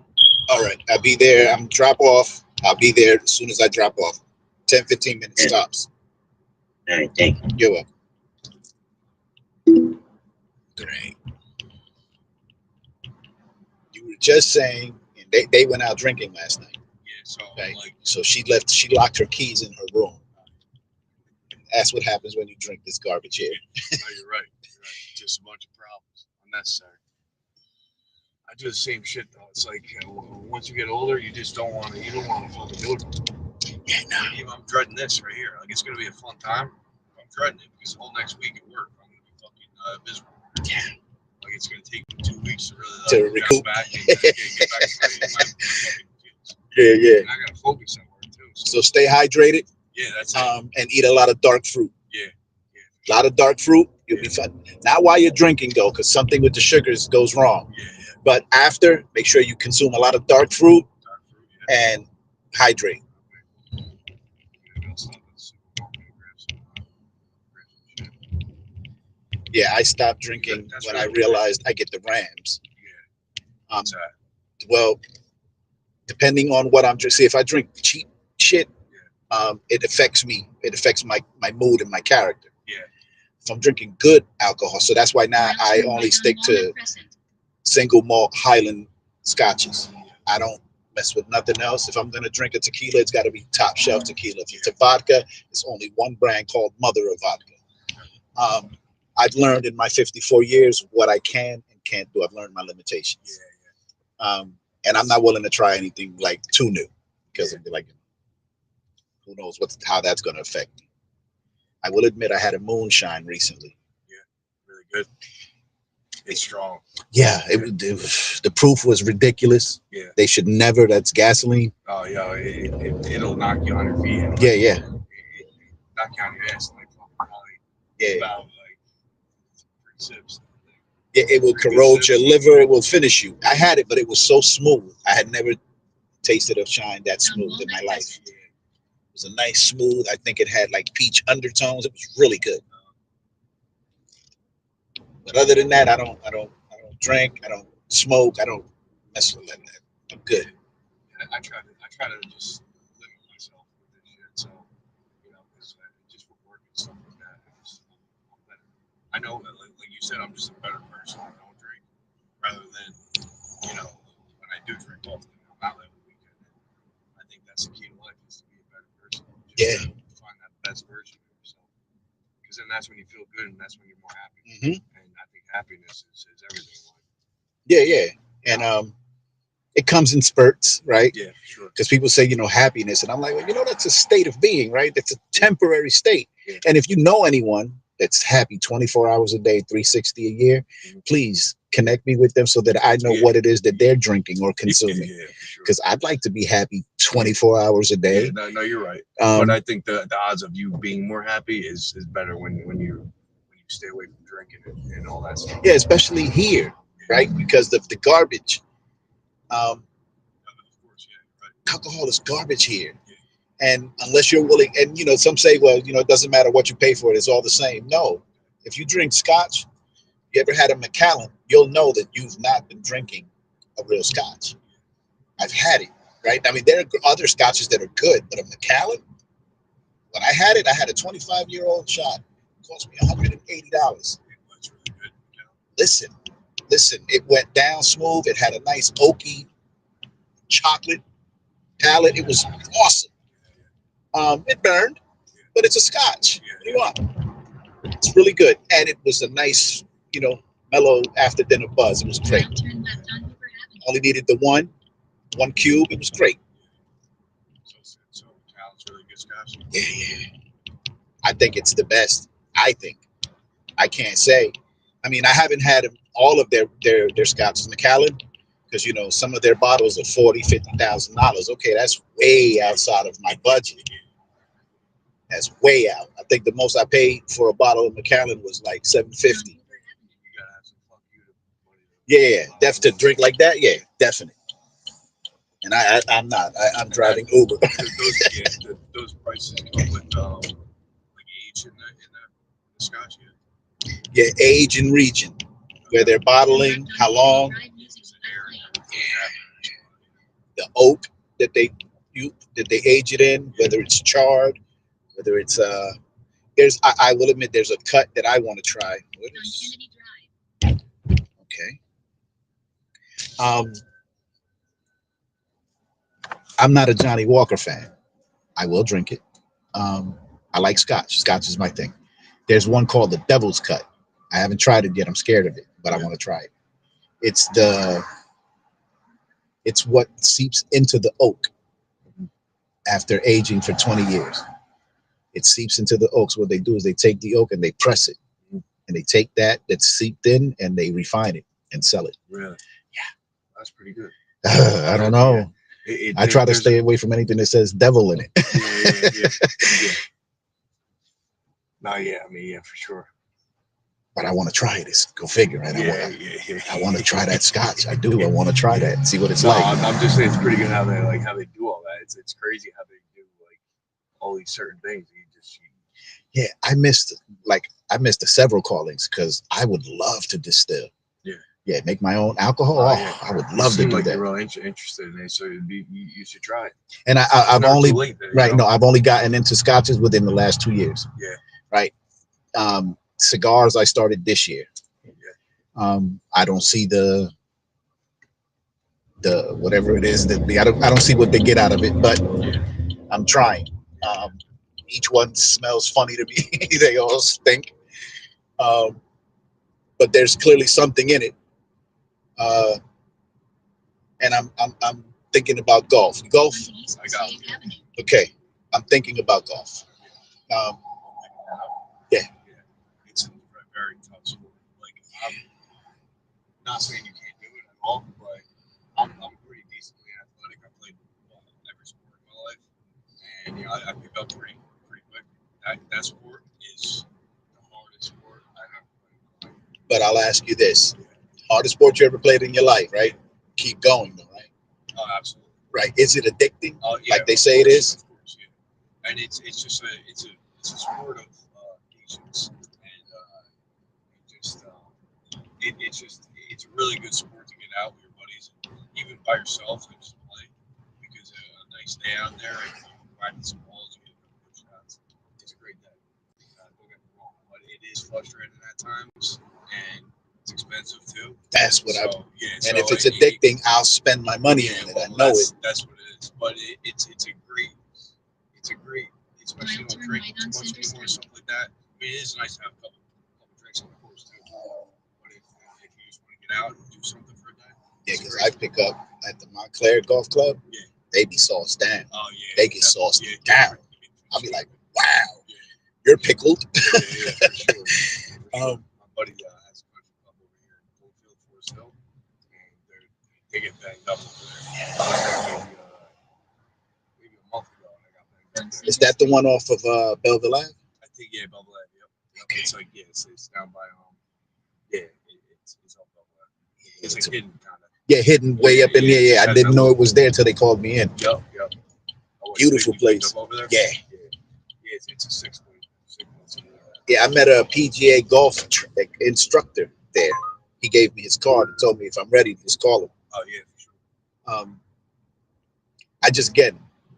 All right, I'll be there. I'm drop off. I'll be there as soon as I drop off. 10-15 minutes stops. All right, thank you. You're welcome. Great. You were just saying, and they went out drinking last night. Yeah, so Right. like, So she locked her keys in her room. That's what happens when you drink this garbage here. no, you're right. Just a bunch of problems, unnecessary. I do the same shit though. It's like once you get older, you just don't want to. You don't want to fucking do it. Yeah, no. Like, even I'm dreading this right here. Like it's gonna be a fun time. I'm dreading it because the whole next week at work, I'm gonna be fucking miserable. Yeah. Like it's gonna take me 2 weeks to really To recoup. back and get back to my fucking kids. Yeah, yeah. And I gotta focus on work too. So stay hydrated. Yeah, that's it. And eat a lot of dark fruit. Yeah. A lot of dark fruit. You'll be fine. Not while you're drinking though, because something with the sugars goes wrong. Yeah. But after, make sure you consume a lot of dark fruit and hydrate. Yeah, I stopped drinking when I realized I get the Rams. Well, depending on what I'm drinking, see if I drink cheap shit, it affects me. It affects my mood and my character. Yeah. If I'm drinking good alcohol, so that's why now I only stick to single malt Highland scotches. I don't mess with nothing else. If I'm gonna drink a tequila, it's got to be top shelf tequila. If it's a vodka, it's only one brand called Mother of Vodka. I've learned in my 54 years what I can and can't do. I've learned my limitations. And I'm not willing to try anything like too new because it'd be like, who knows how that's going to affect me. I will admit I had a moonshine recently. Yeah, really good. It's strong. Yeah, the proof was ridiculous. Yeah. They should never. That's gasoline. Oh yeah, it'll knock you on your feet. Yeah, yeah. Knock you on your ass like yeah. About like 3 sips. Yeah, it will corrode your liver. It will finish you. I had it, but it was so smooth. I had never tasted a shine that smooth in my life. It was a nice smooth. I think it had like peach undertones. It was really good. But other than that, I don't drink. I don't smoke. I don't mess with that. I'm good. I try to just limit myself with this shit. So, you know, just for work and stuff like that, I'm better. I know that, like you said, I'm just a better person. I don't drink, rather than, you know, when I do drink often, I'm out every weekend. I think that's the key to life, is to be a better person. Just to find that best version of yourself. Because then that's when you feel good, and that's when you're more happy. Mm-hmm. And I think happiness is everything in life. Yeah, yeah. And it comes in spurts, right? Yeah, sure. Because people say, you know, happiness. And I'm like, well, you know, that's a state of being, right? That's a temporary state. Yeah. And if you know anyone that's happy 24 hours a day, 360 a year, please connect me with them so that I know what it is that they're drinking or consuming. Because I'd like to be happy 24 hours a day. Yeah, no, you're right. But I think the odds of you being more happy is better when you stay away from drinking and all that stuff. Yeah, especially here, right? Because of the garbage. Alcohol is garbage here. And unless you're willing, and you know, some say, well, you know, it doesn't matter what you pay for it, it's all the same. No. If you drink scotch, you ever had a Macallan, you'll know that you've not been drinking a real scotch. I've had it, right? I mean, there are other scotches that are good, but a Macallan, when I had it, I had a 25-year-old shot. It cost me $180. Listen, listen, it went down smooth. It had a nice oaky chocolate palate. It was awesome. It burned, but it's a Scotch. What do you want? It's really good, and it was a nice, mellow after dinner buzz. It was great. Only needed the one cube. It was great. So Macallan's really good Scotch. Yeah. I think it's the best. I think. I can't say. I mean, I haven't had all of their scotches, Macallan, because some of their bottles are $40,000-$50,000. Okay, that's way outside of my budget. That's way out. I think the most I paid for a bottle of Macallan was like $750. Yeah, to drink like that. Yeah, definitely. And I'm not. I'm driving Uber. Those prices come with like age in the Scotch. Yeah, age and region, where they're bottling, how long, the oak that they age it in, whether it's charred, whether it's I will admit there's a cut that I want to try. Okay. I'm not a Johnny Walker fan. I will drink it. I like Scotch. Scotch is my thing. There's one called the Devil's Cut. I haven't tried it yet. I'm scared of it, but I want to try it. It's what seeps into the oak after aging for 20 years. It seeps into the oak. So what they do is they take the oak and they press it, and they take that's seeped in and they refine it and sell it. Really? Yeah. That's pretty good. I don't know. I try to stay away from anything that says devil in it. Yeah. No, yeah, I mean, yeah, for sure. But I want to try it. Go figure, right? I want to try that Scotch. I do. I want to try that and see what it's like. I'm just saying it's pretty good how they do all that. It's crazy how they do like all these certain things. Yeah, I missed several callings because I would love to distill. Yeah, make my own alcohol. I would love to do that. You're really interested in it, so you should try it. And I've only I've only gotten into scotches within the last 2 years. Yeah. Right. Cigars I started this year. Yeah. I don't see the whatever it is that I don't see what they get out of it, but I'm trying. Each one smells funny to me. They all stink. But there's clearly something in it. And I'm thinking about golf. Golf. Okay, I'm thinking about golf. Yeah. It's a very tough sport. Like, I'm not saying you can't do it at all, but I'm pretty decently athletic. I played every sport in my life, and I pick up pretty quick. That sport is the hardest sport I have played. But I'll ask you this. Hardest sport you ever played in your life, right? Keep going, though, right? Oh, absolutely. Right. Is it addicting? Oh, yeah, like they say it is? Of course, yeah. And it's just a sport of patience, and it's a really good sport to get out with your buddies, and even by yourself, and just play. Because a nice day out there, and you practice some balls, you get good shots. It's a great day. Don't get me wrong, but it is frustrating at times, and it's expensive too. That's what and if it's addicting, I'll spend my money on it. I know it. That's what it is. But it's a great, especially don't drink too much anymore or something like that. I mean, it is nice to have a couple drinks on the course too. But if you just want to get out and do something for a day. Yeah, because I pick up at the Montclair Golf Club. Yeah. They be sauced down. Oh yeah. They get sauced down. I'll be like, wow, you're pickled. Yeah, for sure. My buddy has a country club over here in Goldfield, Forest Hill, and they get banged up over there. Maybe a month ago, and I got banged up there. Is that the one off of Belleville Ave? I think Belleville Ave. Yep. Okay. It's like it's down by it's on Belleville Ave. It's like hidden kind of. Yeah, hidden way up in there. Yeah, I didn't know it was there until they called me in. Yep. Beautiful place. Yeah. It's a 6 week. Yeah, I met a PGA golf instructor there. He gave me his card and told me if I'm ready, just call him. Oh yeah, for sure. I just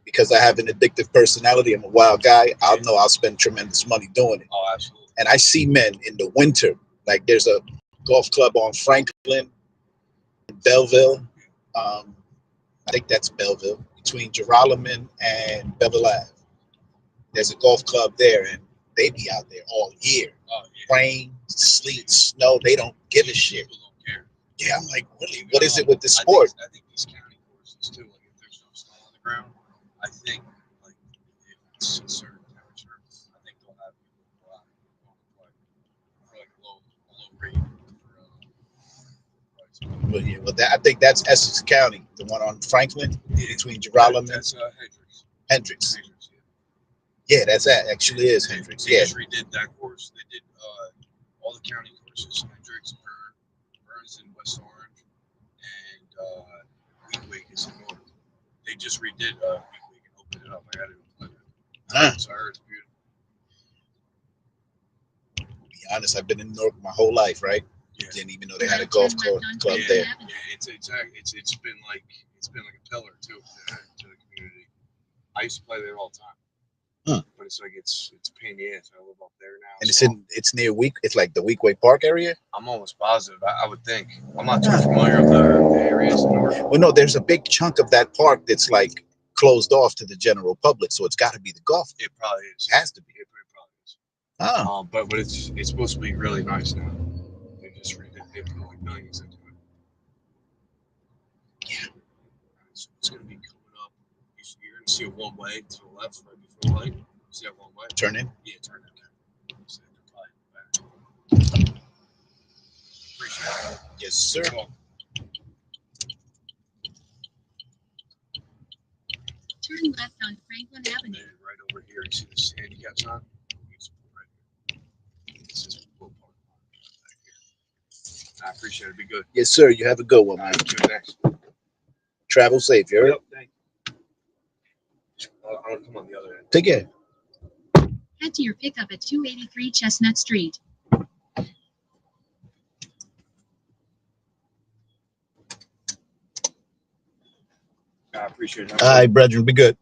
because I have an addictive personality. I'm a wild guy. I'll spend tremendous money doing it. Oh, absolutely. And I see men in the winter, like there's a golf club on Franklin, Belleville. I think that's Belleville, between Girolamo and Beverly Ave. There's a golf club there, and they be out there all year. Oh, yeah. Rain, sleet, snow, they don't give a shit. People don't care. Yeah, I'm like, really? What is it with the sport? I think these county courses too. Like if there's no snow on the ground, I think like if it's a certain temperature, I think they'll have people go out and play for like a low rate. Well, yeah, well, I think that's Essex County, the one on Franklin, between Girolamo. That's Hendricks. Hendricks. Hendricks, Yeah, that's that. Actually, is Hendricks. They Yeah. just redid that course. They did all the county courses: Hendricks, Burns, and West Orange, and Weequahic is in North. They just redid Weequahic and opened it up. I got to go play it. So I heard it's beautiful. To be honest, I've been in Newark my whole life, right? Yeah. Didn't even know they had a golf club there. Yeah, it's been like a pillar too to the community. I used to play there all the time, but it's like it's a pain in the ass. I live up there now, And it's near it's like the Weequahic Park area. I'm almost positive. I would think. I'm not too familiar with the areas in North. Well, no, there's a big chunk of that park that's like closed off to the general public, so it's got to be the golf. It probably is. It has to be. It probably is. Oh. But it's supposed to be really nice now. They just they put like millions into it. Yeah. So it's gonna be coming up. You're gonna see a one way to the left right before the light. See that one way? Turn in. Yeah, turn in. So they're probably back. Appreciate it. Yes, sir. Turn left on Franklin Avenue. Right over here, you see this handicap sign? Right here. This is Will Park. I appreciate it. Be good. Yes, sir. You have a good one, man. Next. Travel safe. You heard? Yep, thank you. I'm gonna come on the other end. Take care. Head to your pickup at 283 Chestnut Street. I appreciate it. All right, brethren. Be good.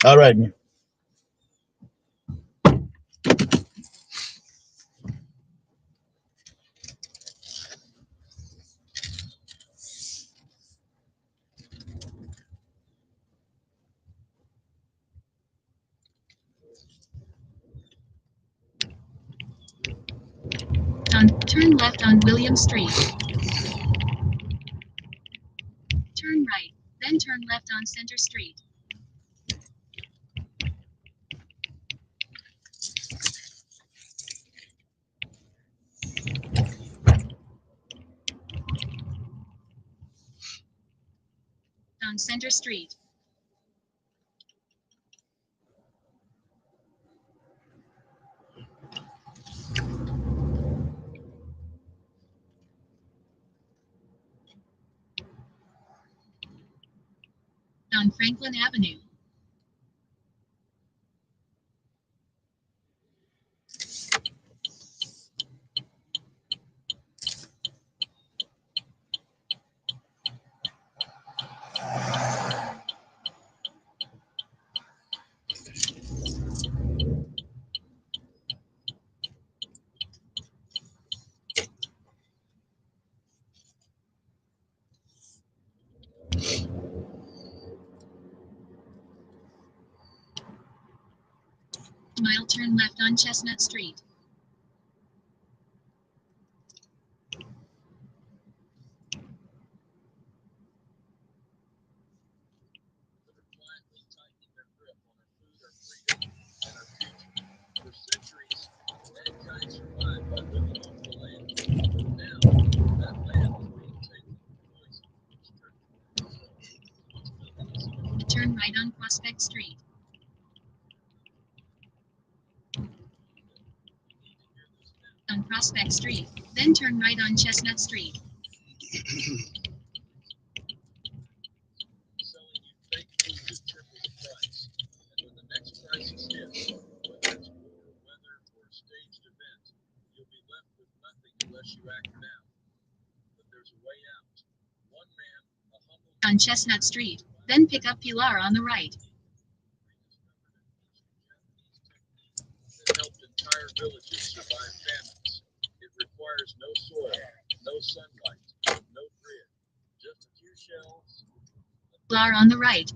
All right, man. Turn left on William Street. Turn right, then turn left on Center Street. On Center Street. On Franklin Avenue. Mile turn left on Chestnut Street. For centuries, mankind survived by living off the land. Now, that land is being taken poison. Turn right on Prospect Street. On Prospect Street, then turn right on Chestnut Street. Selling you fake food at triple the price. And when the next crisis hits, whether it's war, weather, or a staged event, you'll be left with nothing unless you act now. and Chestnut Street, then pick up Pilar on the right. That helped entire villages survive famines. It requires no soil, no sunlight, no grid, just a few shells. Pilar on the right.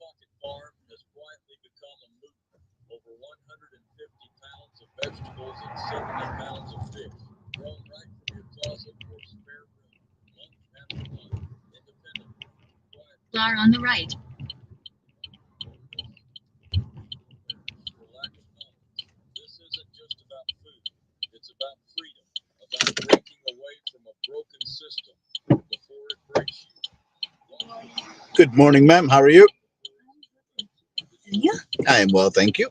Pocket Farm has quietly become a movement. Over 150 pounds of vegetables and 70 pounds of fish, grown right from your closet or spare room, month after month, independently. Pilar on the right. For lack of knowledge, this isn't just about food. It's about freedom, about breaking away from a broken system before it breaks you. Good morning, ma'am. How are you? Yeah. I am well, thank you.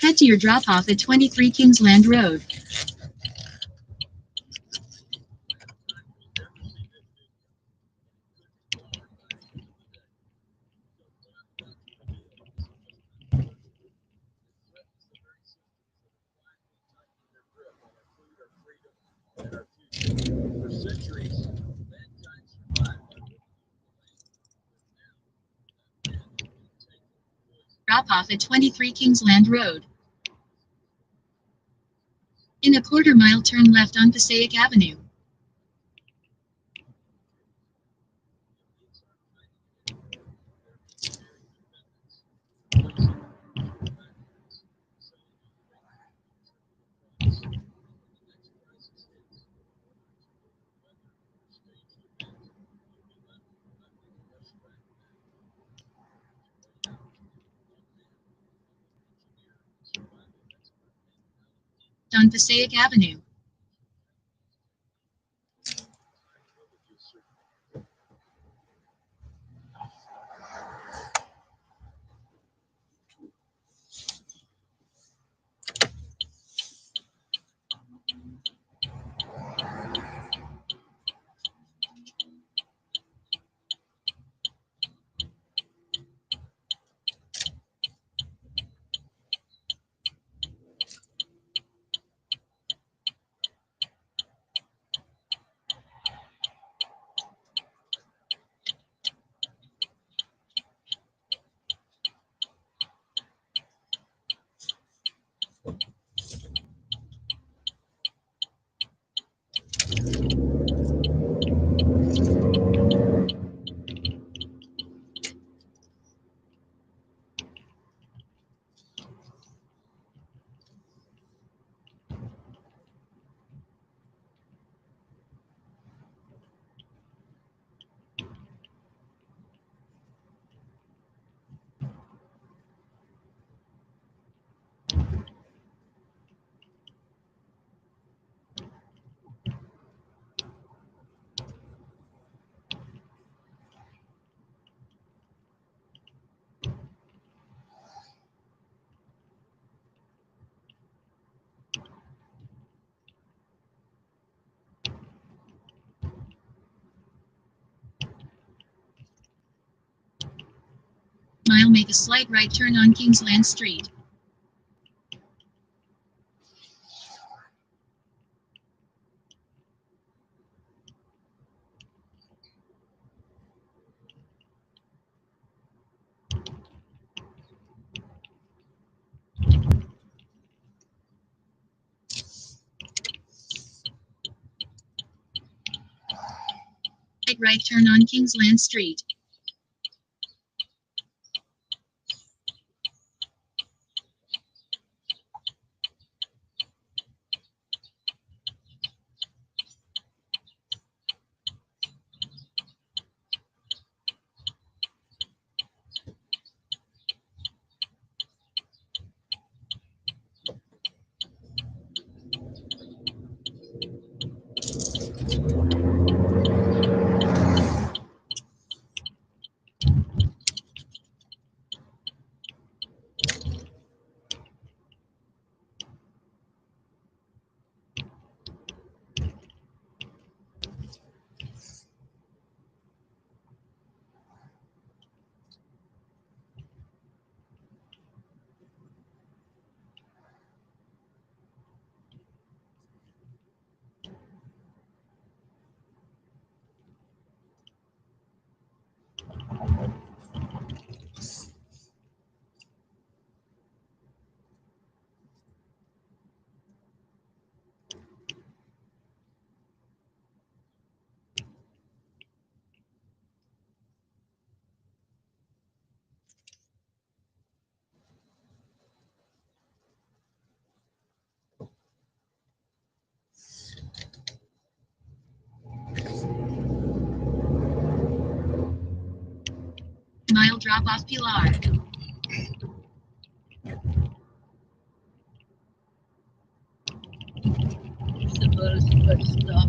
Head to your drop-off at 23 Kingsland Road. For centuries, mankind survived. Drop-off at 23 Kingsland Road. In a quarter-mile, turn left on Passaic Avenue. On Passaic Avenue. Mile, make a slight right turn on Kingsland Street. Right turn on Kingsland Street. Mile drop off Pilar. Supposed to put stuff.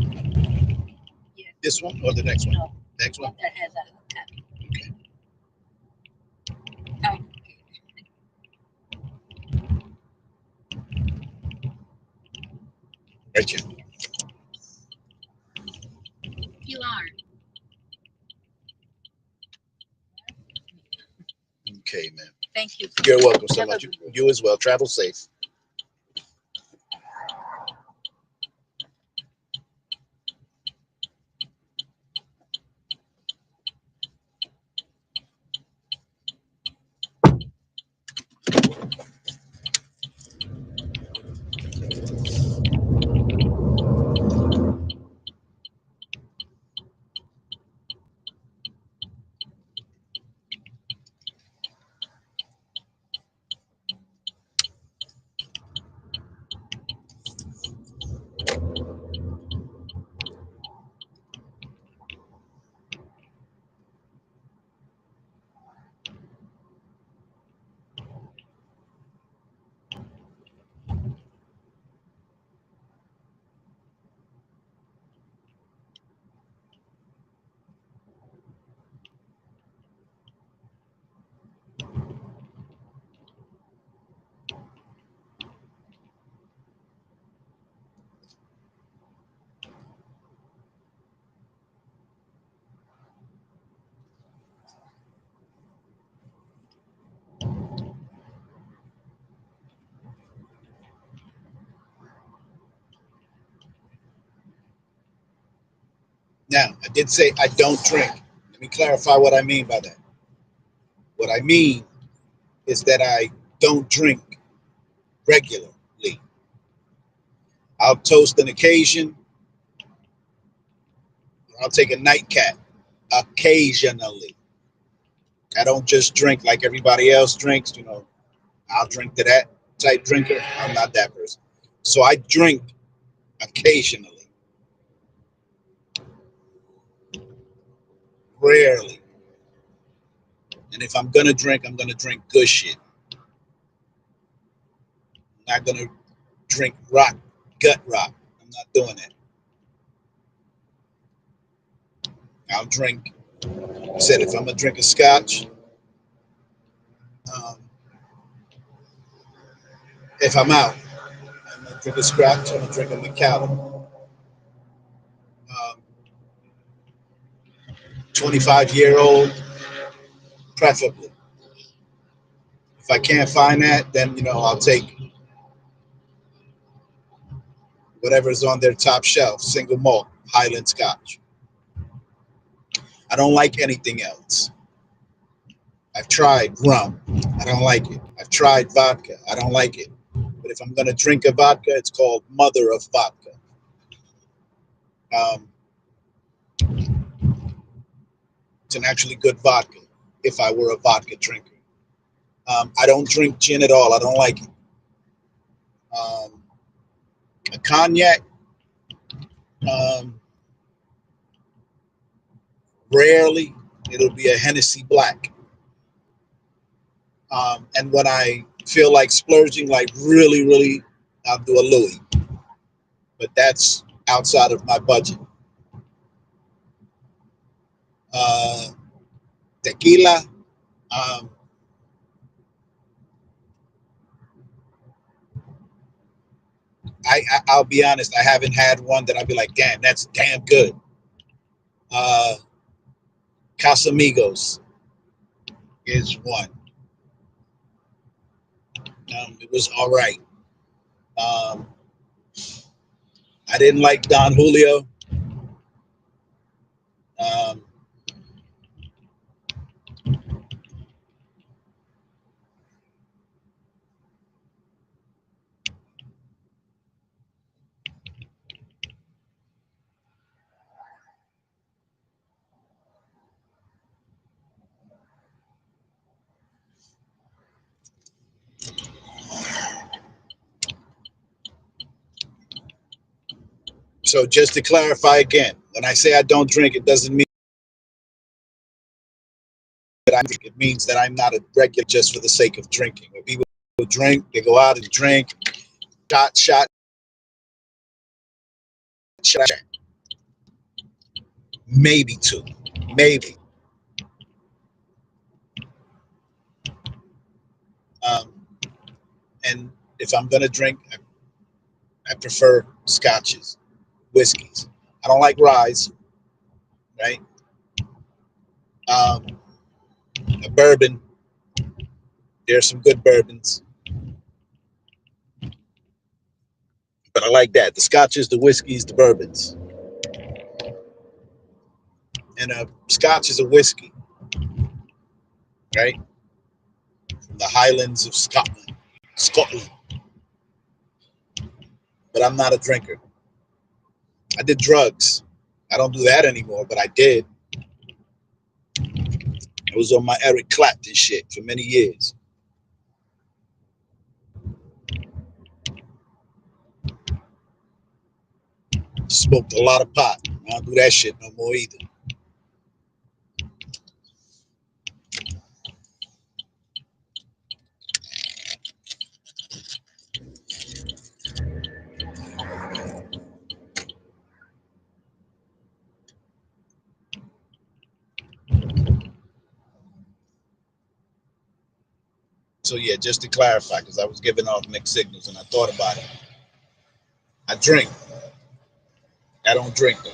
This one or the next one? No. Next one. That has a tap. Right here. Pilar. Okay, man. Thank you. You're welcome so much. You as well. Travel safe. Now, I did say I don't drink. Let me clarify what I mean by that. What I mean is that I don't drink regularly. I'll toast an occasion. I'll take a nightcap occasionally. I don't just drink like everybody else drinks. You know, I'll drink to that type drinker. I'm not that person. So I drink occasionally. Rarely. And if I'm gonna drink, I'm gonna drink good shit. I'm not gonna drink rock, gut rock. I'm not doing that. I'll drink. I said if I'm gonna drink a scotch, if I'm out, I'm gonna drink a scotch. I'm gonna drink a Macallan. 25-year-old, preferably. If I can't find that, then I'll take whatever's on their top shelf, single malt, Highland Scotch. I don't like anything else. I've tried rum. I don't like it. I've tried vodka. I don't like it. But if I'm going to drink a vodka, it's called Mother of Vodka. It's an actually good vodka if I were a vodka drinker. I don't drink gin at all. I don't like it. A cognac, rarely. It'll be a Hennessy Black. And when I feel like splurging, like really, really, I'll do a Louis. But that's outside of my budget. Tequila. I'll be honest, I haven't had one that I'll be like, damn, that's damn good. Casamigos is one. It was all right. I didn't like Don Julio. So just to clarify again, when I say I don't drink, it doesn't mean that It means that I'm not a regular just for the sake of drinking. When people drink, they go out and drink, shot. Maybe two, maybe. And if I'm gonna drink, I prefer scotches, whiskeys. I don't like ryes, right? A bourbon. There's some good bourbons, but I like that. The scotches, the whiskeys, the bourbons, and a scotch is a whiskey, right? From the Highlands of Scotland. But I'm not a drinker. I did drugs. I don't do that anymore, but I did. I was on my Eric Clapton shit for many years. Smoked a lot of pot. I don't do that shit no more either. So yeah, just to clarify, because I was giving off mixed signals and I thought about it. I drink. I don't drink though.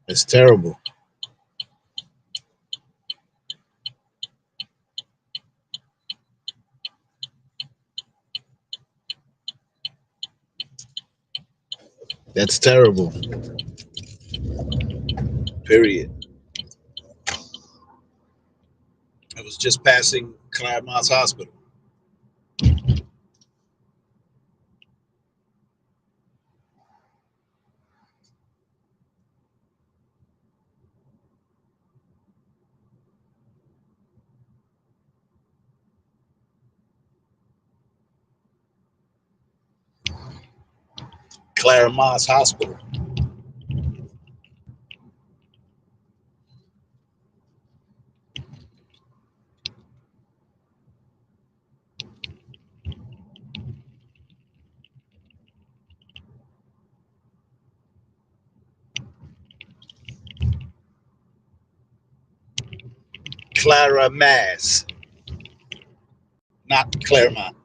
It's terrible. That's terrible. Period. I was just passing Claremont Hospital. Claremont Hospital. Clara Mass, not Claremont.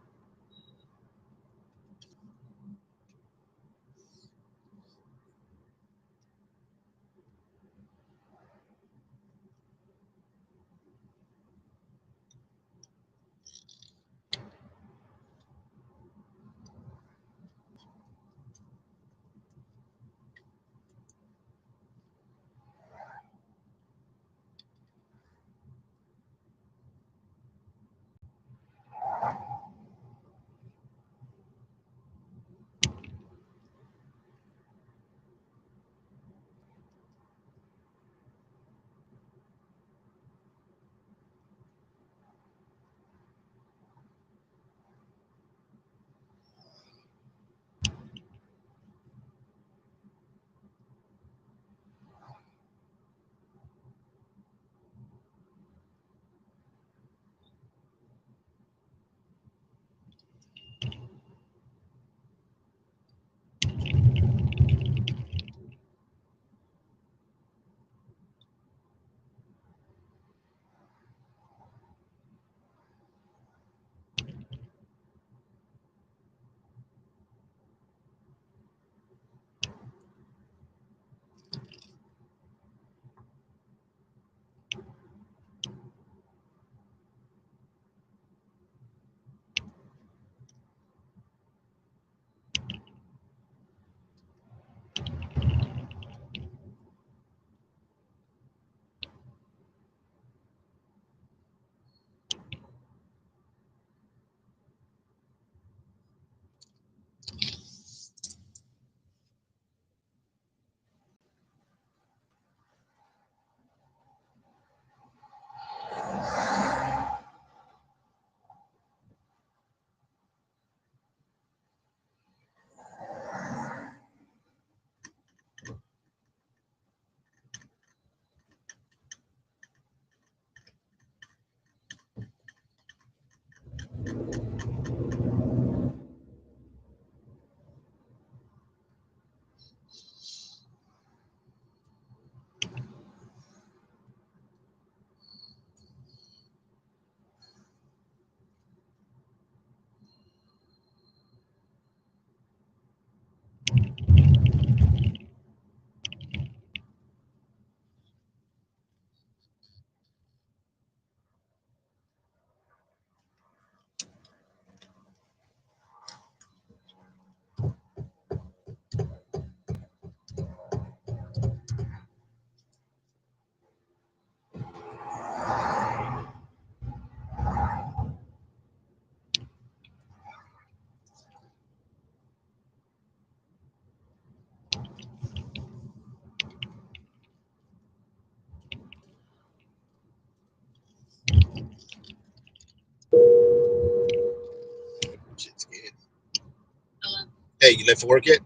Hey, you left for work yet?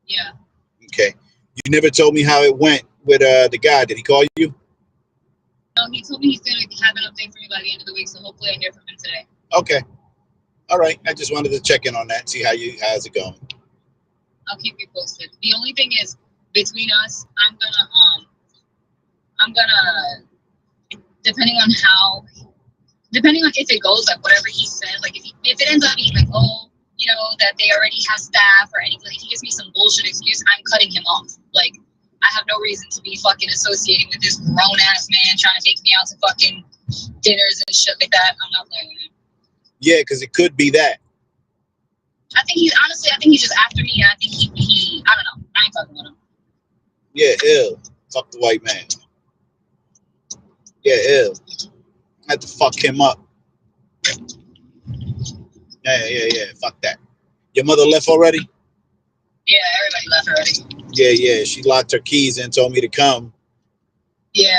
Yeah. Okay. You never told me how it went with the guy. Did he call you? No, he told me he's gonna have an update for me by the end of the week, so hopefully I hear from him today. Okay. All right. I just wanted to check in on that, see how's it going. I'll keep you posted. The only thing is, between us, I'm gonna, depending on if it goes, like whatever he said, like if it ends up being like, oh, you know, that they already have staff or anything, if he gives me some bullshit excuse, I'm cutting him off. Like, I have no reason to be fucking associating with this grown ass man trying to take me out to fucking dinners and shit like that. I'm not playing with him. Yeah, because it could be that. I think he's just after me, and I think he I don't know. I ain't fucking with him. Yeah, ill. Fuck the white man. Yeah, ill. I had to fuck him up. Yeah. Fuck that. Your mother left already? Yeah, everybody left already. Yeah. She locked her keys and told me to come. Yeah.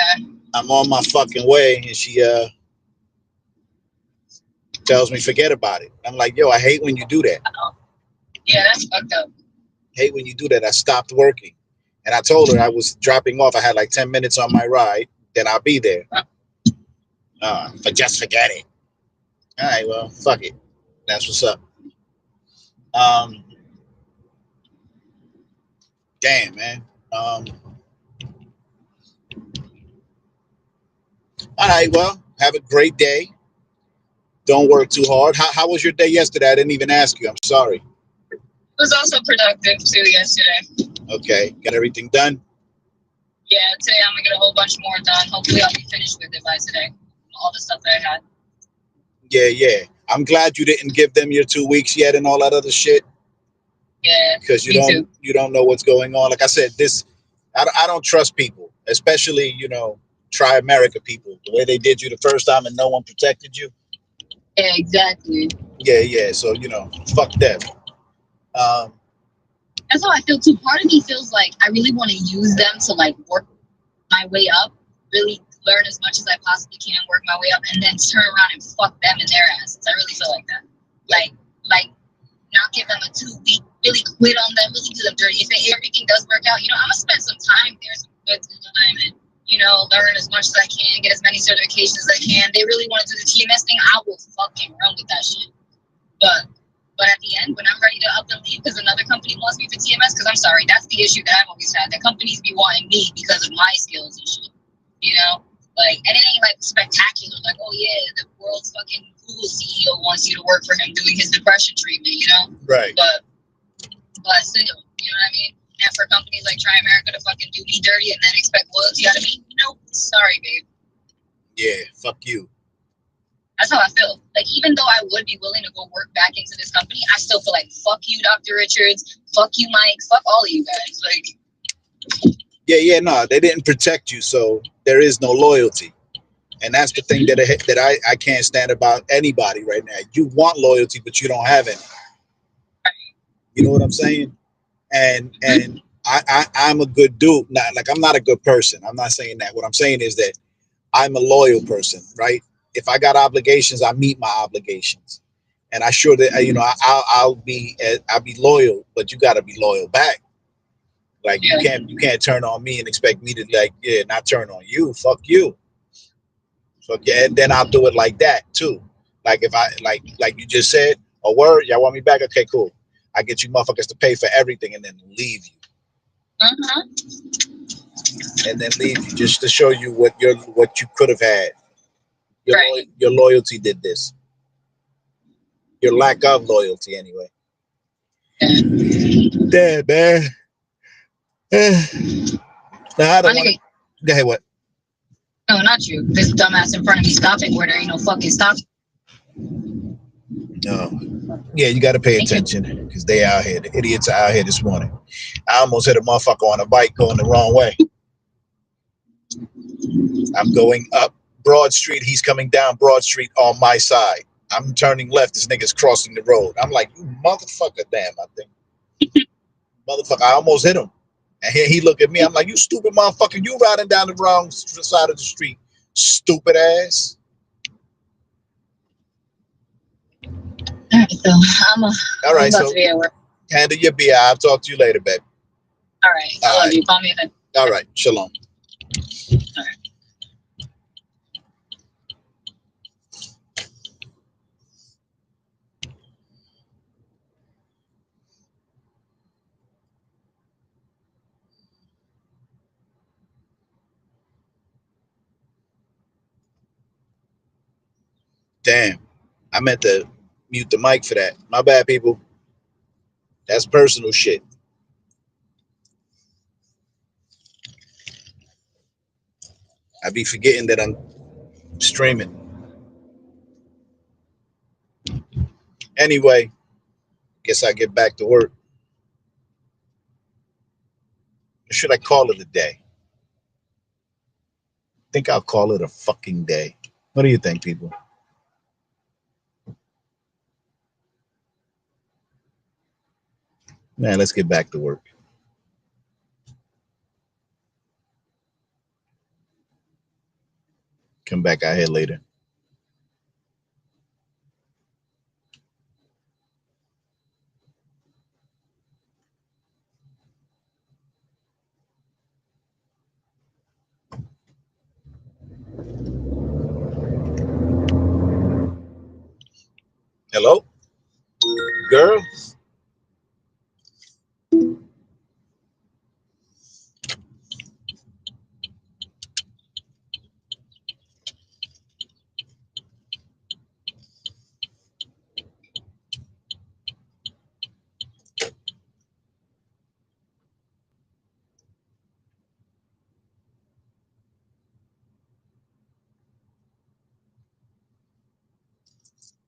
I'm on my fucking way, and she tells me forget about it. I'm like, yo, I hate when you do that. Yeah, that's fucked up. Hate when you do that. I stopped working, and I told her I was dropping off. I had like 10 minutes on my ride. Then I'll be there. But just forget it. All right, well, fuck it. That's what's up. Damn, man. All right, well, have a great day. Don't work too hard. How was your day yesterday? I didn't even ask you. I'm sorry. It was also productive too yesterday. Okay, got everything done? Yeah, today I'm gonna get a whole bunch more done. Hopefully I'll be finished with it by today. All the stuff that I had. Yeah. I'm glad you didn't give them your 2 weeks yet and all that other shit. Yeah. Because you don't know what's going on. Like I said, I don't trust people, especially, Try America people. The way they did you the first time and no one protected you. Yeah, exactly. Yeah. So, fuck them. That's how I feel too. Part of me feels like I really want to use them to like work my way up, really learn as much as I possibly can, work my way up, and then turn around and fuck them in their asses. I really feel like that. Like not give them a 2 week, really quit on them, really do them dirty. If everything does work out, I'm gonna spend some time there, some good time, and learn as much as I can, get as many certifications as I can. They really want to do the TMS thing, I will fucking run with that shit. But at the end, when I'm ready to up and leave because another company wants me for TMS, because I'm sorry, that's the issue that I've always had. The companies be wanting me because of my skills and shit. And it ain't like spectacular, like, oh yeah, the world's fucking Google CEO wants you to work for him doing his depression treatment, Right. But still, you know what I mean? And for companies like Try America to fucking do me dirty and then expect loyalty out of me, nope, sorry, babe. Yeah, fuck you. That's how I feel. Like, even though I would be willing to go work back into this company, I still feel like, fuck you, Dr. Richards, fuck you, Mike, fuck all of you guys. Like, Yeah, no, they didn't protect you, so there is no loyalty. And that's the thing that I can't stand about anybody right now. You want loyalty, but you don't have any. You know what I'm saying? And I'm a good dude. I'm not a good person. I'm not saying that. What I'm saying is that I'm a loyal person, right? If I got obligations, I meet my obligations. And I sure that, I'll be loyal, but you got to be loyal back. Like, you can't turn on me and expect me to not turn on you. Fuck you. So yeah, and then I'll do it like that too. Like if I like you just said, a word, y'all want me back? Okay, cool. I get you motherfuckers to pay for everything and then leave you. And then leave you just to show you what you could have had. Your loyalty did this. Your lack of loyalty, anyway. Damn, man. Now I don't want to. Go ahead, what? No, not you. This dumbass in front of me stopping where there ain't no fucking stop. No. Yeah, you got to pay attention because they out here. The idiots are out here this morning. I almost hit a motherfucker on a bike going the wrong way. I'm going up Broad Street. He's coming down Broad Street on my side. I'm turning left. This nigga's crossing the road. I'm like, you motherfucker, damn, I think. Motherfucker, I almost hit him. And he looked at me. I'm like, you stupid motherfucker. You riding down the wrong side of the street. Stupid ass. All right, so I'm about to be at work. Handle your BI. I'll talk to you later, babe. All right. I love you. Call me if I. All right. Shalom. All right. Damn. I meant to mute the mic for that. My bad, people. That's personal shit. I be forgetting that I'm streaming. Anyway, guess I get back to work. Or should I call it a day? I think I'll call it a fucking day. What do you think, people? Man, let's get back to work. Come back out here later. Hello? Girl?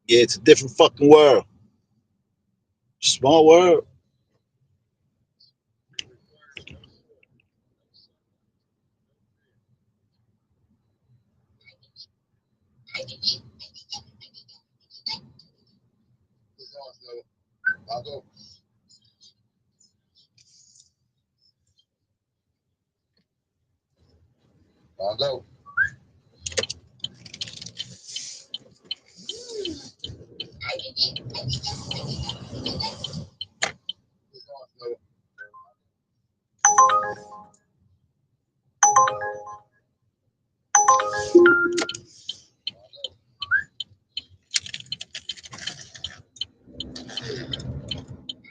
Yeah, it's a different fucking world. Small world. I'll go. I'll go.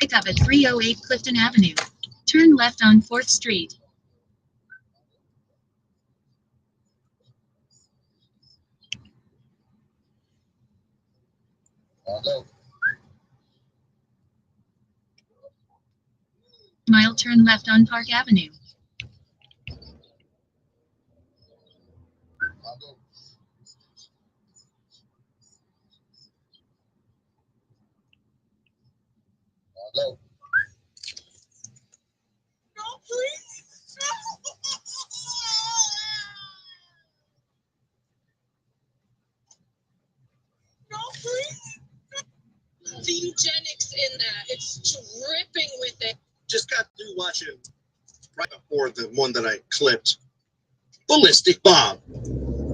Pick up at 308 Clifton Avenue. Turn left on 4th Street. I'll go. Mile turn left on Park Avenue. I'll go. I'll go. No, please. No, please. The eugenics in that. It's dripping with it. Just got through watching right before the one that I clipped. Ballistic Bob.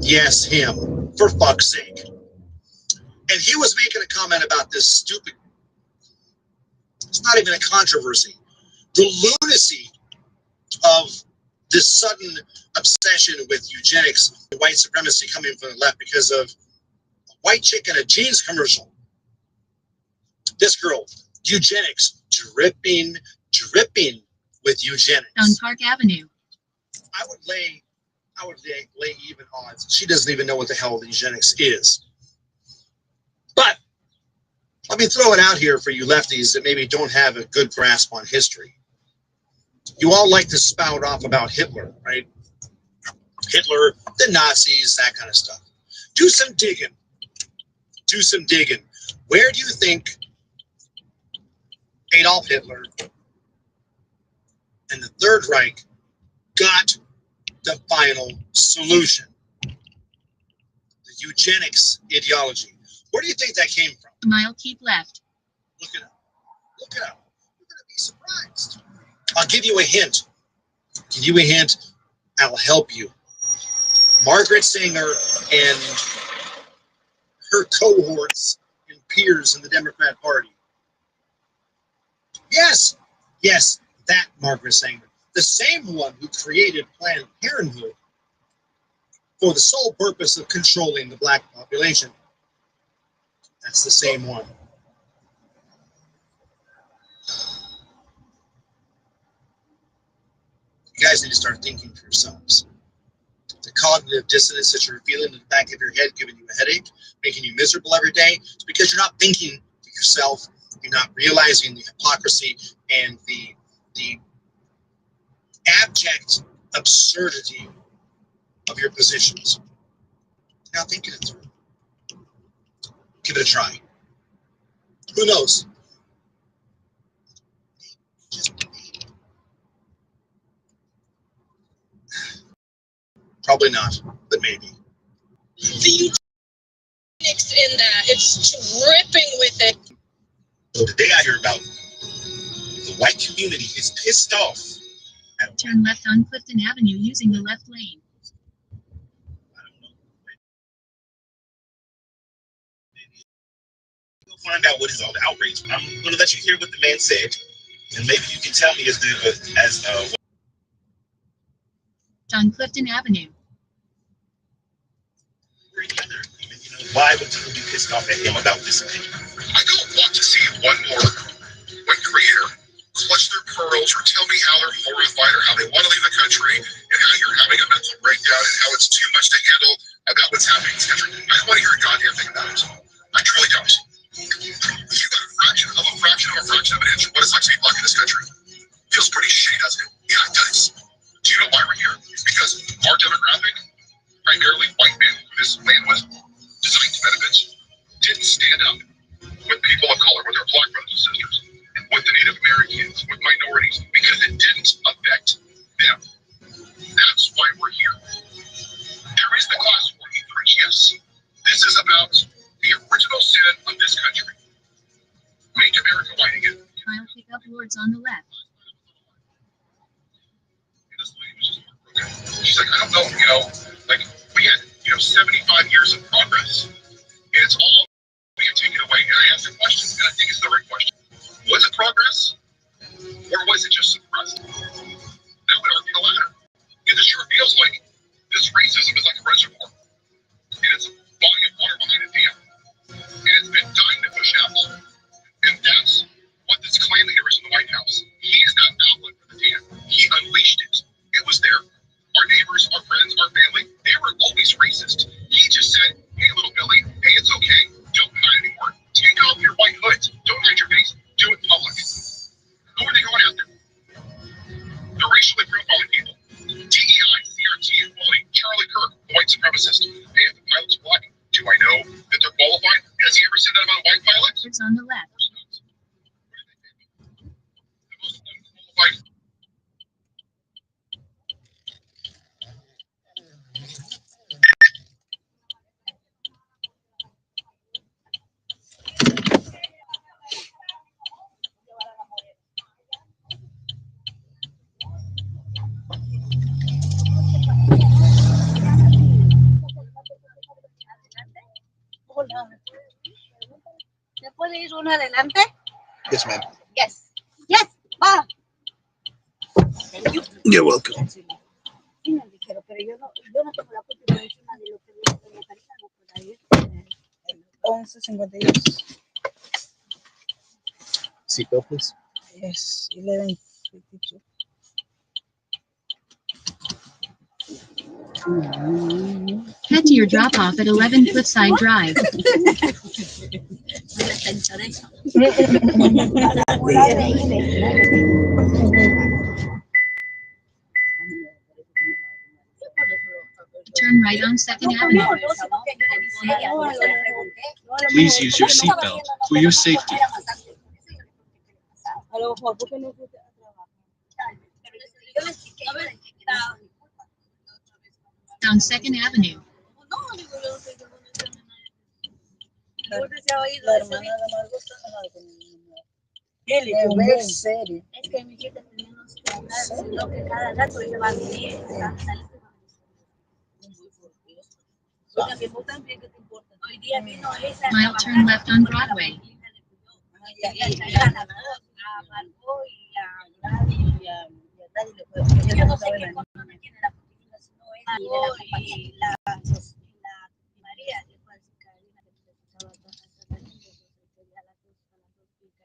Yes, him. For fuck's sake. And he was making a comment about this stupid. It's not even a controversy. The lunacy of this sudden obsession with eugenics, white supremacy coming from the left because of a white chick in a jeans commercial. This girl, eugenics, dripping with eugenics. On Park Avenue. I would lay even odds. She doesn't even know what the hell eugenics is. But let me throw it out here for you lefties that maybe don't have a good grasp on history. You all like to spout off about Hitler, right? Hitler, the Nazis, that kind of stuff. Do some digging. Do some digging. Where do you think Adolf Hitler and the Third Reich got the final solution? The eugenics ideology. Where do you think that came from? A mile keep left. Look it up. Look it up. You're going to be surprised. I'll give you a hint. Give you a hint. I'll help you. Margaret Sanger and her cohorts and peers in the Democrat Party Yes, yes, that Margaret Sanger, the same one who created Planned Parenthood for the sole purpose of controlling the black population. That's the same one. You guys need to start thinking for yourselves. The cognitive dissonance that you're feeling in the back of your head, giving you a headache, making you miserable every day, it's because you're not thinking for yourself. You're not realizing the hypocrisy and the abject absurdity of your positions. You're not thinking it through. Give it a try. Who knows? Probably not, but maybe. The eugenics in that, it's dripping with it. So the day I hear about the white community is pissed off. Turn left on Clifton Avenue using the left lane. We'll find out what is all the outrage. I'm going to let you hear what the man said, and maybe you can tell me On Clifton Avenue. Why would people be pissed off at him about this opinion? I don't want to see one more white creator clutch their pearls or tell me how they're horrified or how they want to leave the country and how you're having a mental breakdown and how it's too much to handle about what's happening in this country. I don't want to hear a goddamn thing about it. I truly don't. If you got a fraction of an inch of what it's like to be black in this country, feels pretty shitty, doesn't it? Yeah, it does. Do you know why we're here? It's because our demographic, primarily white men who this land was designed to benefit, didn't stand up with people of color, with their black brothers and sisters, with the Native Americans, with minorities, because it didn't affect them. That's why we're here. There is the class war difference, yes. This is about the original sin of this country. Make America white again. Mile pickup Lords on the left. She's like, I don't know, like we had, 75 years of progress, and it's all we have taken away. And I asked the question, and I think it's the right question. Was it progress, or was it just suppressed? That would argue the latter. Because it sure feels like this racism is like a reservoir, and it's a body of water behind a dam, and it's been dying to push out. And that's what this clan leader is in the White House. He is not an outlet for the dam. He unleashed it. It was there. Our neighbors, our friends, our family, they were always racist. He just said, hey, little Billy, hey, it's okay. Don't hide anymore. Take off your white hood. Don't hide your face. Do it in public. Who are they going after? The racially profiling people. DEI, CRT, equality, Charlie Kirk, the white supremacist. Hey, if the pilot's black, do I know that they're qualified? Has he ever said that about a white pilot? It's on the left. The most unqualified. Hola. ¿Se puede ir uno adelante? Yes, ma'am. Yes. Yes. Va. You're welcome. Sí, me dijeron, pero yo no tengo la culpa de encima de lo que dijo doña Karina, no puedo ir. 11:52. Seatbelt, please. Yes, 11:52. Head to your drop-off at 11 Cliffside Drive. Turn right on 2nd Avenue. Please use your seatbelt for your safety. Down 2nd Avenue. La hermana de Margot está enojada con Kelly, tu ver serio. Es que mi hijita tenemos que hablar, sino que cada rato ella va a venir. También, ¿qué te importa? Hoy día vino esa. Mile turn left on Broadway. a Margot y a Gladys y a Gladys le puedo. Yo no sé qué foto no tiene la foto, si no es y la María le puedo decir Carolina que te estaba a las 2 y Karina le dijo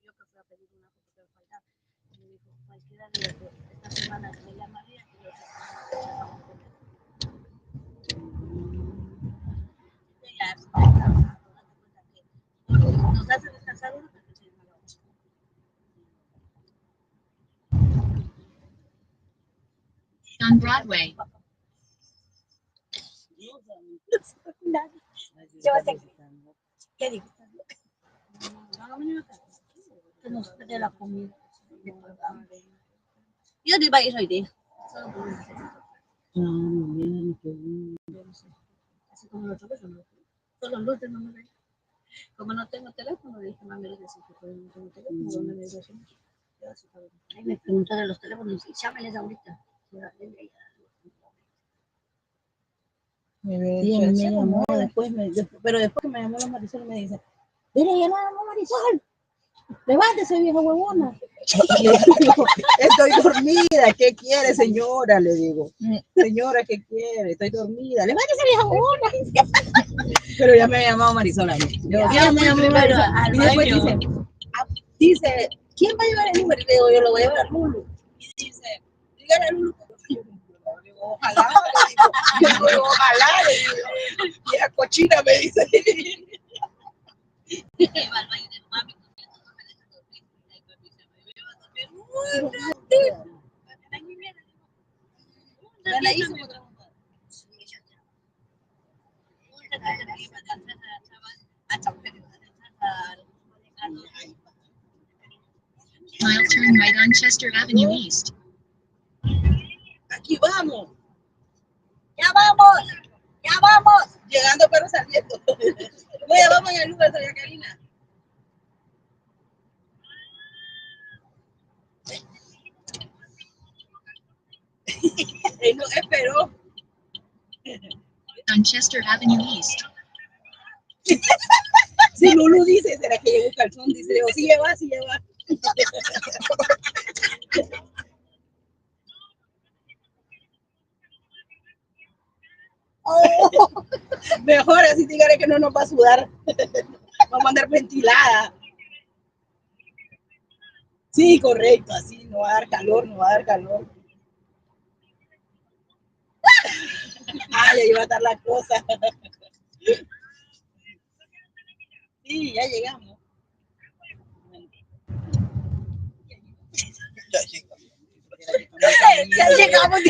yo que fui a pedir una foto que me faltaba. Y me dijo cualquiera de las dos. Esta semana se llama María y otra semana nos hace descansar uno porque se llama la otra. On Broadway. Yo sé ¿qué digo? Que nos de la comida. Yo te iba a ir hoy día. Así como los otros son todos los lunes no me ven. Como no tengo teléfono, le dije, mami, le decía que no tengo teléfono, ¿dónde me digo? Ahí me preguntó de los teléfonos y llámeles ahorita. Sí, a mí me llamó después, pero después que me llamó la Marisol me dice, mire, ya no llamó Marisol, levántese vieja huevona. Le digo, estoy dormida, ¿qué quiere señora? Le digo, señora, ¿qué quiere? Estoy dormida, levántese vieja huevona. Pero ya me había llamado Marisol a mí. Ya me llamó Marisol. Y después dice, ¿quién va a llevar el número? Y le digo, yo lo voy a llevar a Lulu. Y dice, dígale a Lulu. Ojalá, le digo, ojalá, le digo. Y la cochina me dice. Mile turn right on Chester Avenue East. Aquí vamos. Ya vamos, ya vamos. Llegando pero saliendo. No, ya vamos en el lugar de Karina. Él no esperó. On Chester Avenue East. Si Lulu dice, ¿será que llevo calzón? Dice, digo, sí lleva, sí lleva. Oh, mejor así dígale que no nos va a sudar. Vamos a andar ventilada. Sí, correcto, así no va a dar calor, no va a dar calor. Ah, ya iba a dar la cosa. Sí, ya llegamos. Ya llegamos.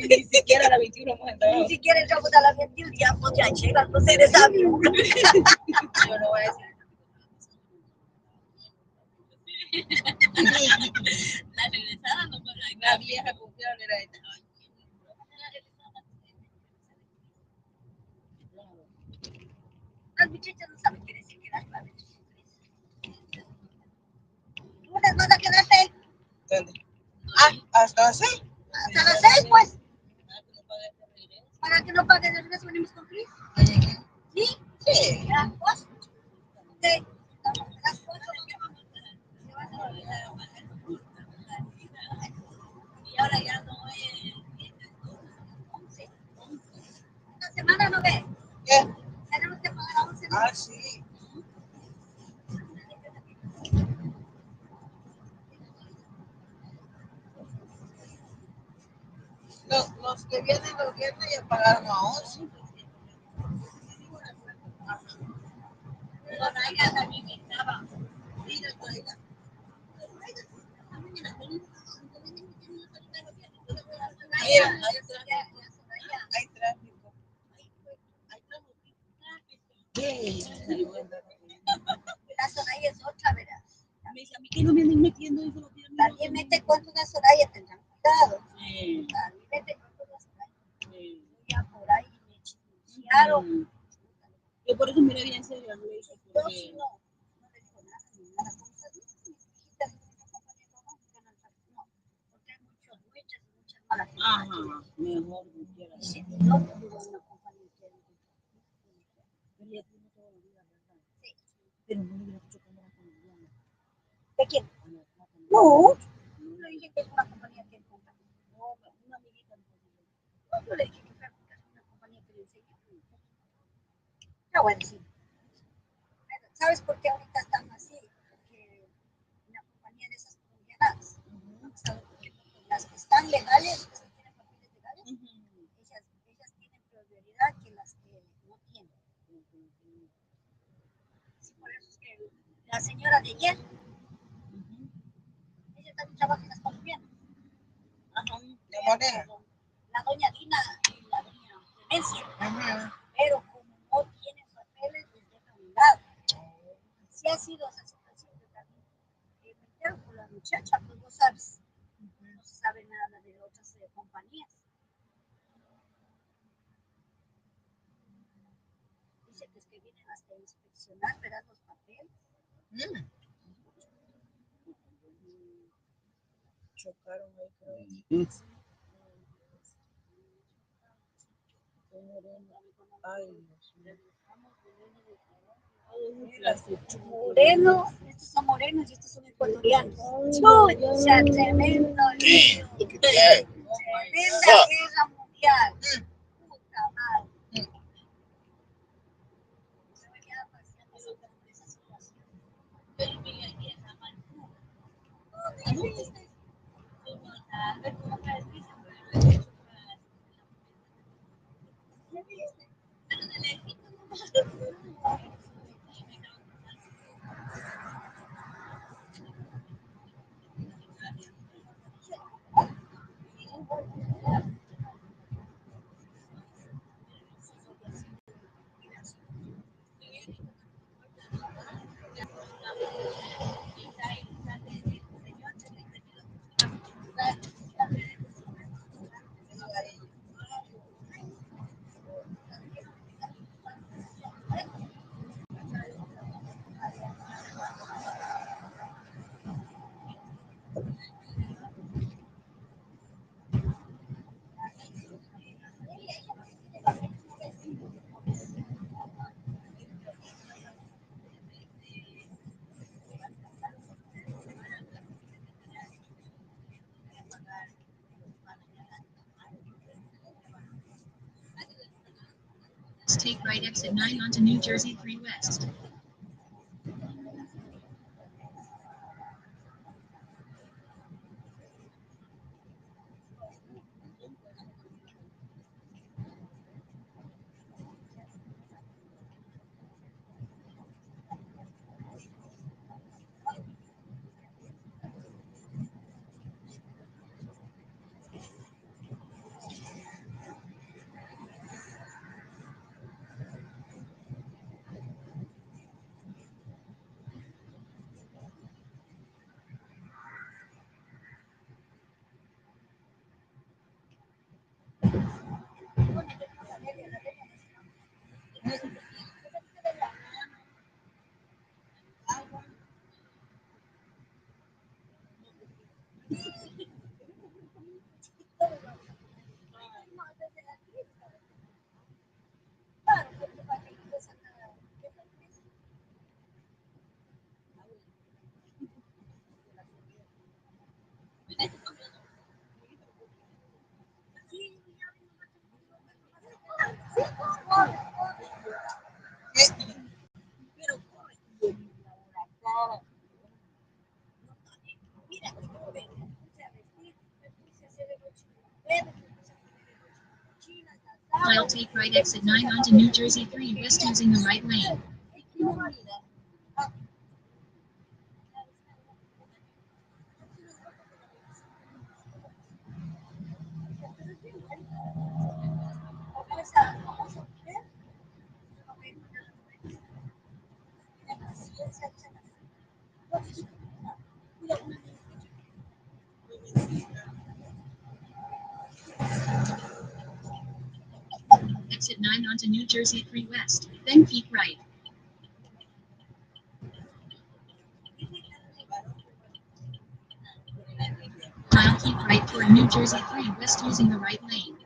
Y ni siquiera la 21 hemos entrado. Ni siquiera entramos a la 21, ya pues ya llegan los seres sabios. Yo no voy a decir. La regresada no pasa nada. La vieja confiable era esta. Las muchachas no saben qué decir que las padres. ¿Tú les vas a quedarte? ¿Dónde? Ah, hasta las 6. Hasta las 6, pues. Para que no paguen el regreso, venimos con Cris. ¿Sí? Sí. Ya, pues. Ok. Las cosas. Y ahora ya no es 11. Esta semana no ve. ¿Qué? Tenemos que pagar a 11. Ah, sí. Los que vienen los viernes ya pagaron a 11. Soraya también estaba. Mira, Soraya. Hay tráfico. La Soraya es otra, ¿verdad? Me dice, a mí que no me anden metiendo eso. También mete con una Soraya, tendrán cuidado. Sí. También mete con una Soraya. Ya por ahí me chismearon. Yo por eso miré bien serio. Yo sí no le digo nada, ni nada. No, porque hay muchos muchas malas. Ajá, mejor no quiero. Sí, no, digo una compañía que pero ya tiene toda la vida, ¿verdad? Sí. Pero no le hubiera hecho cámara con ella. ¿De quién? No, no le dije que es una compañía que compra. No, una amiguita. No, yo le dije que es una compañía que le enseña. Ah, bueno, sí. ¿Sabes por qué ahorita están así? Porque una compañía de esas colombianas, ¿sabes por qué? Porque las que están legales, las que tienen papeles legales, ellas tienen prioridad que las que no tienen. Sí, por eso es que la señora de ayer, ella también trabaja en las colombianas. Ajá. La morena. La doña Dina y la doña Clemencia. Pero como no tienen papeles, les dejan un lado. Sí ha sido esa situación que también me entero por la muchacha, pues vos sabes, no se sabe nada de otras compañías. Dice que es que vienen hasta inspeccionar, ¿verdad? Los papeles. Chocaron ahí, creo. Ay, Dios mío. Moreno, estos son morenos y estos son ecuatorianos. Chucha, tremendo lío. Tremenda guerra mundial. Puta madre. Let's take right exit 9 onto New Jersey 3 West. I'll take right exit 9 onto New Jersey 3 West using the right lane. Exit 9 onto New Jersey 3 West, then keep right. I'll keep right toward New Jersey 3 West using the right lane.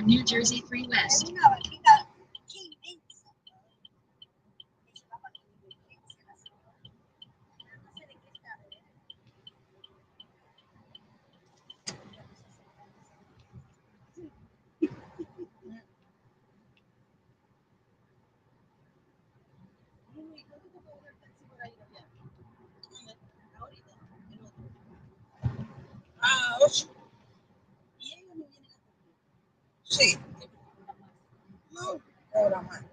from New Jersey 3 West. Ah, 8. Y ellos no vienen hasta aquí. Sí. No, ahora más.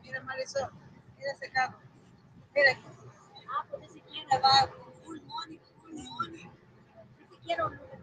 Mira, Marisol, mira ese carro. Mira. Ah, porque si quiere va full money, full money. Si quiere un lugar.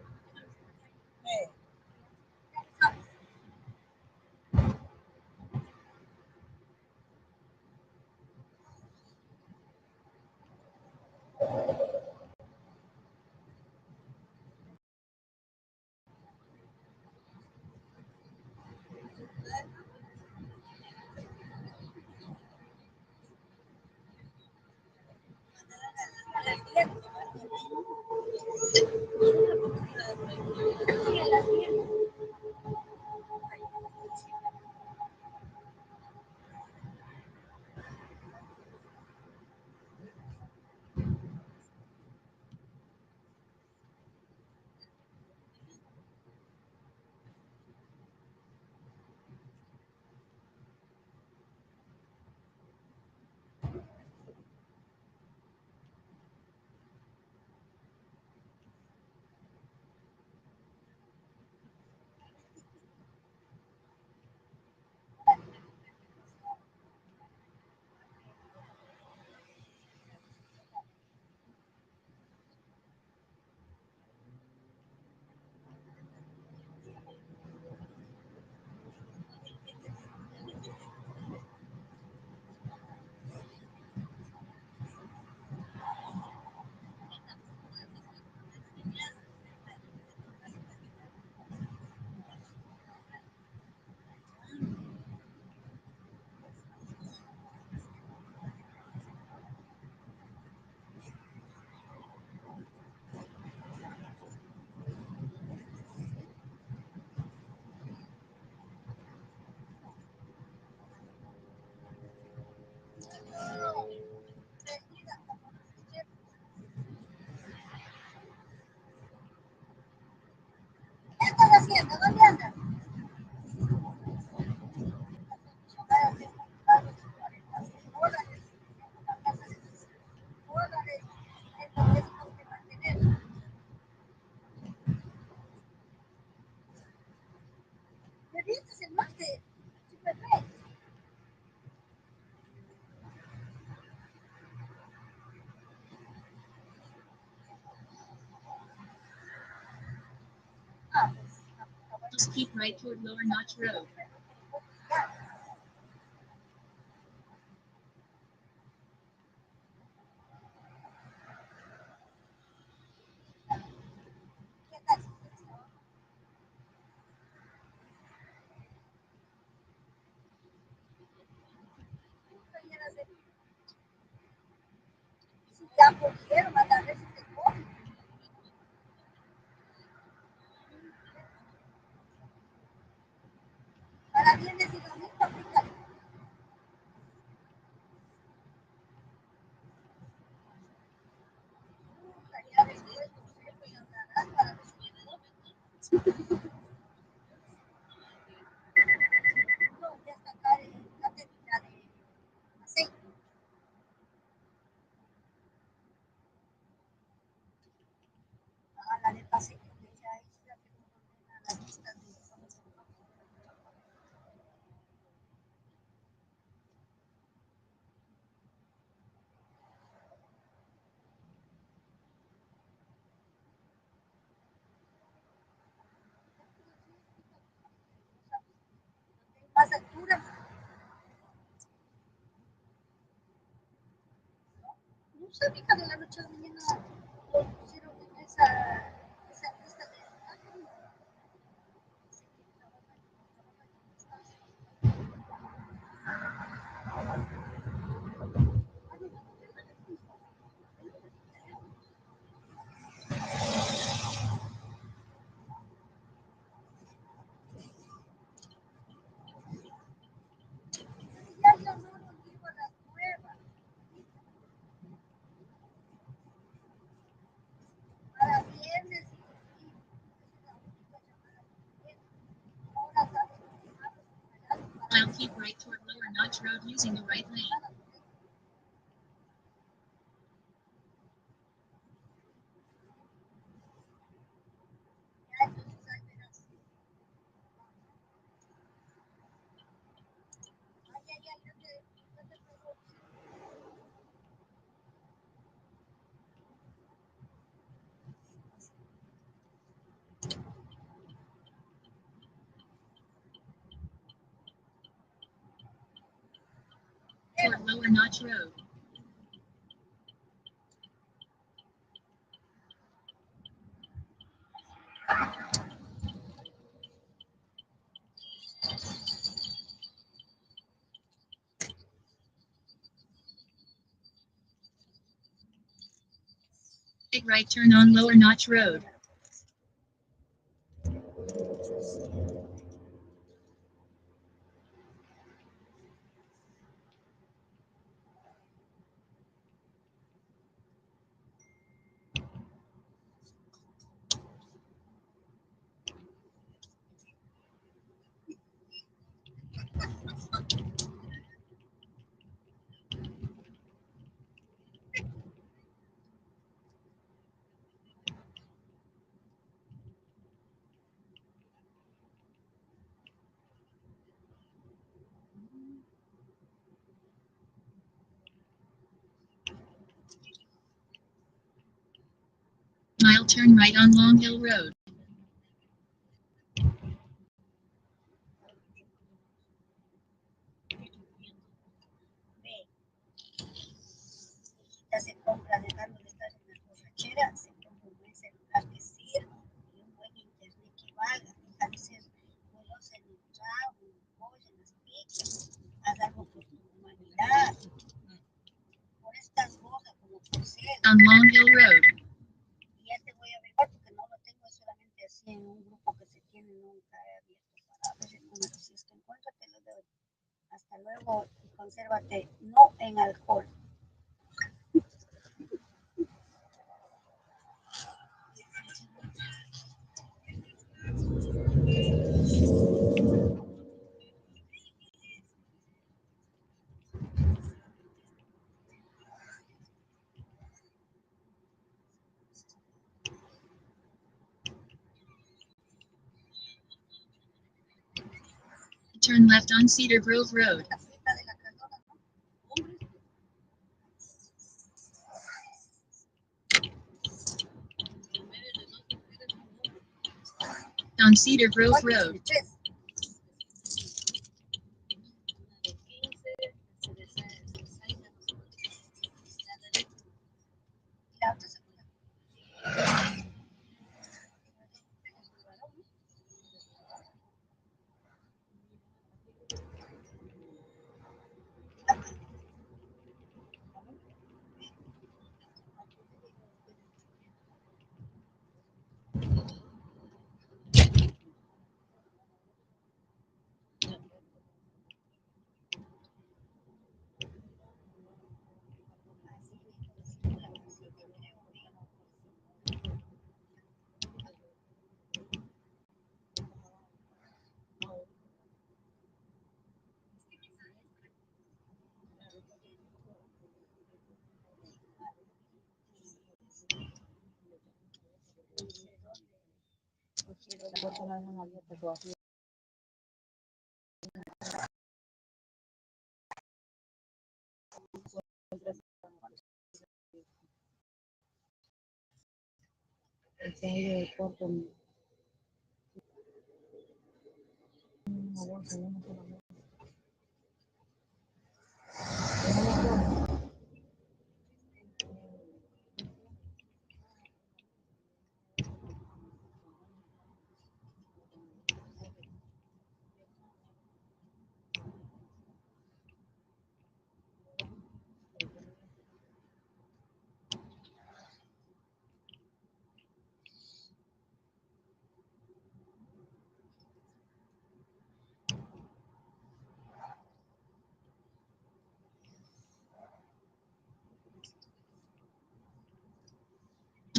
¿Qué estás haciendo? ¿Dónde andas? ¿Me viste el mate? Super red. Just keep right toward Lower Notch Road. Si ya pudieron matarle si te comen. Para viernes y domingo aplica. Ya después, por cierto, y andarás para recibir el domingo. No, ya está acá en la terminal de aceite. cerca de la noche de mañana lo pusieron en esa lista de ya yo no lo digo a las nuevas. Para viernes I'll keep right toward Lower Notch Road using the right lane. Toward Lower Notch Road. Take right turn on Lower Notch Road. Mile turn right on Long Hill Road. Se compra dejando de estar en la borrachera, se compra un celular que sirva y un buen internet que valga, deja de ser golosa en el trago, en el pollo, en las pizzas, haz algo por tu humanidad, por estas cosas como por ser. On Long Hill Road. Y ya te voy a averiguar porque no lo tengo solamente así en un grupo que se tiene, nunca he abierto para ver el número. Si es que encuentro, te lo doy. Hasta luego y consérvate, no en alcohol. Turn left on Cedar Grove Road. On Cedar Grove Road.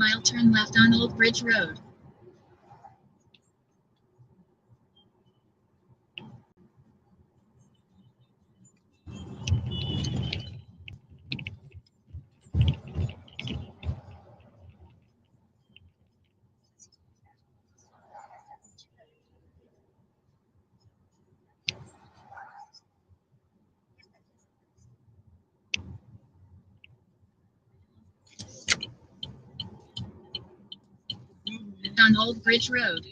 mile, turn left on Old Bridge Road. On Old Bridge Road.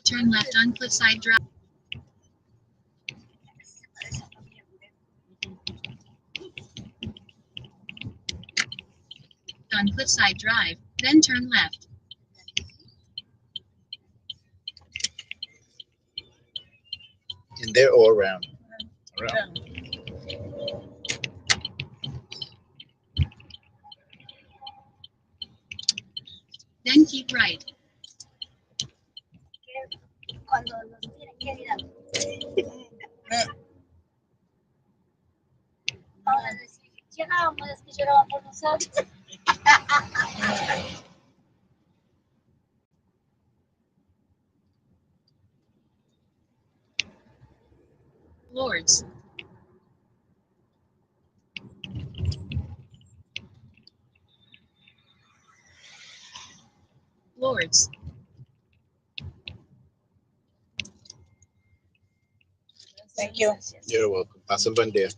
Turn left on Cliffside Drive. On Cliffside Drive, then turn left. In there or around? Around. Then keep right. Cuando nos tienen que mirar. Ahora decir, llegamos, es que lloraban por nosotros. Lords. Lords. Thank you. You're welcome. Pasen buen día.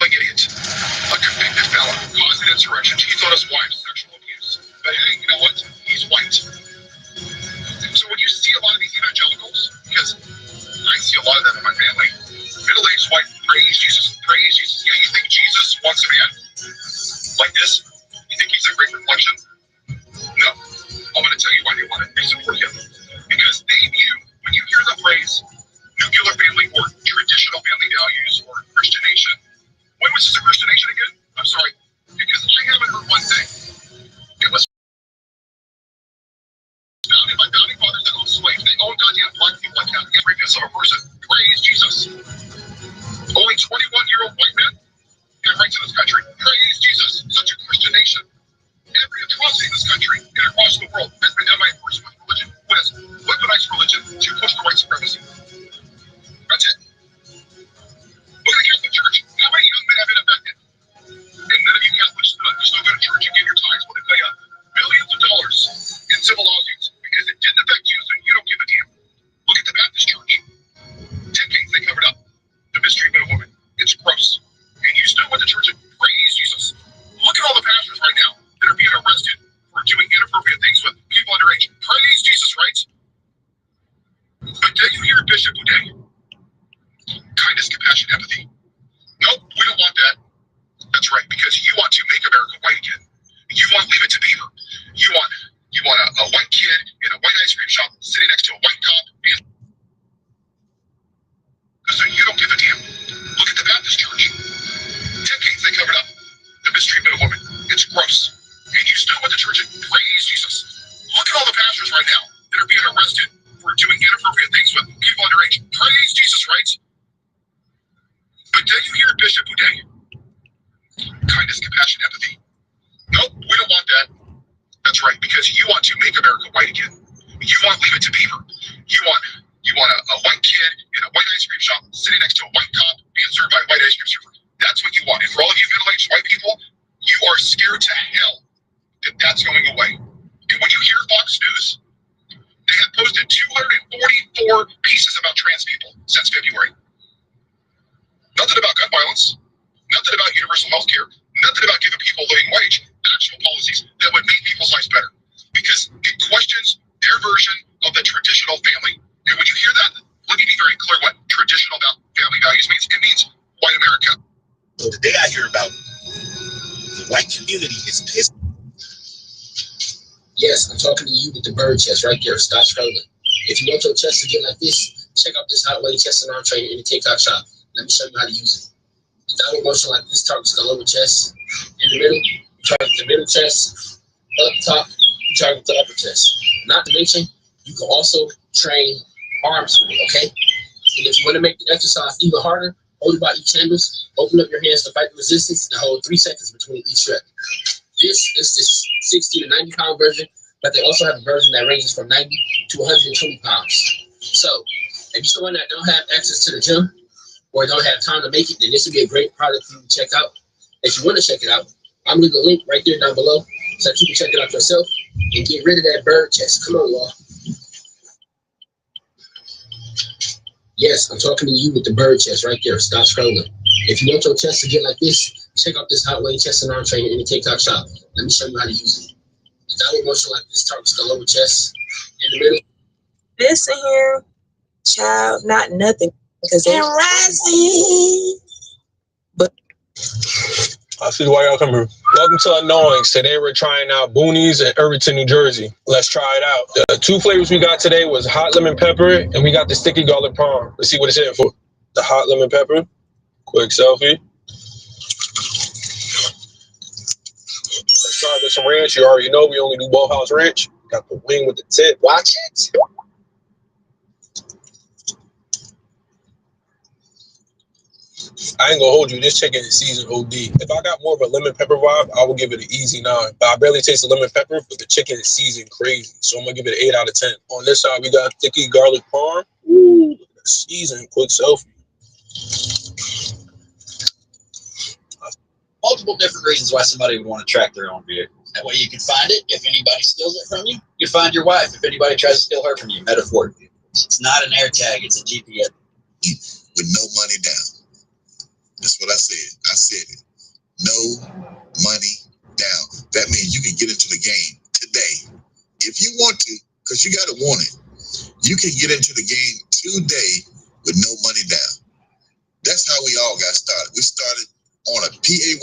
Idiot. A convicted felon caused an insurrection. Cheats on his wife's sexual abuse. But hey, you know what? He's white. So when you see a lot of these evangelicals, because I see a lot of them in my family, middle-aged white, praise Jesus. Yeah, you think Jesus wants a man like this? You think he's a great reflection? No. I'm going to tell you why they want to support him. Because they view, when you hear the phrase nuclear family or traditional family values or Christian nation, when was this a Christian nation again? I'm sorry, because I haven't heard one thing. It was founded by founding fathers that owned slaves. They owned goddamn black people like that. The greatness of a person. Praise Jesus. Only 21-year-old white men have rights in this country. Praise Jesus. Such a Christian nation. Every atrocity in this country and across the world has been done by a person with religion. What is weaponized religion to push the white supremacy? That's it. Look at the Catholic Church. How many young men have been affected? And none of you Catholics still go to church and give your tithes. What did they have? Billions of dollars in civil lawsuits because it didn't affect you, so you don't give a damn. Look at the Baptist Church. Decades they covered up the mistreatment of women. It's kindness, compassion, empathy. Nope, we don't want that. That's right, because you want to make America white again. You want Leave It to Beaver. You want a white kid in a white ice cream shop sitting next to a white cop being. So you don't give a damn. Look at the Baptist church. Decades they covered up the mistreatment of women. It's gross. And you still went to church and praise Jesus. Look at all the pastors right now that are being arrested for doing inappropriate things with people underage. Praise Jesus, right? But then you hear Bishop Boudet. Kindness, compassion, empathy. Nope, we don't want that. That's right, because you want to make America white again. You want Leave It to Beaver. You want a white kid in a white ice cream shop sitting next to a white cop being served by a white ice cream server. That's what you want. And for all of you middle-aged white people, you are scared to hell that that's going away. And when you hear Fox News, they have posted 244 pieces about trans people since February. Nothing about gun violence. Nothing about universal health care. Nothing about giving people a living wage. Actual policies that would make people's lives better. Because it questions their version of the traditional family. And when you hear that, let me be very clear what traditional family values means. It means white America. So the day I hear about the white community is pissed. Yes, I'm talking to you with the bird chest right there. Stop scrolling. If you want your chest to get like this, check out this Hot Weight Chest and Arm Trainer in the TikTok shop. Let me show you how to use it. The downward motion like this targets the lower chest. In the middle, you target the middle chest. Up top, you target the upper chest. Not to mention, you can also train arms with it, okay? And if you want to make the exercise even harder, hold it by each handles, open up your hands to fight the resistance, and hold 3 seconds between each rep. This is the 60 to 90 pound version, but they also have a version that ranges from 90 to 120 pounds. So, if you're someone that don't have access to the gym or don't have time to make it, then this would be a great product for you to check out. If you want to check it out, I'm leaving a link right there down below so that you can check it out yourself and get rid of that bird chest. Come on, y'all. Yes, I'm talking to you with the bird chest right there. Stop scrolling. If you want your chest to get like this, check out this Hot Weight Chest and Arm Trainer in the TikTok shop. Let me show you how to use it. The downward motion like this targets the lower chest. In the middle. Listen here, child, not nothing. Because they're rising. But I see why y'all come here. Welcome to Annoyance. Today we're trying out Boonies in Irvington, New Jersey. Let's try it out. The 2 flavors we got today was hot lemon pepper, and we got the sticky garlic parm. Let's see what it's in for. The hot lemon pepper. Quick selfie. Let's try with some ranch. You already know we only do Ballhouse Ranch. Got the wing with the tip. Watch it. I ain't gonna hold you. This chicken is seasoned OD. If I got more of a lemon pepper vibe, I would give it an easy 9. But I barely taste the lemon pepper, but the chicken is seasoned crazy. So I'm gonna give it an 8 out of 10. On this side, we got sticky garlic parm. Ooh, seasoned. Quick selfie. Multiple different reasons why somebody would want to track their own vehicle. That way you can find it if anybody steals it from you. You find your wife if anybody tries to steal her from you, metaphorically. It's not an air tag, it's a GPS. With no money down. That's what I said. I said it. No money down. That means you can get into the game today. If you want to, because you got to want it. You can get into the game today with no money down. That's how we all got started. We started on a PAYE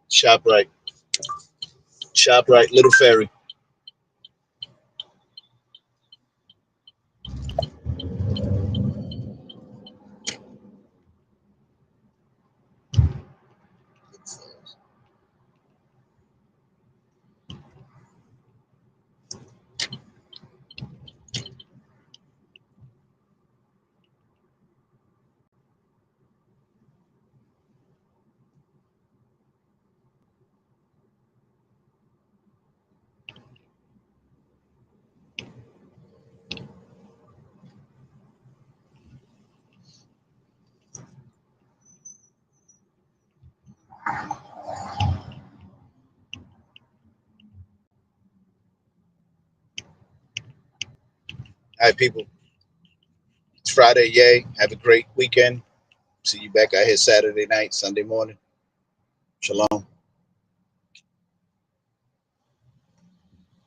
ShopRite. ShopRite, Little Ferry. All right, people. It's Friday. Yay. Have a great weekend. See you back out here Saturday night, Sunday morning. Shalom.